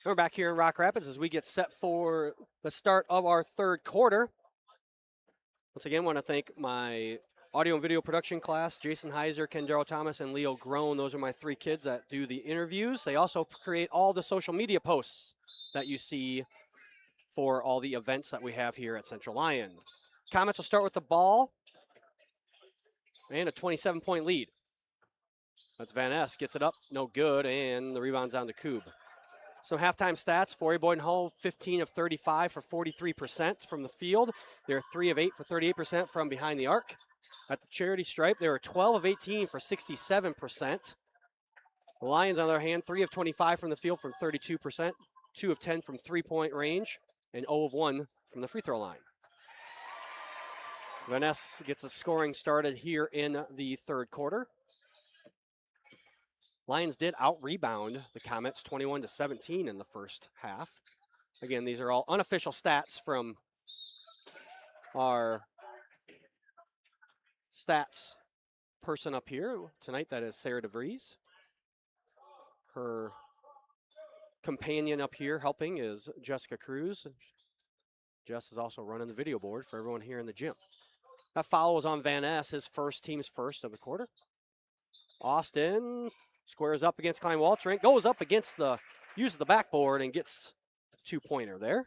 We're back here in Rock Rapids as we get set for the start of our third quarter. Once again, I want to thank my audio and video production class, Jason Heiser, Ken Darrell Thomas, and Leo Groen. Those are my three kids that do the interviews. They also create all the social media posts that you see for all the events that we have here at Central Lyon. Comets will start with the ball and a 27-point lead. That's Van Ness, gets it up, no good, and the rebound's down to Koob. Some halftime stats for you. Boyden-Hull, 15 of 35 for 43% from the field. They're 3 of 8 for 38% from behind the arc. At the charity stripe, they were 12 of 18 for 67%. The Lions, on the other hand, 3 of 25 from the field for 32%, 2 of 10 from three-point range, and 0 of 1 from the free throw line. Van Ness gets the scoring started here in the third quarter. Lions did out-rebound the Comets 21-17 in the first half. Again, these are all unofficial stats from our stats person up here tonight. That is Sarah DeVries. Her companion up here helping is Jessica Cruz. Jess is also running the video board for everyone here in the gym. That foul was on Van Ness, his team's first of the quarter. Austin squares up against Klein Waltrink, goes up against uses the backboard and gets a two-pointer there.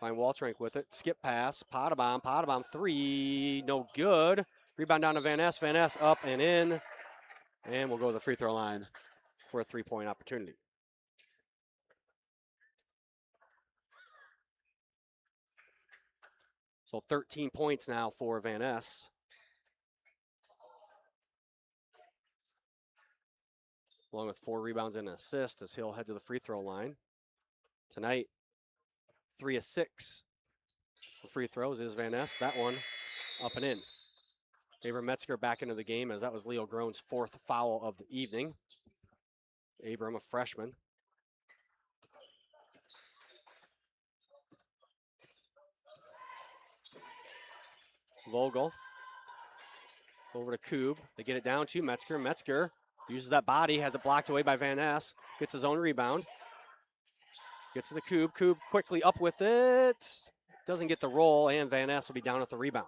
Klein Waltrink with it, skip pass, Potabom three, no good. Rebound down to Van Ness up and in, and we'll go to the free throw line for a three-point opportunity. So 13 points now for Van Ness. Along with 4 rebounds and an assist as he'll head to the free throw line. Tonight, 3 of 6 for free throws is Van Ness. That one up and in. Abram Metzger back into the game as that was Leo Groen's 4th foul of the evening. Abram, a freshman. Vogel over to Koob. They get it down to Metzger. Metzger uses that body, has it blocked away by Van Ness. Gets his own rebound. Gets to the Koob. Koob quickly up with it. Doesn't get the roll, and Van Ness will be down at the rebound.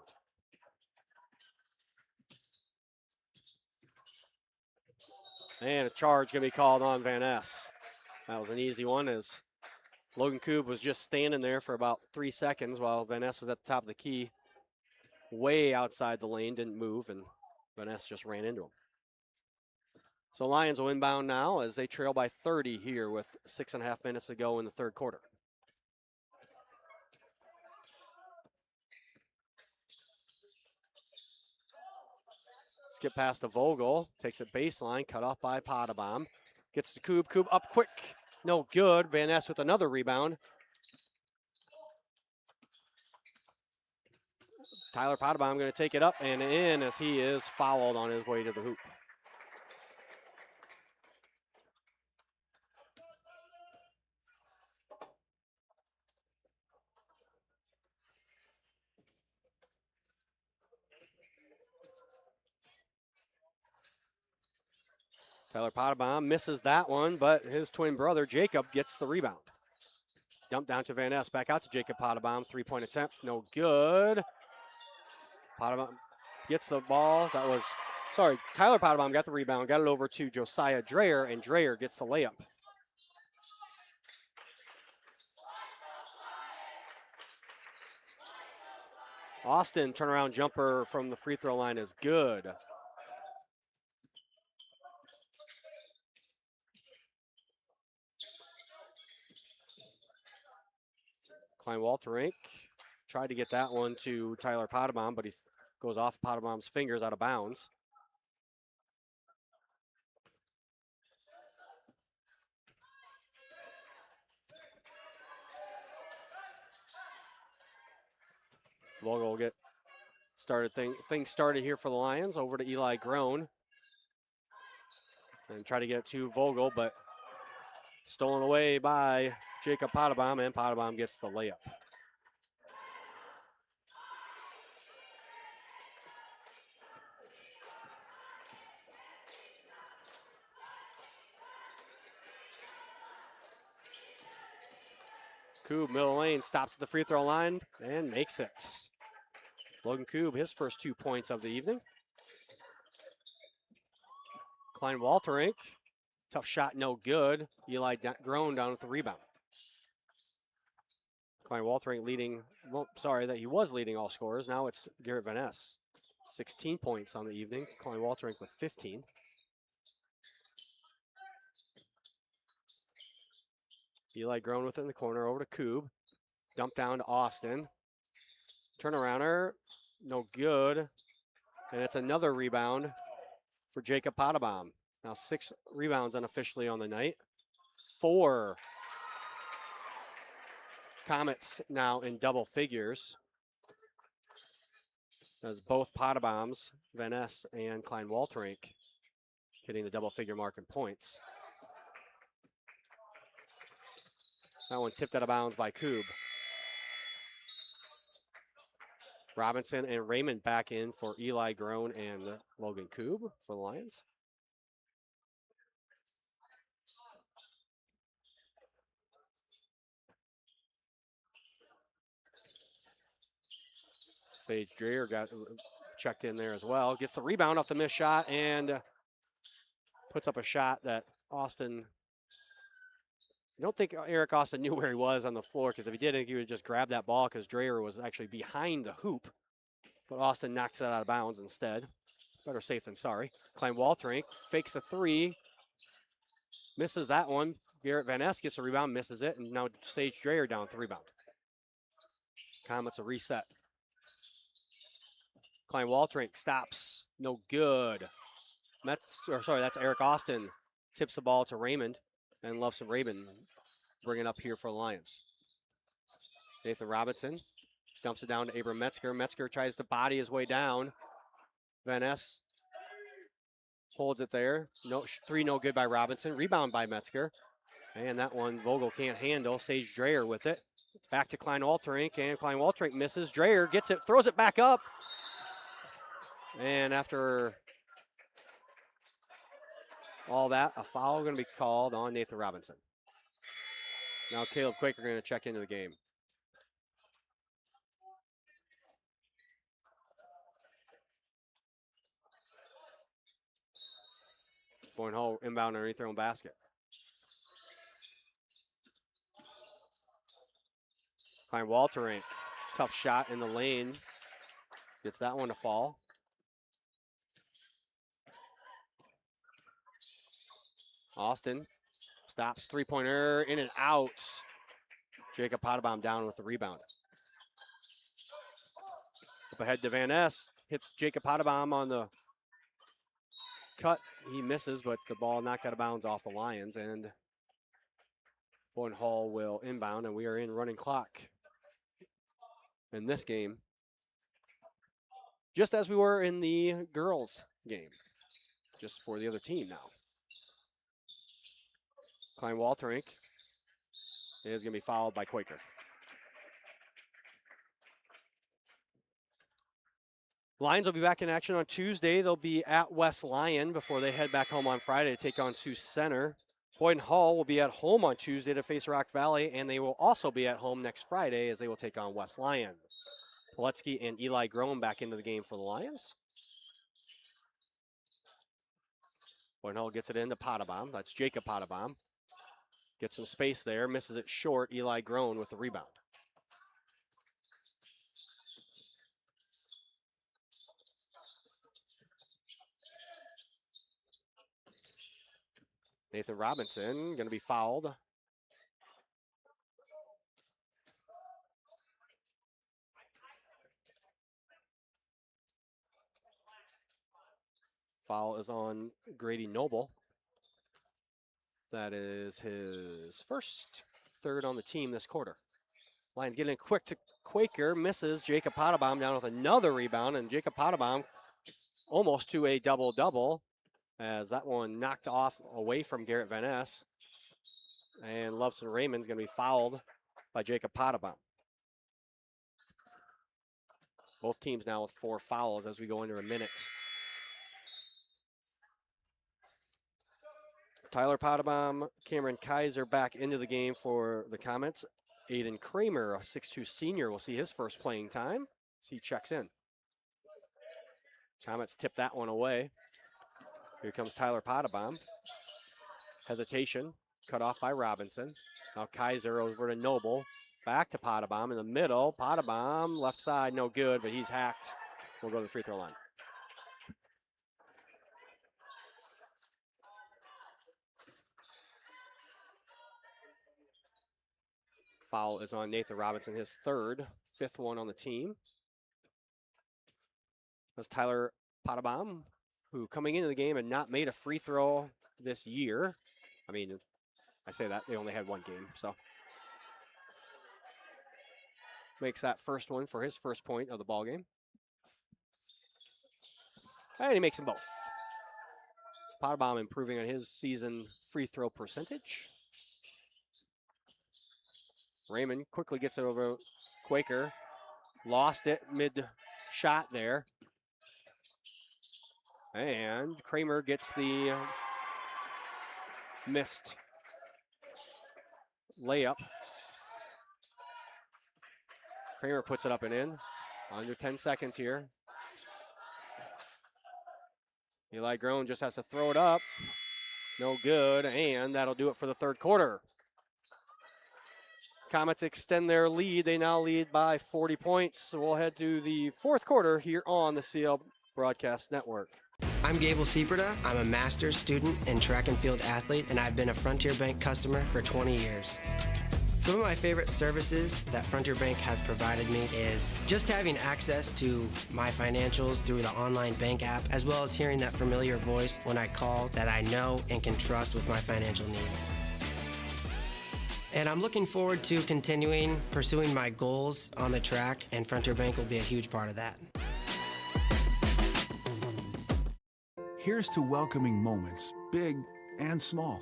And a charge going to be called on Van Ness. That was an easy one as Logan Koob was just standing there for about 3 seconds while Van Ness was at the top of the key. Way outside the lane, didn't move, and Van Ness just ran into him. So Lions will inbound now as they trail by 30 here with 6.5 minutes to go in the third quarter. skip past to Vogel, takes it baseline, cut off by Potabom. Gets to Koob, Koob up quick, no good. Van Ness with another rebound. Tyler Potabom going to take it up and in as he is fouled on his way to the hoop. Tyler Potabom misses that one, but his twin brother, Jacob, gets the rebound. Dump down to Van Ness, back out to Jacob Potabom. Three-point attempt, no good. Potabom gets the ball. Tyler Potabom got the rebound, got it over to Josiah Dreyer, and Dreyer gets the layup. Austin turnaround jumper from the free throw line is good. Klein Walterink tried to get that one to Tyler Potabom, but he goes off Potabom's fingers out of bounds. Vogel will get started. Things started here for the Lions. Over to Eli Groen. And try to get to Vogel, but stolen away by Jacob Potabom, and Potabom gets the layup. Koob, middle lane, stops at the free throw line and makes it. Logan Koob, his first 2 points of the evening. Klein Walterink, tough shot, no good. Eli Groen down with the rebound. Klein Walterink he was leading all scorers. Now it's Garrett Van Ness. 16 points on the evening. Klein Walterink with 15. Eli Groen with it in the corner, over to Koob. Dump down to Austin. Turnarounder, no good. And it's another rebound for Jacob Potabom. Now 6 rebounds unofficially on the night. 4 Comets now in double figures. As both Potaboms, Van Ness and Klein Walterink, hitting the double figure mark in points. That one tipped out of bounds by Koob. Robinson and Raymond back in for Eli Groen and Logan Koob for the Lions. Sage Dreyer got checked in there as well. Gets the rebound off the missed shot and puts up a shot that Austin, I don't think Eric Austin knew where he was on the floor, because if he did, I think he would just grab that ball because Dreyer was actually behind the hoop. But Austin knocks it out of bounds instead. Better safe than sorry. Klein Walterink fakes a 3. Misses that one. Garrett Van Ness gets a rebound, misses it, and now Sage Dreyer down with the rebound. Comets a reset. Klein Walterink stops. No good. That's Eric Austin. Tips the ball to Raymond, and Loveson Raymond bring it up here for the Lions. Nathan Robinson dumps it down to Abram Metzger. Metzger tries to body his way down. Van Ness holds it there. 3 no good by Robinson. Rebound by Metzger. And that one Vogel can't handle. Sage Dreyer with it. Back to Klein Walterink, and Klein Walterink misses. Dreyer gets it, throws it back up. And after all that, a foul going to be called on Nathan Robinson. Now Caleb Quaker going to check into the game. Boyden-Hull inbound underneath their own basket. Klein Walterink, tough shot in the lane. Gets that one to fall. Austin stops, 3-pointer, in and out. Jacob Potabom down with the rebound. Up ahead to Van Ness, hits Jacob Potabom on the cut. He misses, but the ball knocked out of bounds off the Lions, and Boyden-Hull will inbound, and we are in running clock in this game, just as we were in the girls' game, just for the other team now. Klein Walterink is going to be fouled by Quaker. Lions will be back in action on Tuesday. They'll be at West Lyon before they head back home on Friday to take on Sioux Center. Boyden-Hull will be at home on Tuesday to face Rock Valley, and they will also be at home next Friday as they will take on West Lyon. Poletsky and Eli Groen back into the game for the Lions. Boyden-Hull gets it into Potabom. That's Jacob Potabom. Gets some space there, misses it short. Eli Groen with the rebound. Nathan Robinson going to be fouled. Foul is on Grady Noble. That is his first, third on the team this quarter. Lions getting quick to Quaker, misses. Jacob Potabom down with another rebound, and Jacob Potabom almost to a double-double as that one knocked off away from Garrett Van Ness. And Loveson Raymond's going to be fouled by Jacob Potabom. Both teams now with 4 fouls as we go into a minute. Tyler Potabom, Cameron Kaiser back into the game for the Comets. Aiden Kramer, a 6'2 senior, will see his first playing time as he checks in. Comets tip that one away. Here comes Tyler Potabom. Hesitation, cut off by Robinson. Now Kaiser over to Noble. Back to Potabom in the middle. Potabom, left side, no good, but he's hacked. We'll go to the free throw line. Foul is on Nathan Robinson, his third, 5th one on the team. That's Tyler Potabom, who coming into the game had not made a free throw this year. I mean, I say that, they only had 1 game, so. Makes that first one for his first point of the ball game. And he makes them both. Potabom improving on his season free throw percentage. Raymond quickly gets it over Quaker. Lost it mid-shot there. And Kramer gets the missed layup. Kramer puts it up and in. Under 10 seconds here. Eli Groen just has to throw it up. No good, and that'll do it for the third quarter. Comets extend their lead. They now lead by 40 points. So we'll head to the fourth quarter here on the CL Broadcast Network. I'm Gable Sieperda. I'm a master's student and track and field athlete, and I've been a Frontier Bank customer for 20 years. Some of my favorite services that Frontier Bank has provided me is just having access to my financials through the online bank app, as well as hearing that familiar voice when I call that I know and can trust with my financial needs. And I'm looking forward to continuing pursuing my goals on the track, and Frontier Bank will be a huge part of that. Here's to welcoming moments, big and small.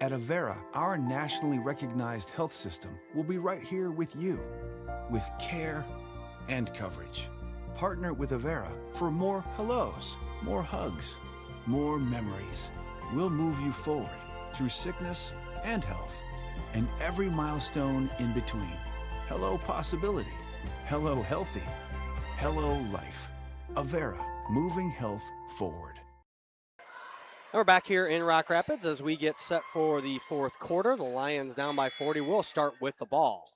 At Avera, our nationally recognized health system will be right here with you, with care and coverage. Partner with Avera for more hellos, more hugs, more memories. We'll move you forward through sickness and health, and every milestone in between. Hello possibility, hello healthy, hello life. Avera, moving health forward. And we're back here in Rock Rapids as we get set for the fourth quarter. The Lions down by 40. We'll start with the ball.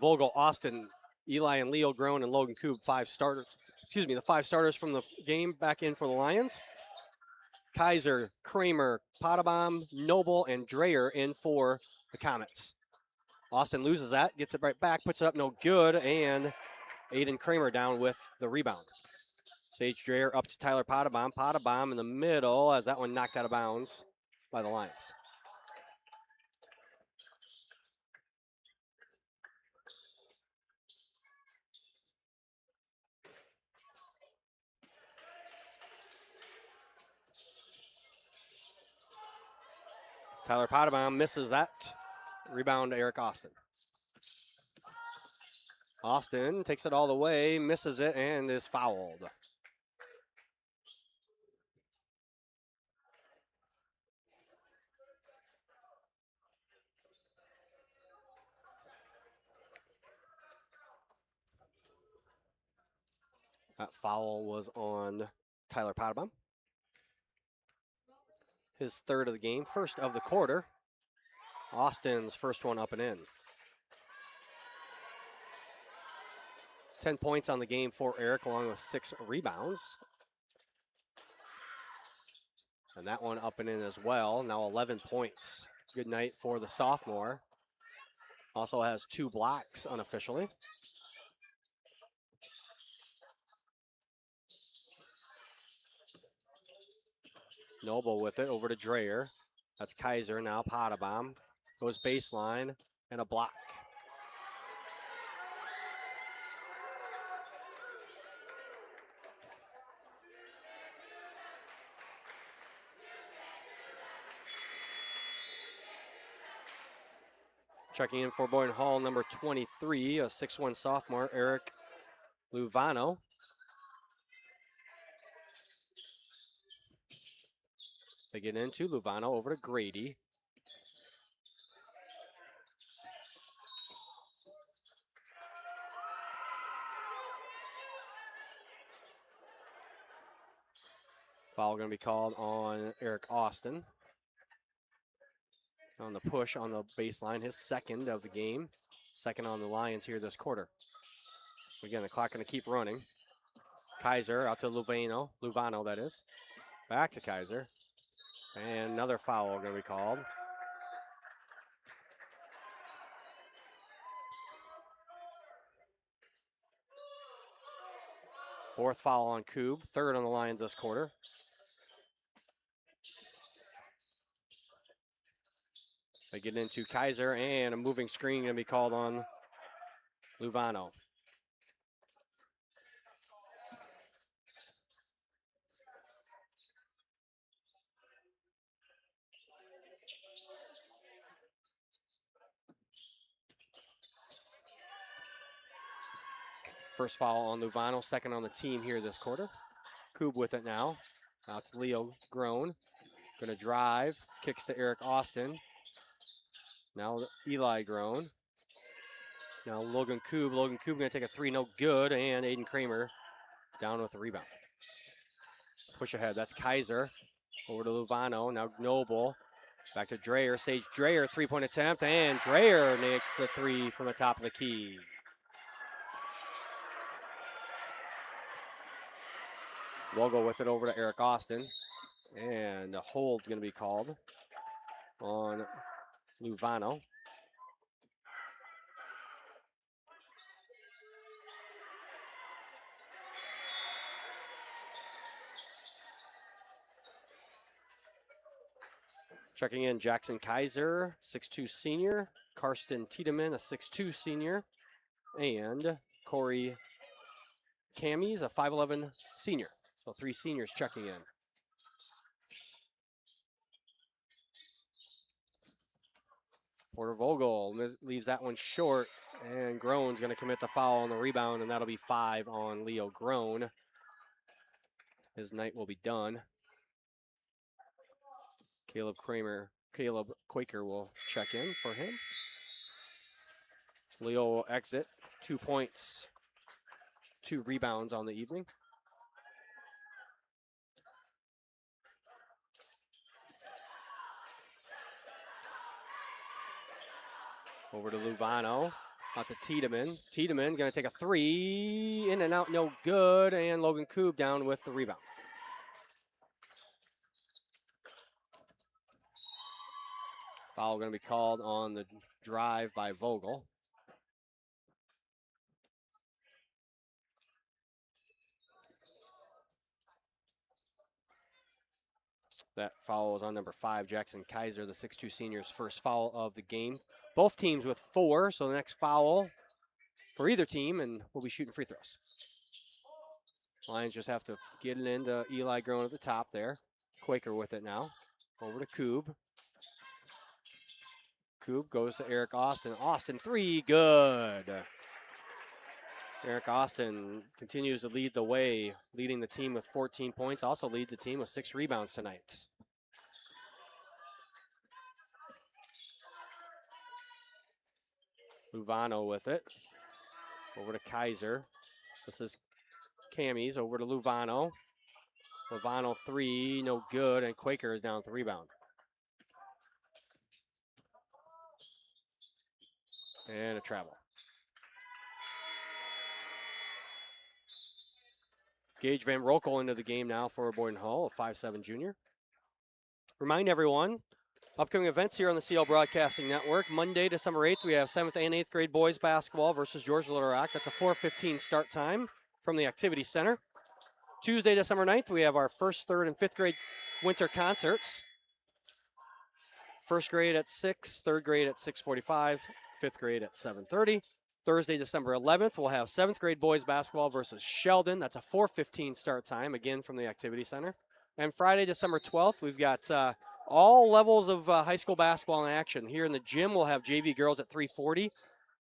Vogel, Austin, Eli and Leo Groen, and Logan Koob, the 5 starters from the game back in for the Lions. Kaiser, Kramer, Potabom, Noble, and Dreyer in for the Comets. Austin loses that, gets it right back, puts it up, no good, and Aiden Kramer down with the rebound. Sage Dreyer up to Tyler Pottebaum. Pottebaum in the middle as that one knocked out of bounds by the Lions. Tyler Pottebaum misses that. Rebound, Eric Austin. Austin takes it all the way, misses it, and is fouled. That foul was on Tyler Pottebaum. His third of the game, first of the quarter. Austin's first one up and in. 10 points on the game for Eric, along with 6 rebounds. And that one up and in as well. Now 11 points. Good night for the sophomore. Also has 2 blocks unofficially. Noble with it over to Dreyer. That's Kaiser now. Pottebaum goes baseline and a block. Checking in for Boyden-Hull, number 23, a 6'1 sophomore, Eric Luvano. They get into Luvano over to Grady. Foul going to be called on Eric Austin. On the push on the baseline, his second of the game. Second on the Lions here this quarter. Again, the clock going to keep running. Kaiser out to Luvano that is. Back to Kaiser. And another foul going to be called. Fourth foul on Koob, third on the Lions this quarter. They get into Kaiser, and a moving screen going to be called on Luvano. First foul on Luvano, second on the team here this quarter. Koob with it now. Now it's Leo Groen. Going to drive, kicks to Eric Austin. Now Eli Groen. Now Logan Koob. Logan Koob going to take a 3, no good, and Aiden Kramer down with the rebound. Push ahead, that's Kaiser. Over to Luvano, now Noble. Back to Dreyer, Sage Dreyer, 3-point attempt, and Dreyer makes the 3 from the top of the key. Vogel with it over to Eric Austin, and a hold going to be called on Luvano. Checking in Jackson Kaiser, 6'2 senior. Karsten Tiedemann, a 6'2 senior. And Corey Camies, a 5'11 senior. So 3 seniors checking in. Porter Vogel leaves that one short, and Groen's going to commit the foul on the rebound, and that'll be 5 on Leo Groen. His night will be done. Caleb Quaker will check in for him. Leo will exit, 2 points, 2 rebounds on the evening. Over to Luvano, out to Tiedemann. Tiedemann going to take a 3, in and out, no good, and Logan Koob down with the rebound. Foul going to be called on the drive by Vogel. That foul was on number 5, Jackson Kaiser, the 6'2 senior's first foul of the game. Both teams with 4, so the next foul for either team, and we'll be shooting free throws. Lions just have to get it into Eli Groen at the top there. Quaker with it now. Over to Koob. Koob goes to Eric Austin. Austin, 3, good. Eric Austin continues to lead the way, leading the team with 14 points. Also leads the team with 6 rebounds tonight. Luvano with it. Over to Kaiser. This is Cammy's over to Luvano. Luvano 3, no good, and Quaker is down with the rebound. And a travel. Gage Van Rokel into the game now for Boyden-Hull, a 5'7 junior. Remind everyone, upcoming events here on the CL Broadcasting Network. Monday, December 8th, we have 7th and 8th grade boys basketball versus George Little Rock. That's a 4:15 start time from the Activity Center. Tuesday, December 9th, we have our 1st, 3rd, and 5th grade winter concerts. 1st grade at 6, 3rd grade at 6:45, 5th grade at 7:30. Thursday, December 11th, we'll have 7th grade boys basketball versus Sheldon. That's a 4:15 start time, again from the Activity Center. And Friday, December 12th, we've got all levels of high school basketball in action. Here in the gym, we'll have JV girls at 3:40,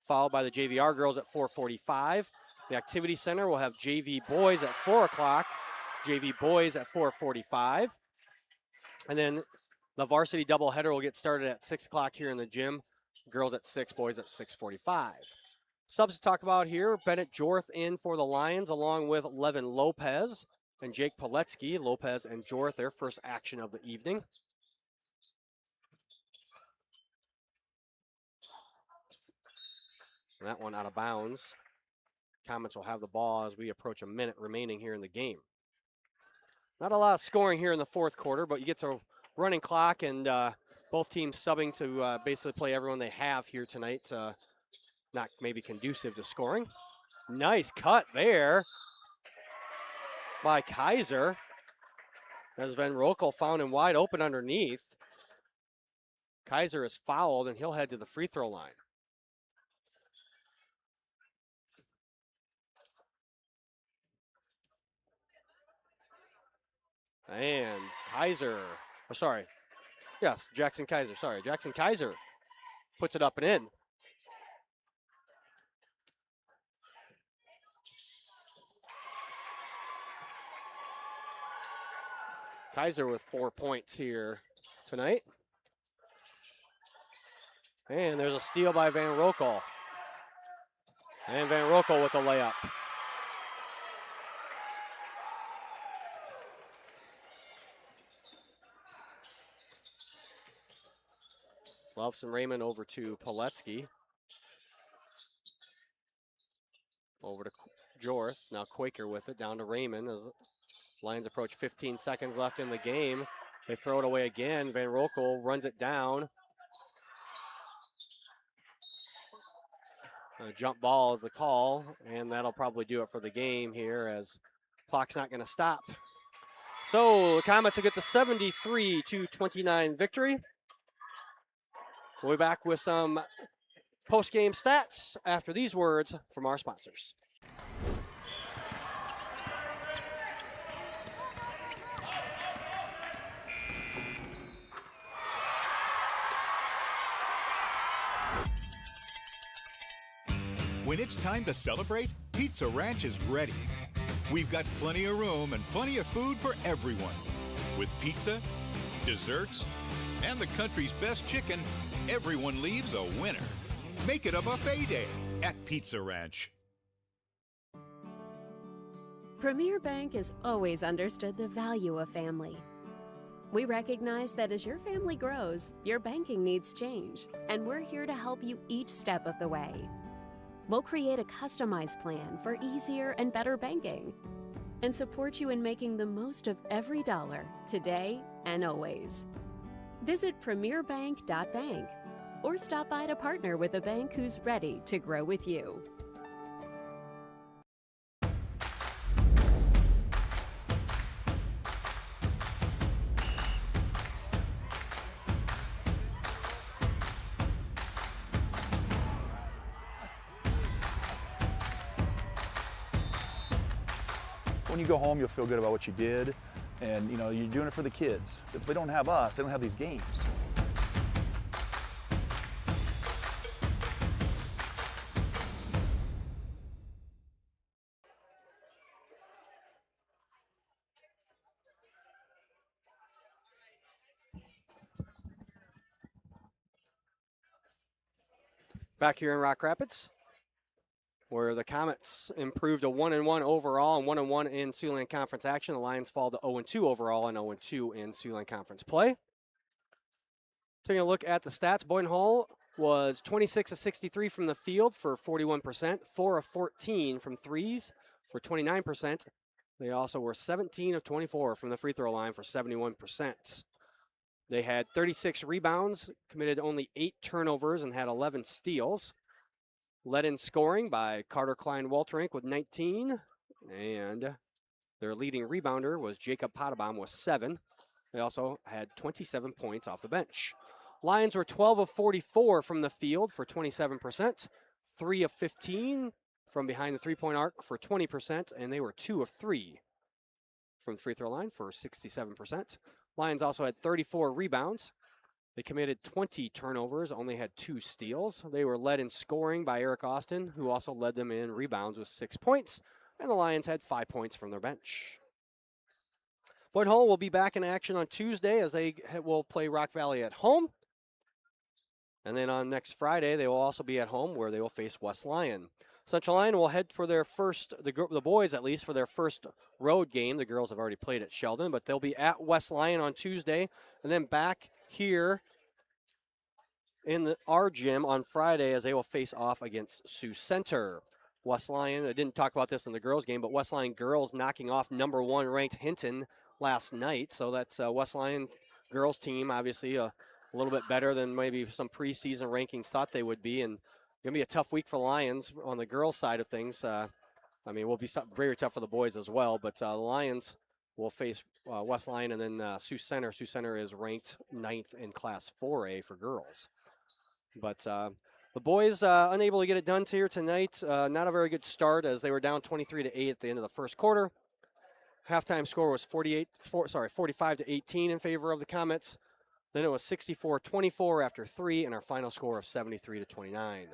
followed by the JVR girls at 4:45. The Activity Center will have JV boys at 4 o'clock, JV boys at 4:45. And then the varsity doubleheader will get started at 6 o'clock here in the gym. Girls at 6, boys at 6:45. Subs to talk about here, Bennett Jorth in for the Lions, along with Levin Lopez and Jake Poletsky. Lopez and Jorth, their first action of the evening. And that one out of bounds. Comets will have the ball as we approach a minute remaining here in the game. Not a lot of scoring here in the 4th quarter, but you get to running clock, and both teams subbing to basically play everyone they have here tonight. Not maybe conducive to scoring. Nice cut there by Kaiser. As Van Rokel found him wide open underneath. Kaiser is fouled, and he'll head to the free throw line. And Kaiser, Jackson Kaiser, Jackson Kaiser puts it up and in. Kaiser with 4 points here tonight. And there's a steal by Van Rokel. And Van Rokel with a layup. Loveson Raymond over to Poletsky. Over to Jorth. Now Quaker with it down to Raymond as Lions approach 15 seconds left in the game. They throw it away again. Van Rokel runs it down. A jump ball is the call, and that'll probably do it for the game here as clock's not going to stop. So the Comets will get the 73-29 victory. We'll be back with some post-game stats after these words from our sponsors. When it's time to celebrate, Pizza Ranch is ready. We've got plenty of room and plenty of food for everyone. With pizza, desserts, and the country's best chicken, everyone leaves a winner. Make it a buffet day at Pizza Ranch. Premier Bank has always understood the value of family. We recognize that as your family grows, your banking needs change, and we're here to help you each step of the way. We'll create a customized plan for easier and better banking and support you in making the most of every dollar today and always. Visit premierbank.bank. or stop by to partner with a bank who's ready to grow with you. When you go home, you'll feel good about what you did, and you're doing it for the kids. If they don't have us, they don't have these games. Back here in Rock Rapids, where the Comets improved to 1-1 overall and 1-1 in Siouxland Conference action. The Lions fall to 0-2 overall and 0-2 in Siouxland Conference play. Taking a look at the stats, Boyden-Hull was 26 of 63 from the field for 41%, 4 of 14 from threes for 29%. They also were 17 of 24 from the free throw line for 71%. They had 36 rebounds, committed only 8 turnovers, and had 11 steals. Led in scoring by Carter Klein-Walterink with 19, and their leading rebounder was Jacob Potabom with 7. They also had 27 points off the bench. Lions were 12 of 44 from the field for 27%, 3 of 15 from behind the three-point arc for 20%, and they were 2 of 3 from the free throw line for 67%. Lions also had 34 rebounds. They committed 20 turnovers, only had 2 steals. They were led in scoring by Eric Austin, who also led them in rebounds with 6 points, and the Lions had 5 points from their bench. Boyden-Hull will be back in action on Tuesday as they will play Rock Valley at home. And then on next Friday, they will also be at home where they will face West Lyon. Central Lyon will head for their first, the boys at least, for their first road game. The girls have already played at Sheldon, but they'll be at West Lyon on Tuesday and then back here in our gym on Friday as they will face off against Sioux Center. West Lyon, I didn't talk about this in the girls game, but West Lyon girls knocking off number 1 ranked Hinton last night. So that's West Lyon girls team, obviously a little bit better than maybe some preseason rankings thought they would be. And going to be a tough week for Lions on the girls side of things. I mean, it will be very tough for the boys as well, but the Lions will face West Lyon and then Sioux Center. Sioux Center is ranked 9th in Class 4A for girls. But the boys unable to get it done here tonight. Not a very good start as they were down 23-8 at the end of the first quarter. Halftime score was 45-18 in favor of the Comets. Then it was 64-24 after 3, and our final score of 73-29.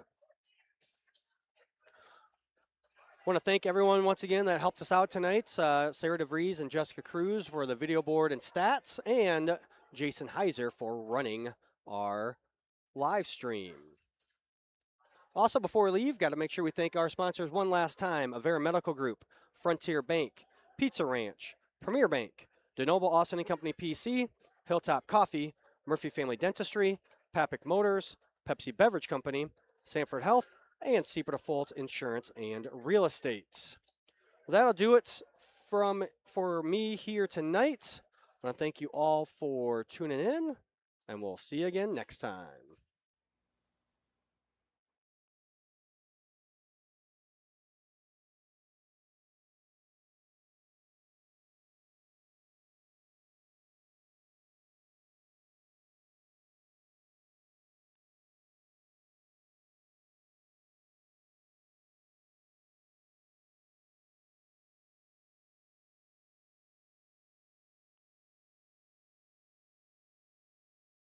I want to thank everyone once again that helped us out tonight. Sarah DeVries and Jessica Cruz for the video board and stats, and Jason Heiser for running our live stream. Also, before we leave, got to make sure we thank our sponsors one last time: Avera Medical Group, Frontier Bank, Pizza Ranch, Premier Bank, DeNoble Austin & Company PC, Hilltop Coffee, Murphy Family Dentistry, Papick Motors, Pepsi Beverage Company, Sanford Health, and Seaport Fultz Insurance and Real Estate. That'll do it for me here tonight. I want to thank you all for tuning in, and we'll see you again next time.